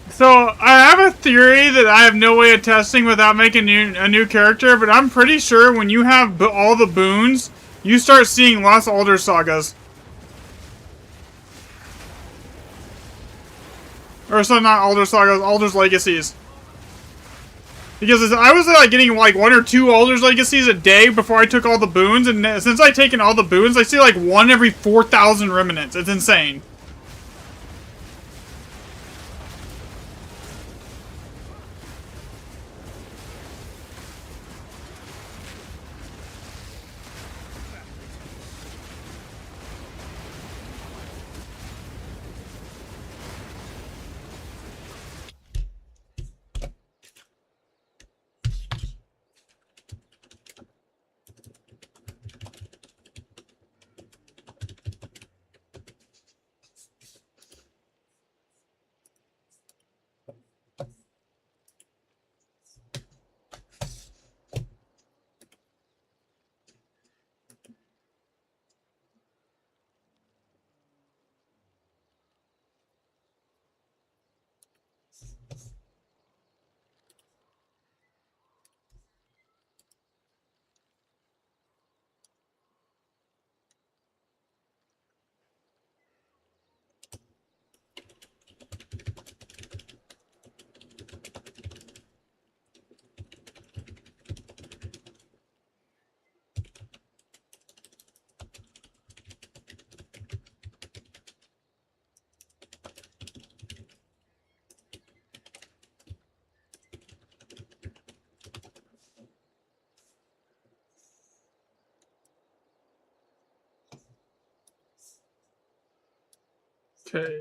So, I have a theory that I have no way of testing without making a new character, but I'm pretty sure when you have all the boons, you start seeing less Alder Sagas. Or so not Alder Sagas, Alder's Legacies. Because I was like getting like 1 or 2 Alder's Legacies a day before I took all the boons, and since I've taken all the boons, I see like 1 every 4,000 remnants. It's insane. Okay.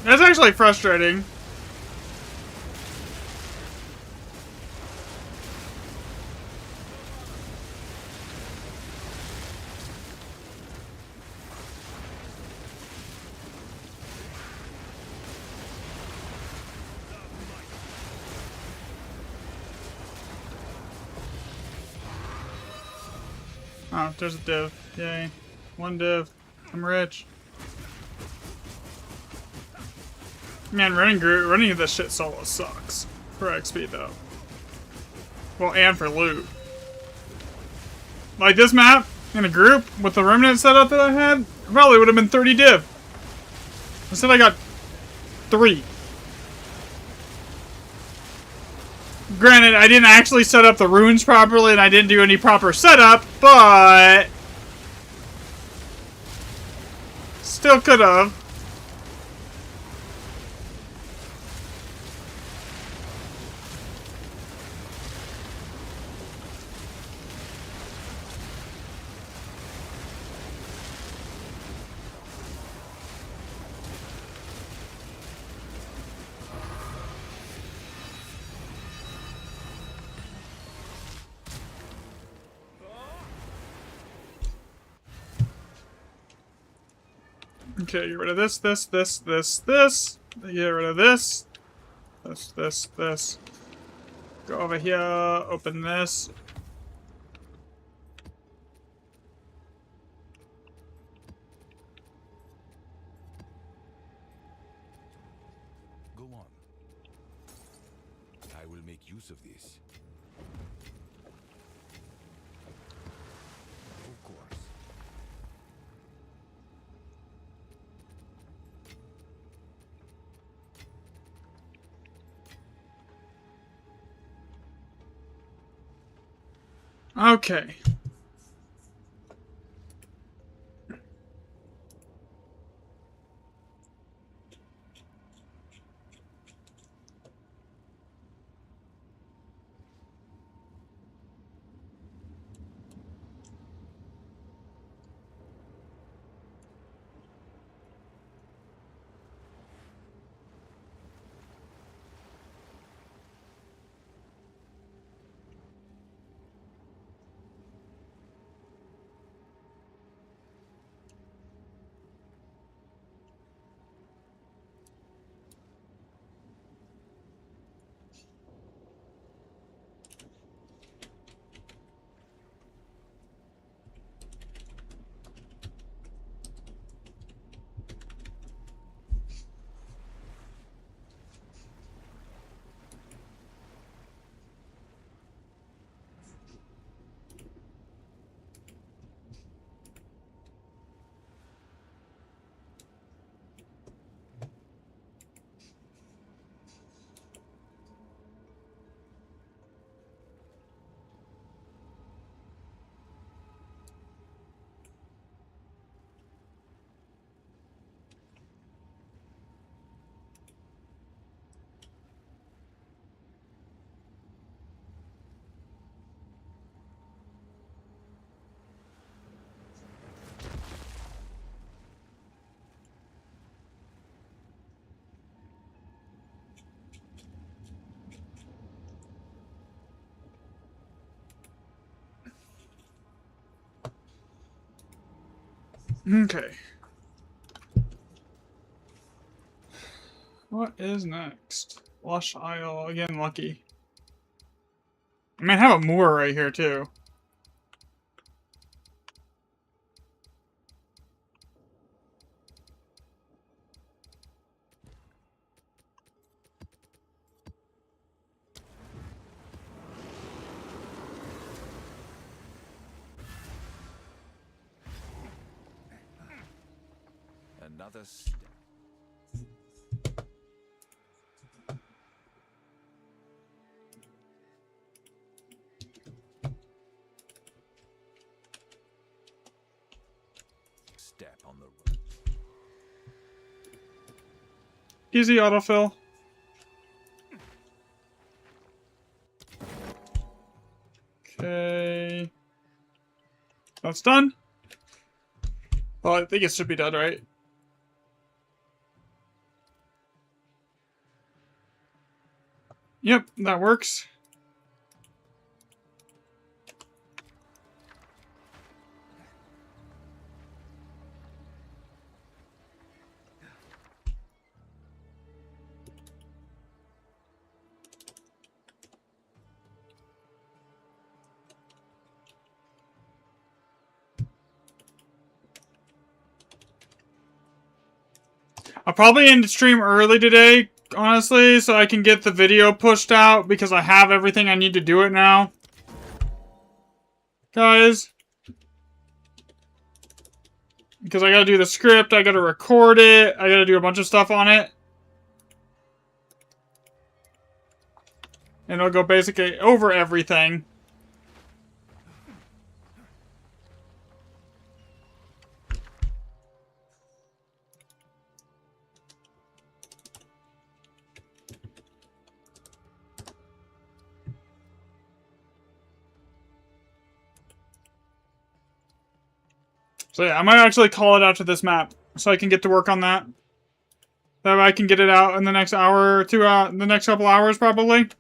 That's actually frustrating. Oh, there's a div. Yay. 1 div. I'm rich. Man, running this shit solo sucks. For XP though. Well, and for loot. Like this map, in a group, with the remnant setup that I had, probably would have been 30 div. Instead I got 3. Granted, I didn't actually set up the runes properly and I didn't do any proper setup, but still could have. Okay, get rid of this. Get rid of this. This. Go over here, open this. Go on. I will make use of this. Of course. Okay. Okay. What is next? Lush Isle. Again, lucky. I mean, I have a moor right here, too. Another step. Step on the road. Easy autofill. Okay. That's done. Well, I think it should be done, right? Yep, that works. I'll probably end the stream early today, honestly, so I can get the video pushed out because I have everything I need to do it now. Guys. Because I gotta do the script, I gotta record it, I gotta do a bunch of stuff on it. And it'll go basically over everything. So yeah, I might actually call it out to this map so I can get to work on that. That way I can get it out in the next hour or two, the next couple hours probably.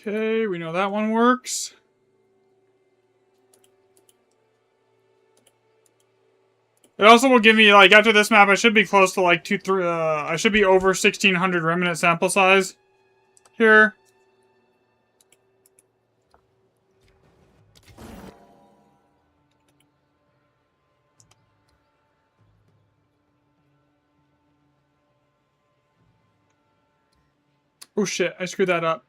Okay, we know that one works. It also will give me, like, after this map, I should be close to, like, I should be over 1,600 remnant sample size here. Oh shit, I screwed that up.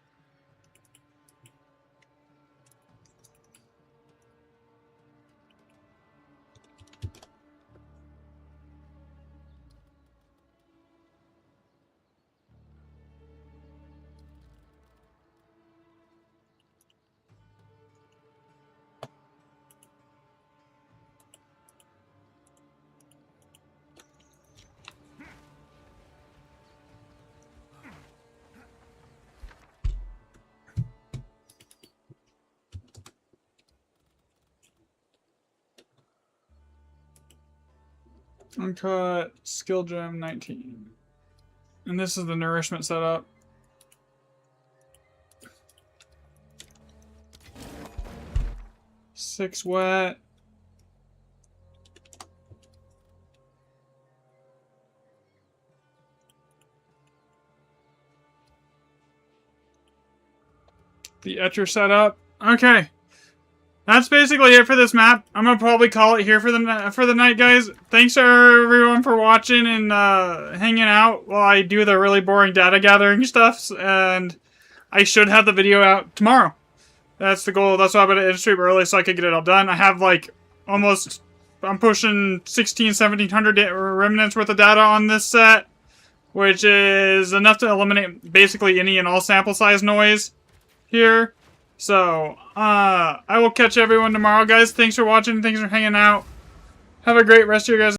Uncut, skill gem 19. And this is the nourishment setup. Six wet. the etcher set up. Okay. That's basically it for this map. I'm gonna probably call it here for the night, guys. Thanks everyone for watching and hanging out while I do the really boring data gathering stuff. And I should have the video out tomorrow. That's the goal. That's why I'm gonna end stream early so I can get it all done. I have like almost, I'm pushing 1700 remnants worth of data on this set, which is enough to eliminate basically any and all sample size noise here. So, I will catch everyone tomorrow, guys. Thanks for watching. Thanks for hanging out. Have a great rest of your guys'